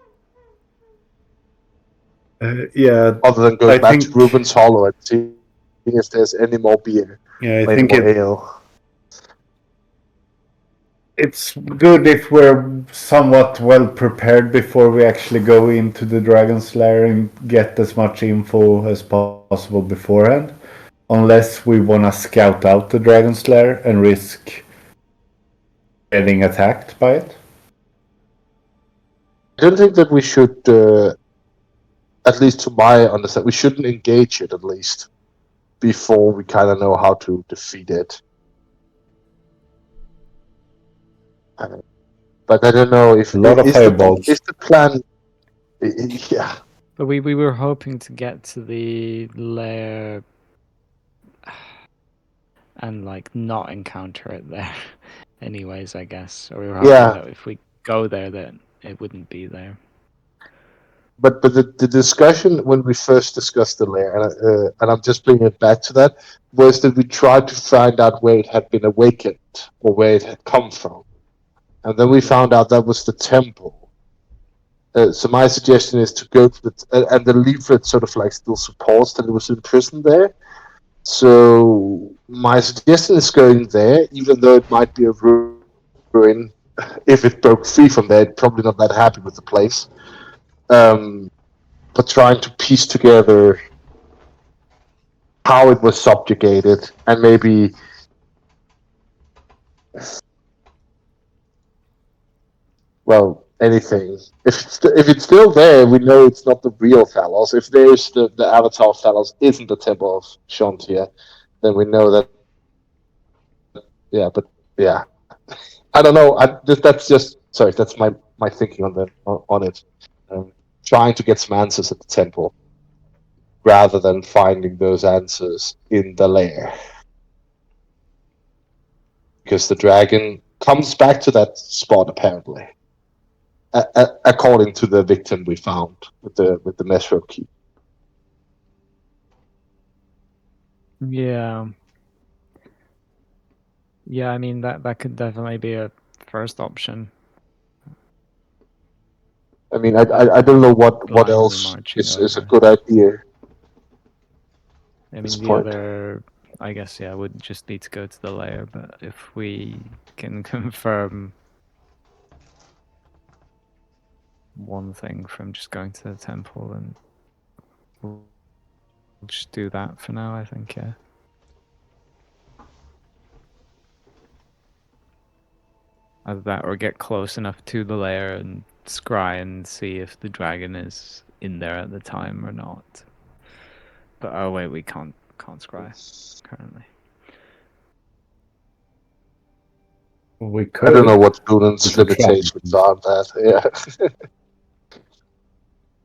G: Yeah.
D: Other than going back to Ruben's Hollow and seeing if there's any more beer.
G: Yeah,
D: I think ale.
G: It's good if we're somewhat well prepared before we actually go into the Dragon's Lair and get as much info as possible beforehand. Unless we want to scout out the Dragon's Lair and risk getting attacked by it.
D: I don't think that we should, at least to my understanding, we shouldn't engage it at least before we kind of know how to defeat it. But I don't know if
G: a lot of fireballs.
D: Is the plan. Yeah.
F: But we were hoping to get to the lair and like not encounter it there anyways, I guess. Or we were hoping that if we go there that it wouldn't be there.
D: But the discussion when we first discussed the lair, and I'm just bringing it back to that, was that we tried to find out where it had been awakened or where it had come from. And then we found out that was the temple. So my suggestion is to go to and the leaflet sort of like still supports that it was imprisoned there. So my suggestion is going there, even though it might be a ruin. If it broke free from there, it's probably not that happy with the place. But trying to piece together how it was subjugated and maybe anything. If it's still there, we know it's not the real Thalos. If there's the avatar of Thalos isn't the Temple of Chauntea, then we know that. Yeah, but yeah, I don't know. That's just sorry. That's my thinking on it. Trying to get some answers at the temple rather than finding those answers in the lair, because the dragon comes back to that spot apparently. according to the victim we found with the mesh rope key.
F: Yeah. Yeah, I mean that could definitely be a first option.
D: I mean, I don't know what
F: Blindly
D: else
F: marching
D: is a
F: over.
D: good idea.
F: I
D: This
F: mean, the
D: point.
F: other, I guess, yeah, would just be to go to the lair, but if we can confirm one thing from just going to the temple, then we'll just do that for now, I think, yeah. Either that or get close enough to the lair and scry and see if the dragon is in there at the time or not. But oh wait, we can't scry currently.
G: We could.
D: I don't know what Lunen's
G: It's a trap.
D: limitations are on that.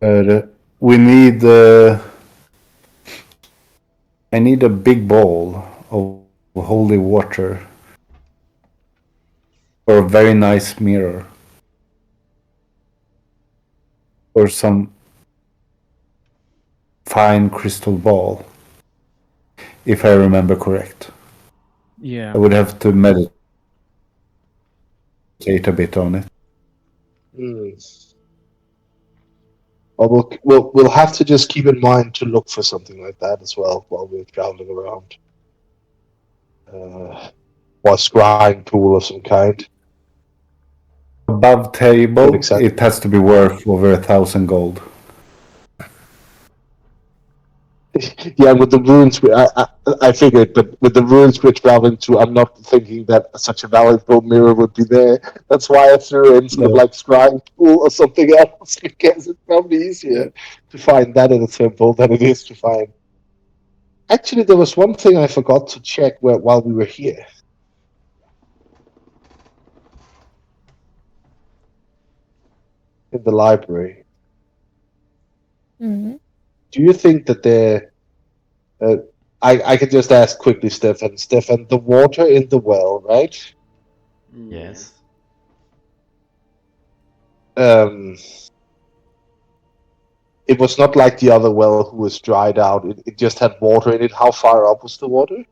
D: Yeah.
G: We need. I need a big bowl of holy water. Or a very nice mirror. Or some fine crystal ball. If I remember correct.
F: Yeah.
G: I would have to meditate a bit on it.
D: Well, we'll have to just keep in mind to look for something like that as well while we're traveling around. Or a scrying tool of some kind.
G: Above table,
D: Exactly.
G: it has to be worth over 1,000 gold.
D: Yeah, with the ruins, I figured, but with the ruins we're traveling to, I'm not thinking that such a valuable mirror would be there. That's why I threw in sort of like scrying tool or something else, because it's probably easier to find that in a temple than it is to find. Actually, there was one thing I forgot to check while we were here. In the library.
B: Mm-hmm.
D: Do you think that there... I could just ask quickly, Stefan. Stefan, the water in the well, right?
I: Yes.
D: It was not like the other well who was dried out. It just had water in it. How far up was the water?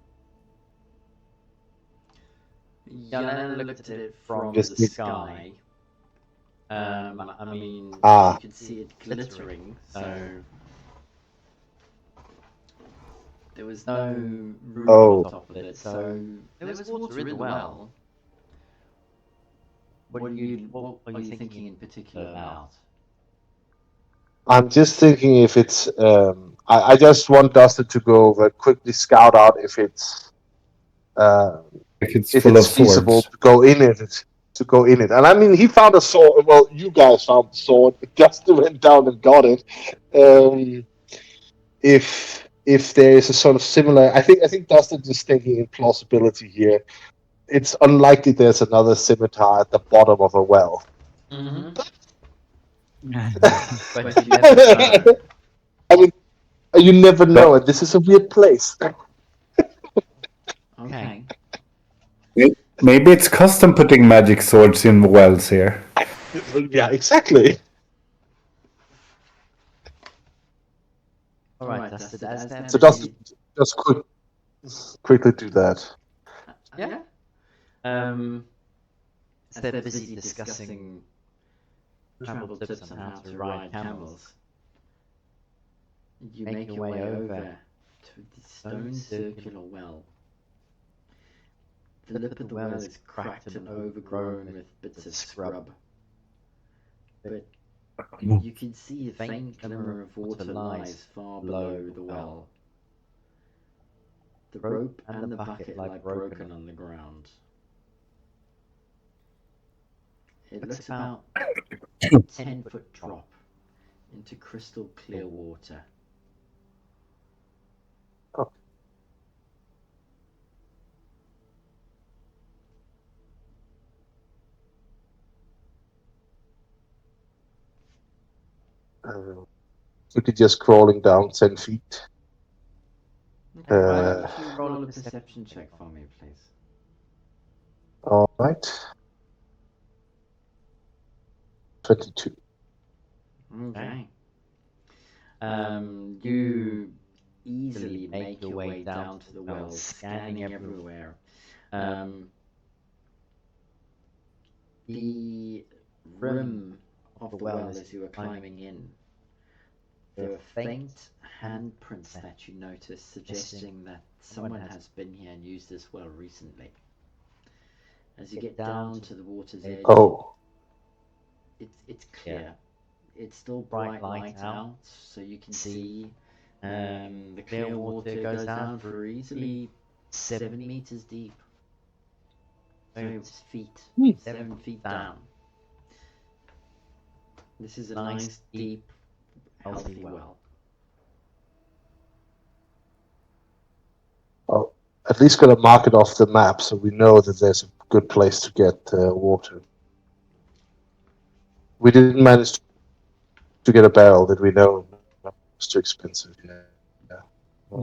H: Jan looked at it from
D: Just
H: the sky. I mean, you could see it glittering, so there was no roof on top of it, so there was water in the well. What are you thinking in particular about?
D: I'm just thinking if it's... I just want Dustin to go over, quickly scout out if it's...
G: if it's
D: feasible
G: swords.
D: to go in it. And I mean, he found a sword. Well, you guys found the sword. Dustin went down and got it. If there is a sort of similar... I think Dustin's just thinking in plausibility here. It's unlikely there's another scimitar at the bottom of a well.
H: Mm-hmm. But you never know.
D: I mean, you never know, and this is a weird place.
H: Okay.
G: Maybe it's custom putting magic swords in wells here.
D: Yeah, exactly.
H: All right, that's
D: So just quickly do that.
H: Yeah. Instead of busy discussing travel tips on how to ride camels, you make your way over to the stone circular well. The lip of the well is cracked and overgrown with bits of scrub, but you can see a faint glimmer of water lies far below the well. The rope and the bucket lie broken on the ground. It looks about a 10-foot drop into crystal clear water.
D: We could just crawling down 10 feet.
H: Okay, why don't you roll a perception check for me, please?
D: All right. 22.
H: Okay. You easily make your way down to the well, scanning everywhere. The rim of the well as you were climbing in, there are faint handprints that you notice, suggesting that someone has been here and used this well recently. As you get down to the water's edge,
D: Oh,
H: it's clear. It's still bright light out, so you can see the clear water goes down for easily 7 meters deep. So feet, 7 feet down. This is a nice, deep, healthy well.
D: oh, at least got to mark it off the map so we know that there's a good place to get water. We didn't manage to get a barrel that we know was too expensive.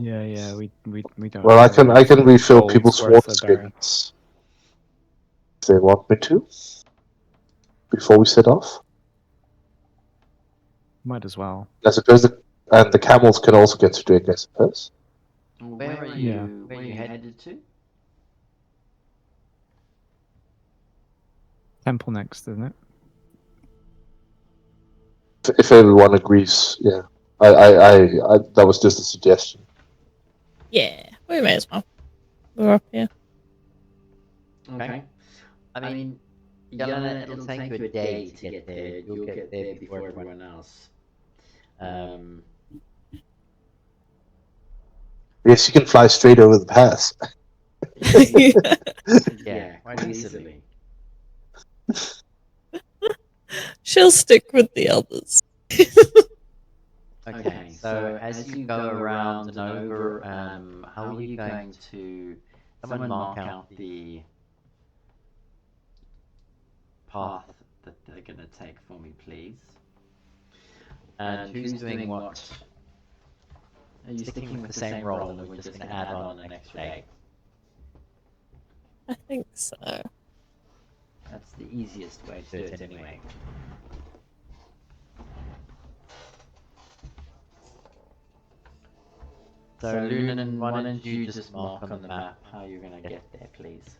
F: Yeah, we don't.
D: Well,
F: have
D: I can refill
F: gold's
D: people's
F: worth
D: water
F: a barrel.
D: skins if they want me to before we set off.
F: Might as well.
D: I suppose and the camels can also get to drink, I suppose.
H: Where are
F: Yeah.
H: you headed to?
F: Temple next, isn't it?
D: If everyone agrees, yeah. I that was just a suggestion.
B: Yeah, we may as well. We're up here.
H: Okay. I mean, Yelena, it'll take you a day to get there. You'll get there before everyone else.
D: Yes, you can fly straight over the pass.
H: Yeah, quite easily.
B: She'll stick with the others.
H: Okay, so as you go around and over, how are you going to... Someone mark out the path that they're going to take for me, please. And who's doing what? Are you sticking with the same role and we're just going to add on an extra day?
B: I think so.
H: That's the easiest way to do it anyway. So, Lunan, why don't you just mark on the map how you're going to get there, please?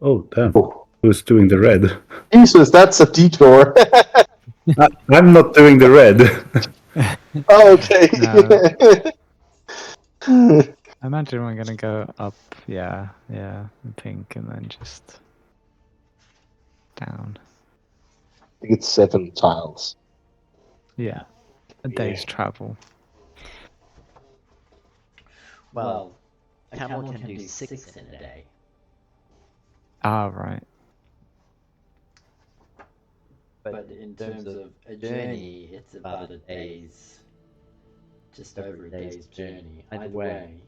G: Oh, damn. Who's doing the red?
D: Jesus, that's a detour.
G: I'm not doing the red.
D: Okay.
F: I imagine we're gonna go up, yeah, in pink, and then just down.
D: I think it's 7 tiles.
F: Yeah, a day's travel.
H: Well, a camel can do 6 in a day.
F: Ah, right.
H: But in terms of a journey, it's about a day's, just over a day's journey. Either way.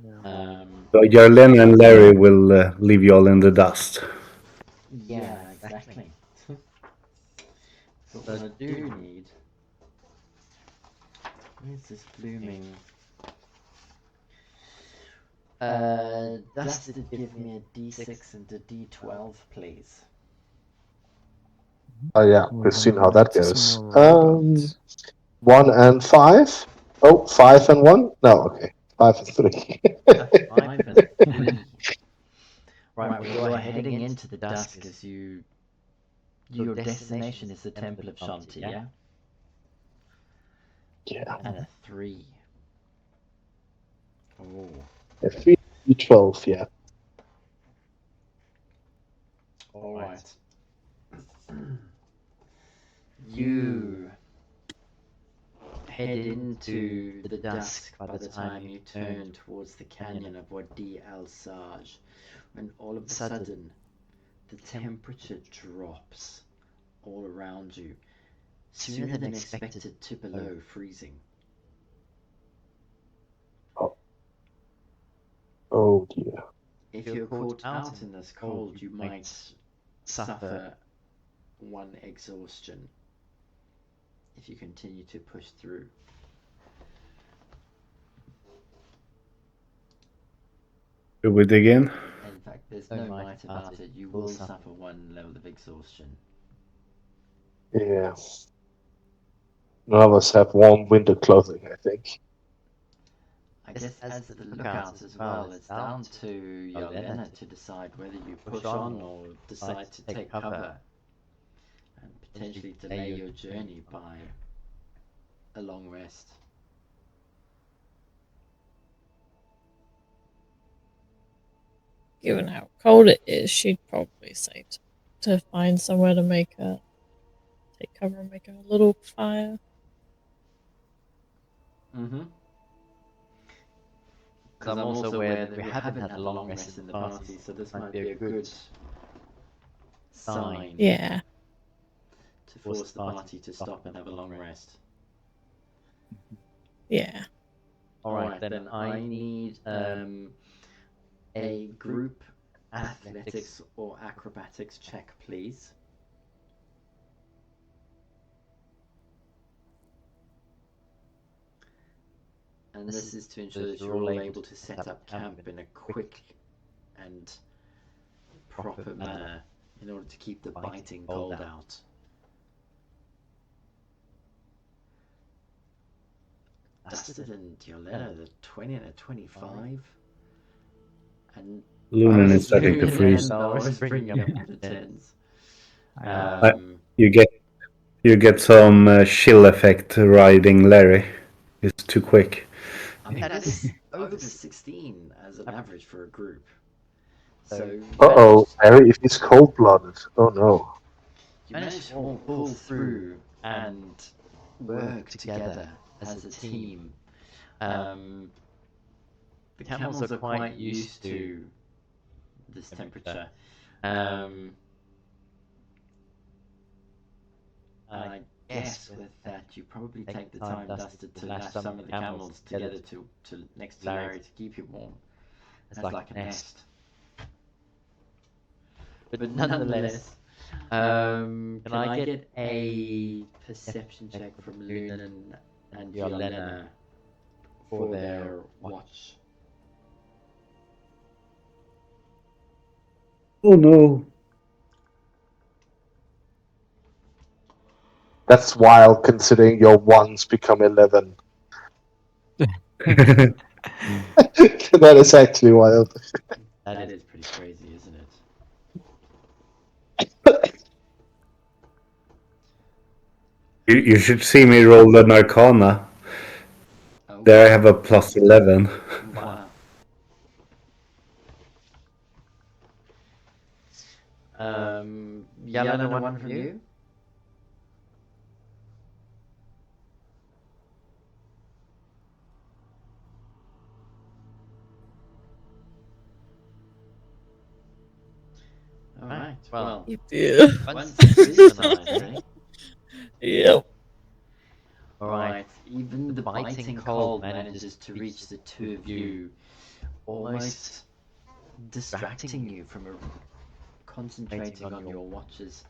G: So Jarlen and Larry will leave you all in the dust.
H: Yeah, exactly. So what I do need... Where's this blooming... Dusted, give me a D6 and a D12, please.
D: Oh yeah,
F: We're
D: we've seen
F: gonna
D: how that
F: move to
D: goes.
F: some more robots.
D: 1 and 5. Oh, 5 and 1. No, okay, 5 and 3.
H: 5 and 3. Right, well, you're heading into the dusk as you... Your destination is the Temple of Chauntea.
D: Yeah.
H: And a 3. Oh.
D: A 3 D12, yeah.
H: Alright. You head into the dusk by the time you turn towards the canyon of Wadi al-Saj, when all of a sudden the temperature drops all around you, sooner than expected to below freezing.
D: Oh dear.
H: If you're caught out in this cold, you might suffer 1 exhaustion if you continue to push through.
G: Do we dig in?
H: In fact, there's
I: No
H: no
I: might
H: might
I: about
H: about
I: it,
H: it. You will suffer 1 level of exhaustion.
D: Yeah. None of us have warm winter clothing, I think.
H: I guess as the lookouts as well, it's down to Yelena to decide whether you push on or decide to take cover and potentially delay your journey by a long rest.
B: Given how cold it is, she'd probably say to find somewhere to take cover and make a little fire.
H: Mm-hmm. Because I'm also aware that we haven't had a long rest in the party, so this might be a good sign
B: Yeah.
H: to force the party to stop and have a long rest.
B: Yeah.
H: Alright, then I need a group athletics or acrobatics check, please. And this is to ensure that you're all able to set up camp in a quick and proper manner in order to keep the biting cold out. Dusted and Yoletta, the 20 and a 25. And
G: Lunan is starting to freeze.
H: Boris bringing up the tens.
G: You get some chill effect riding Larry. It's too quick.
H: I mean, that is over 16 as an average for a group. So,
D: Harry, if he's cold-blooded. Oh no.
H: You managed to all pull through and work together as a team. The camels are quite used to this temperature. I guess with that you probably take the time, Dusted, to lash some of the camels together to next to Larry to keep you warm. As like a nest. But nonetheless, can I get a perception check from Lunan and Yolena for their watch?
G: Oh no.
D: That's wild considering your ones become 11. That is actually wild.
H: That is pretty crazy, isn't it?
G: You should see me roll the Arcana.
H: Oh,
G: There I have a plus 11.
H: Wow. Yelena, one from you? Alright, well,
B: Yeah.
H: one success tonight, eh?
B: Yep.
H: Alright, even the biting cold manages to reach the two of you, almost distracting you from concentrating on your watches.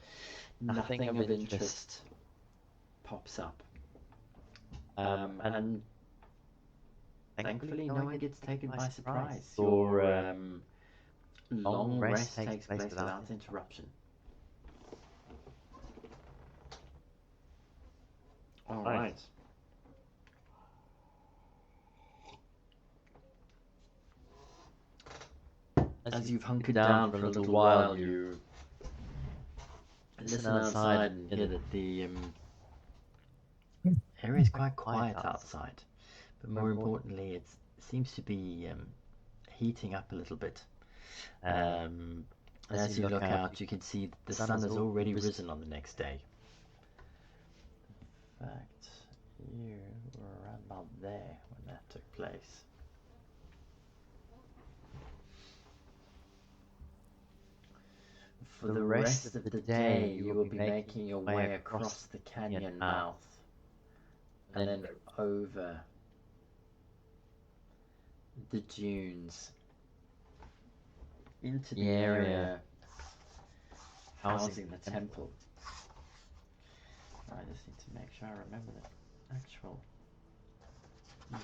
H: Nothing of interest pops up. And thankfully no one gets taken by surprise. Your long rest takes place without interruption. Alright. As you've hunkered down for a little while, you listen outside and hear that the area is quite quiet outside. But more importantly, it seems to be heating up a little bit. And as you look out, you can see that the sun has already risen on the next day. In fact, you were around about there when that took place. For the rest of the day, you will be making your way across the canyon mouth and then over the dunes into the area housing the temple. I just need to make sure I remember the actual name.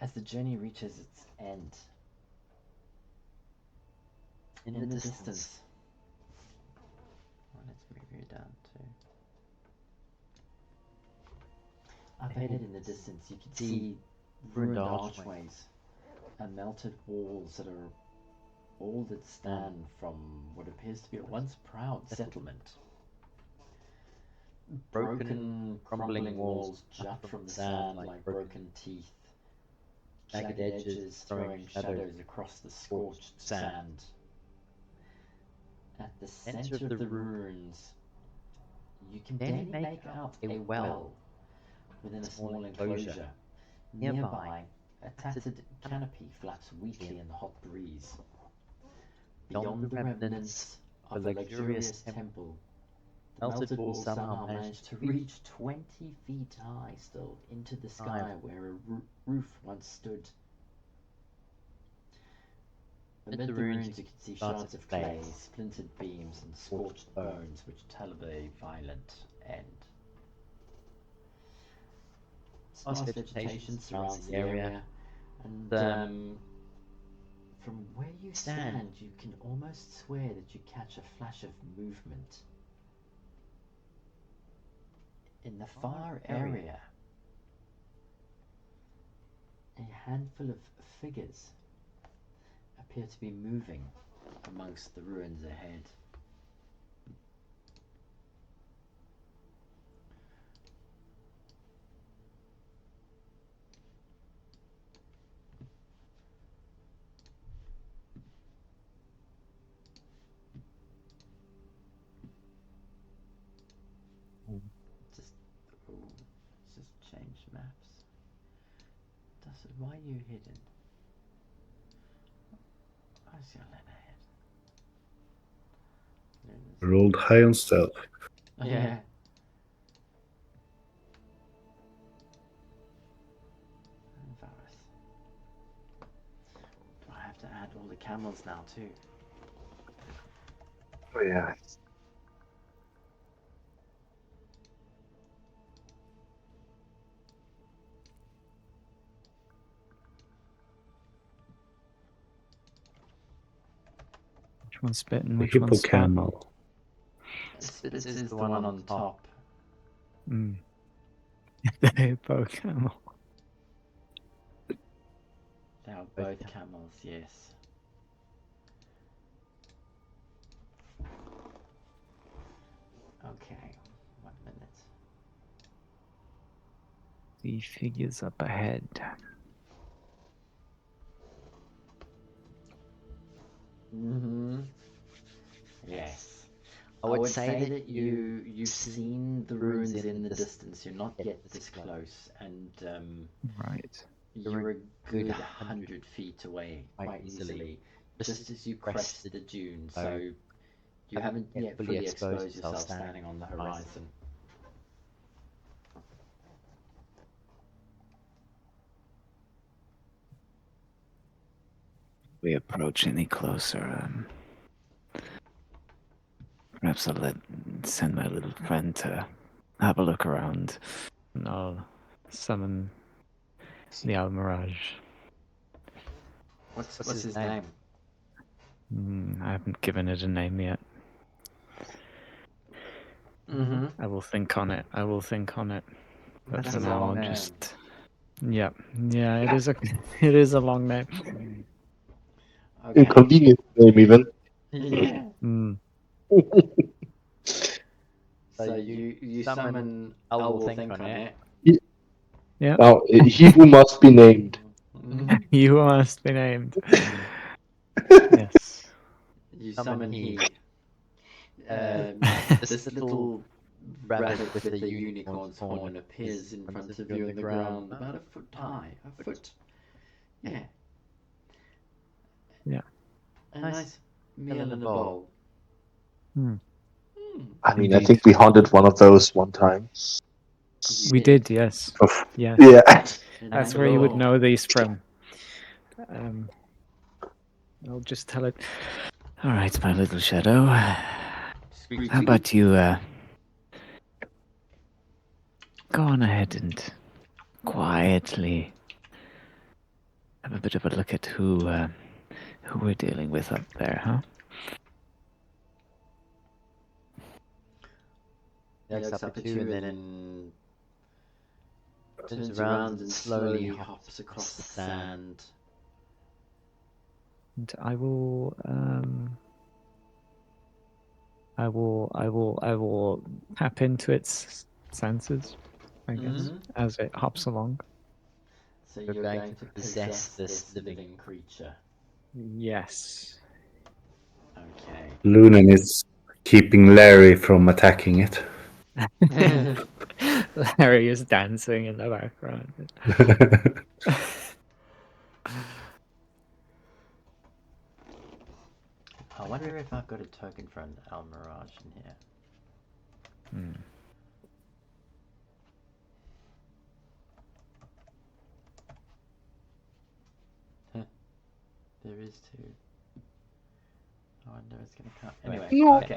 H: As the journey reaches its end, in the distance. Well, let's move you down to. Up ahead in the distance, you can see ruined archways and melted walls that are all that stand from what appears to be a once proud settlement. Broken, crumbling walls jut from the sand like broken teeth, jagged edges throwing shadows across the scorched sand. At the center of the ruins, you can barely make out a well within a small enclosure. Nearby, a tattered canopy flaps weakly in the hot breeze. Beyond the remnants of a luxurious temple, the melted walls somehow managed to reach 20 feet high still into the sky where a roof once stood. Amid the ruins you can see shards of clay, splintered beams and scorched bones which tell of a violent end. Sparse vegetation surrounds the area, and from where you stand you can almost swear that you catch a flash of movement. In the far area, a handful of figures appear to be moving amongst the ruins ahead. Just change maps. Why are you hidden? I see a letter ahead.
G: Rolled high on stealth.
H: Oh, yeah. I have to add all the camels now too.
D: Oh yeah.
F: Which one's spitting?
G: The
F: Which one's spitting?
G: hippocamel.
H: This is the one on top.
F: Mm. The hippo camel.
H: They are both camels, yes. Okay, 1 minute.
F: The figures up ahead.
H: Mm-hmm. Yes. I would say that you've seen the ruins in the distance. You're not yet this close, and
F: Right.
H: you're a good 100 feet away quite easily, just as you crest the dune. So you haven't yet fully exposed yourself standing on the horizon.
E: We approach any closer. Perhaps I'll send my little friend to have a look around.
F: And I'll summon the Almirage.
H: What's his name?
F: I haven't given it a name yet.
H: Mm-hmm.
F: I will think on it. But
H: That's
F: for
H: a
F: now,
H: long
F: I'll
H: name.
F: just. Yeah. It is a. It is a long name.
H: Okay.
D: Inconvenient name even.
H: Yeah.
F: Mm.
H: So you summon I will think on it.
F: Yeah.
D: Now, he who must be named.
F: You must be named. Yes.
H: You summon he. This little rabbit with the unicorn's horn appears in front of you on the ground, about a foot high. A foot. Yeah.
F: Yeah.
H: A nice meal in a bowl.
D: I mean, I think we hunted one of those one time.
F: We did, yes. Yes.
D: Yeah.
F: That's where you would know these from. I'll just tell it.
E: All right, my little shadow.
H: Squeaky.
E: How about you go on ahead and quietly have a bit of a look at who we're dealing with up there, huh?
I: He looks up at you and then turns around and slowly hops across the sand.
F: And I will tap into its senses, I guess, as it hops along.
H: So you're going to possess this living creature.
F: Yes.
H: Okay.
G: Lunan is keeping Larry from attacking it.
F: Larry is dancing in the background.
A: I wonder if I've got a token for an Almirage in here. There is two. I wonder it's gonna come. Anyway, okay.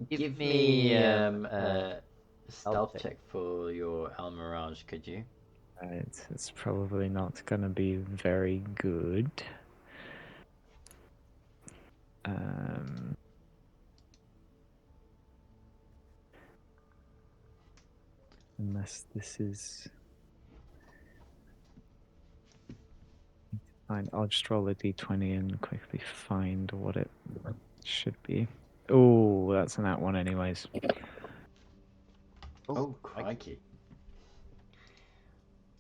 A: Give me a stealth check for your Almirage, could you?
F: It's probably not gonna be very good. Unless this is fine. I'll just roll a d20 and quickly find what it should be. Oh, that's an that one anyways.
H: Oh, crikey.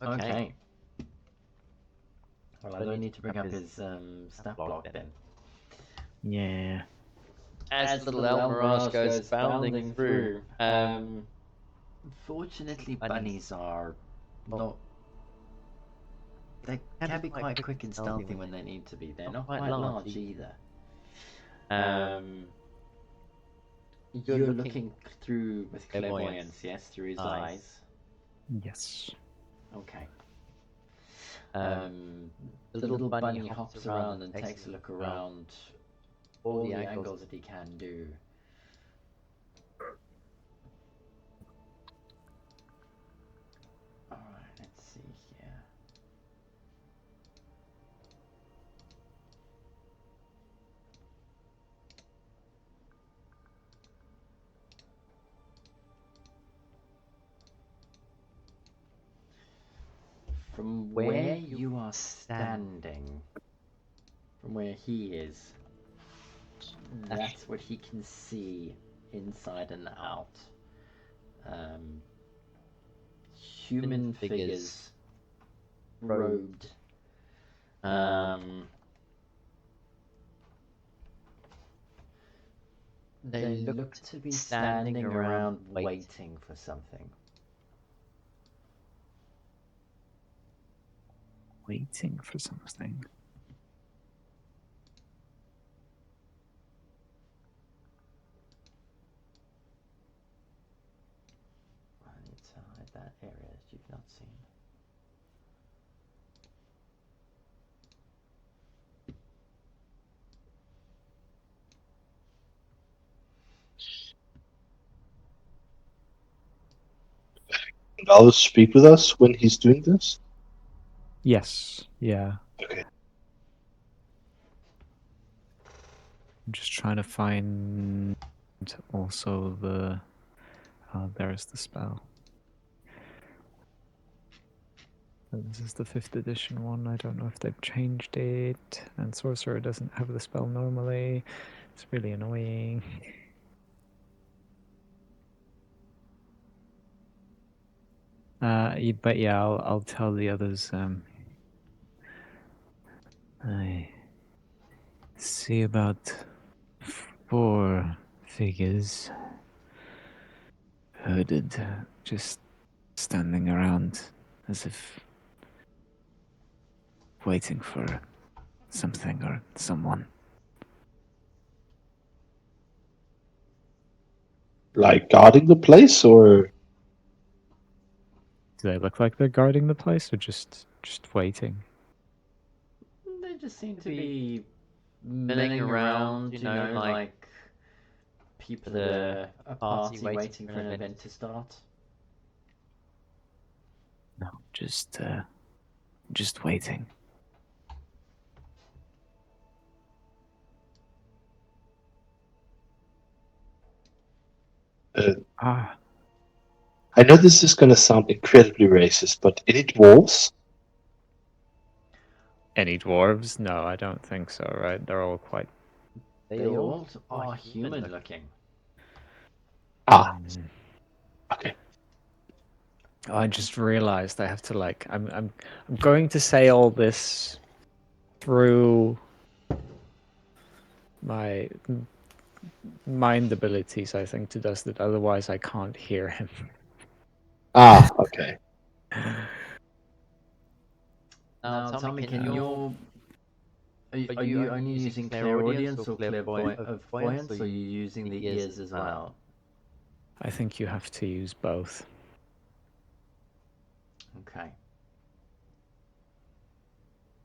H: Okay. Well, I don't need to bring up his stat block then.
F: Yeah.
I: As little Almirage goes bounding through,
A: Unfortunately, bunnies are not. They can be quite quick and stealthy when they need to be. They're not quite large either. You're looking through with clairvoyance, yes, through his eyes.
F: Yes.
A: Okay. The little bunny hops around and takes a look around all the angles that he can do. Alright, let's see here. From where you are standing, from where he is, that's what he can see inside and out. Human figures, robed. They look to be standing around waiting for something.
F: Waiting for something.
A: I need to hide that area that you've not seen.
D: Can others speak with us when he's doing this?
F: Yes. Yeah.
D: Okay.
F: I'm just trying to find also the. There's the spell. This is the 5th edition one. I don't know if they've changed it. And Sorcerer doesn't have the spell normally. It's really annoying. But yeah, I'll tell the others. I see about 4 figures hooded, just standing around as if waiting for something or someone.
D: Like guarding the place, or
F: Do they look like they're guarding the place or just waiting?
A: They just seem to be milling around, you know, like people at a party waiting for an event to start.
E: No, just waiting. Ah,
D: I know this is going to sound incredibly racist, but any dwarves?
F: Any dwarves? No, I don't think so, right? They're all quite...
H: They all are human looking.
D: Ah, okay.
F: Oh, I just realized I have to like... I'm going to say all this through my mind abilities, I think, to Dustin. Otherwise, I can't hear him.
D: Ah, okay.
H: Now, Tommy, can you... Are you only using clairaudience or clairvoyance, or are you using the ears as well?
F: I think you have to use both.
H: Okay.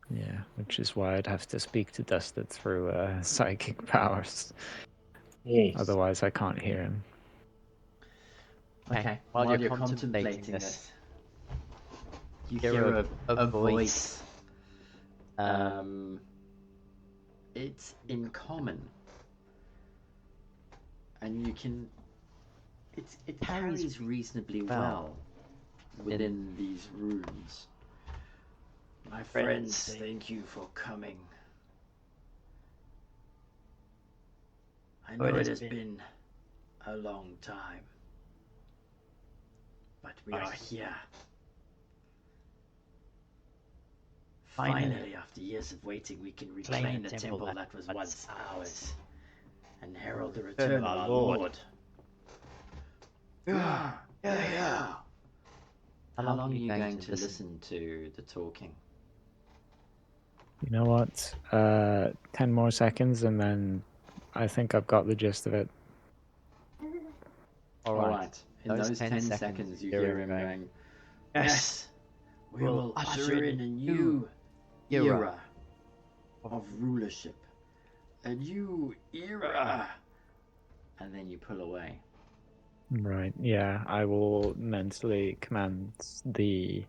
F: Yeah, which is why I'd have to speak to Dustin through psychic powers.
D: Yes.
F: Otherwise, I can't hear him.
H: Okay. While you're contemplating this, you hear a voice. It's in common, and you can. It carries reasonably well within these rooms. My friends, thank you for coming. I know it has been a long time, but we are here. Finally, after years of waiting, we can reclaim the temple that was once ours and herald the return of our Lord. Yeah. How long are you going to listen to the talking?
F: You know what? 10 more seconds, and then I think I've got the gist of it.
H: Alright. In those 10 seconds, you hear him going, yes, we will usher in a new era of rulership. A new era. And then you pull away.
F: Right, yeah, I will mentally command the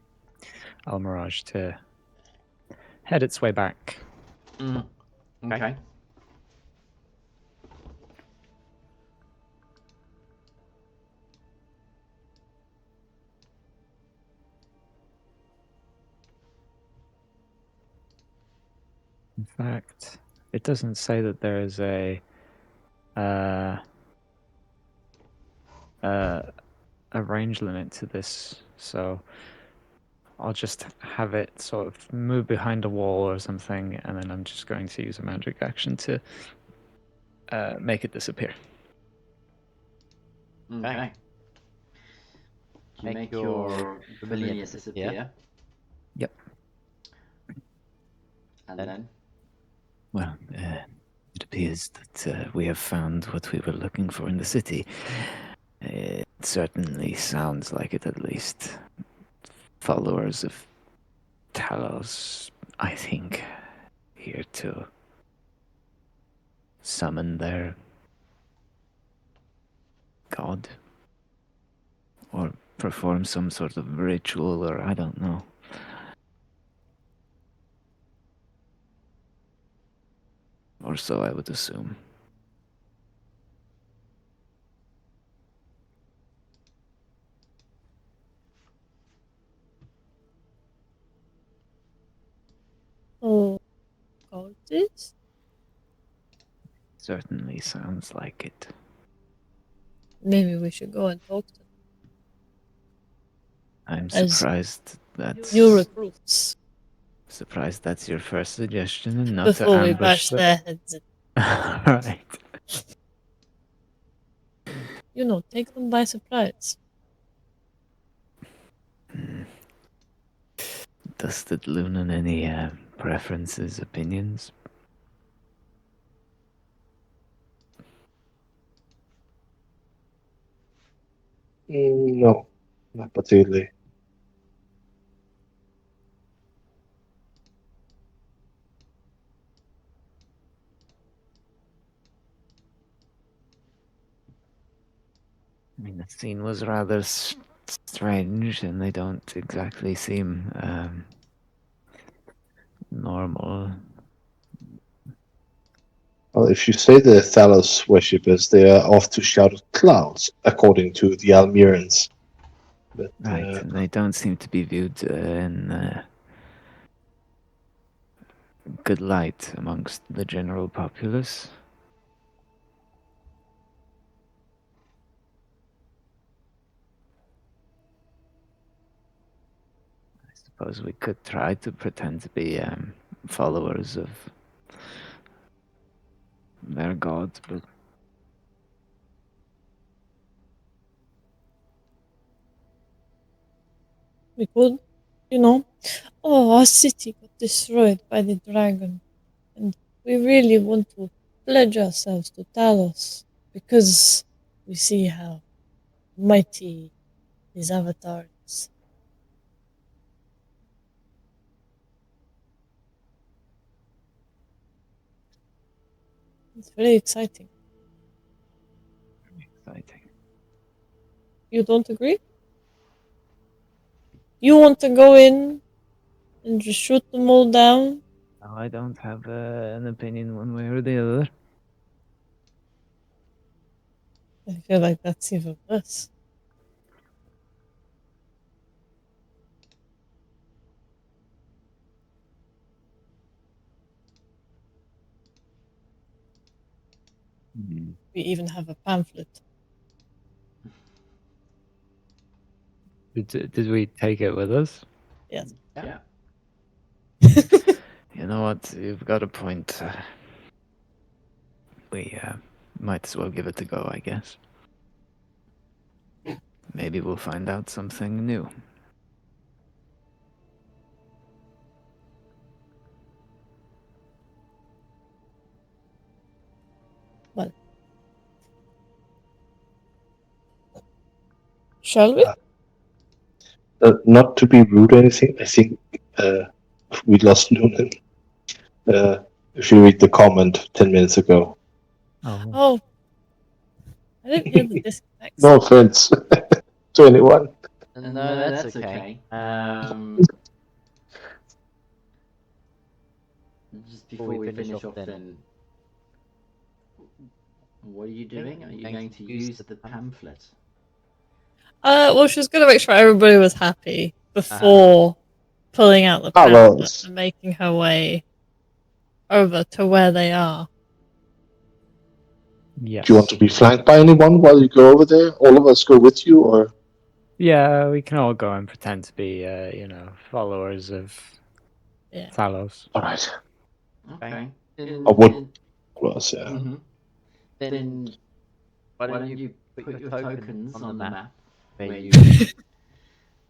F: Almirage to head its way back.
H: Okay.
F: In fact, it doesn't say that there is a range limit to this, so I'll just have it sort of move behind a wall or something, and then I'm just going to use a magic action to make it disappear.
H: Okay. You make your familiar disappear.
F: Yep.
H: And then?
E: Well, it appears that we have found what we were looking for in the city. It certainly sounds like it, at least. Followers of Talos, I think, here to summon their god. Or perform some sort of ritual, or I don't know. Or so I would assume.
B: Oh, Cultists?
E: Certainly sounds like it.
B: Maybe we should go and talk to them.
E: I'm
B: As
E: surprised that's
B: new recruits
E: surprised that's your first suggestion and not
B: before
E: to
B: we
E: ambush
B: bash
E: them.
B: their heads in.
E: Right.
B: You know, take them by surprise.
E: Does the Lunan any preferences, opinions?
D: No, not particularly.
E: I mean, the scene was rather strange, and they don't exactly seem normal.
D: Well, if you say the Thalos worshippers, they are off to shouted clouds, according to the Almirans. But,
E: Right, and they don't seem to be viewed in good light amongst the general populace. I suppose we could try to pretend to be followers of their gods, but
B: We could, you know. Oh, our city got destroyed by the dragon, and we really want to pledge ourselves to Talos because we see how mighty his avatar is. It's very exciting.
E: exciting.
B: You don't agree? You want to go in and just shoot them all down?
E: No, I don't have an opinion one way or the other.
B: I feel like that's even worse. We even have a pamphlet.
F: Did we take it with us?
B: Yes.
H: Yeah.
E: You know what? You've got a point. We might as well give it a go, I guess. Maybe we'll find out something new.
B: Well, shall we?
D: not to be rude or anything, I think we lost Lunan. If you read the comment 10 minutes ago.
B: Oh, I didn't hear the disconnect.
D: No offense to anyone.
I: No, that's okay.
H: Just before we finish off then, what are you doing? Are you going to use the pamphlet?
B: Well, she was going to make sure everybody was happy before pulling out the pamphlet and making her way over to where they are.
F: Yes.
D: Do you want to be flanked by anyone while you go over there? All of us go with you, or?
F: Yeah, we can all go and pretend to be, followers of Talos.
D: All right.
H: Okay.
D: I would. Was yeah.
H: Mm-hmm. Then why don't you put your tokens on the map where you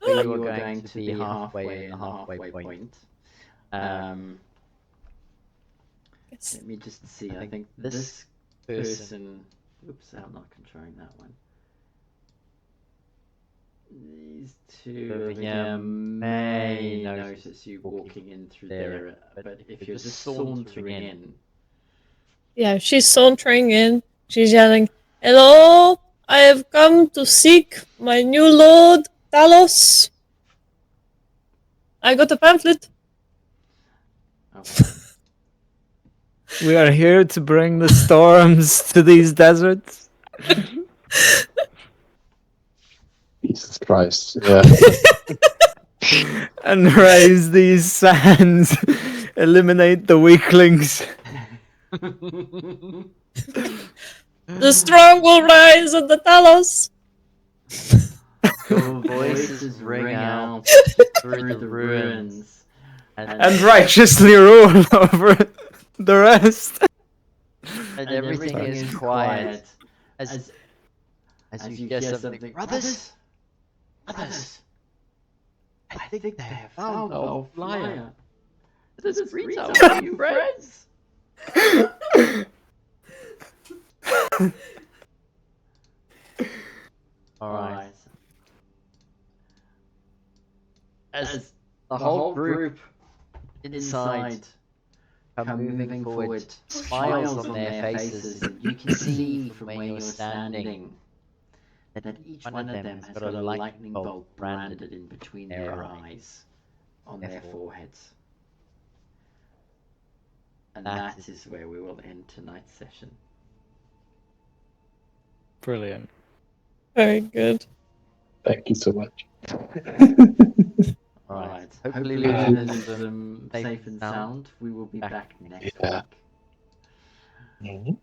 H: are going to be halfway in the halfway point. Let me just see. I think this person. Oops, I'm not controlling that one. These two over here may notice you walking in through there, but if you're just sauntering in.
B: Yeah, she's sauntering in. She's yelling, "Hello! I have come to seek my new lord, Talos. I got a pamphlet."
H: Okay.
F: We are here to bring the storms to these deserts.
D: Jesus Christ! Yeah.
F: And raise these sands, eliminate the weaklings.
B: The strong will rise at the Talos.
H: Your voices ring out through the ruins,
F: and righteously rule over the rest.
I: And everything is quiet as you hear something. Brothers? Brothers! I think they have found our flyer. Let us greet our new friends! Alright. As the whole group inside come moving forward, smiles on their faces, and you can see from where you're standing
H: that each one of them has got a lightning bolt branded in between their eyes on their foreheads. And that is where we will end tonight's session.
F: Brilliant.
B: Very good.
C: Thank you so much.
H: Alright. Hopefully listeners safe and sound. We will be back next week.
C: Mhm.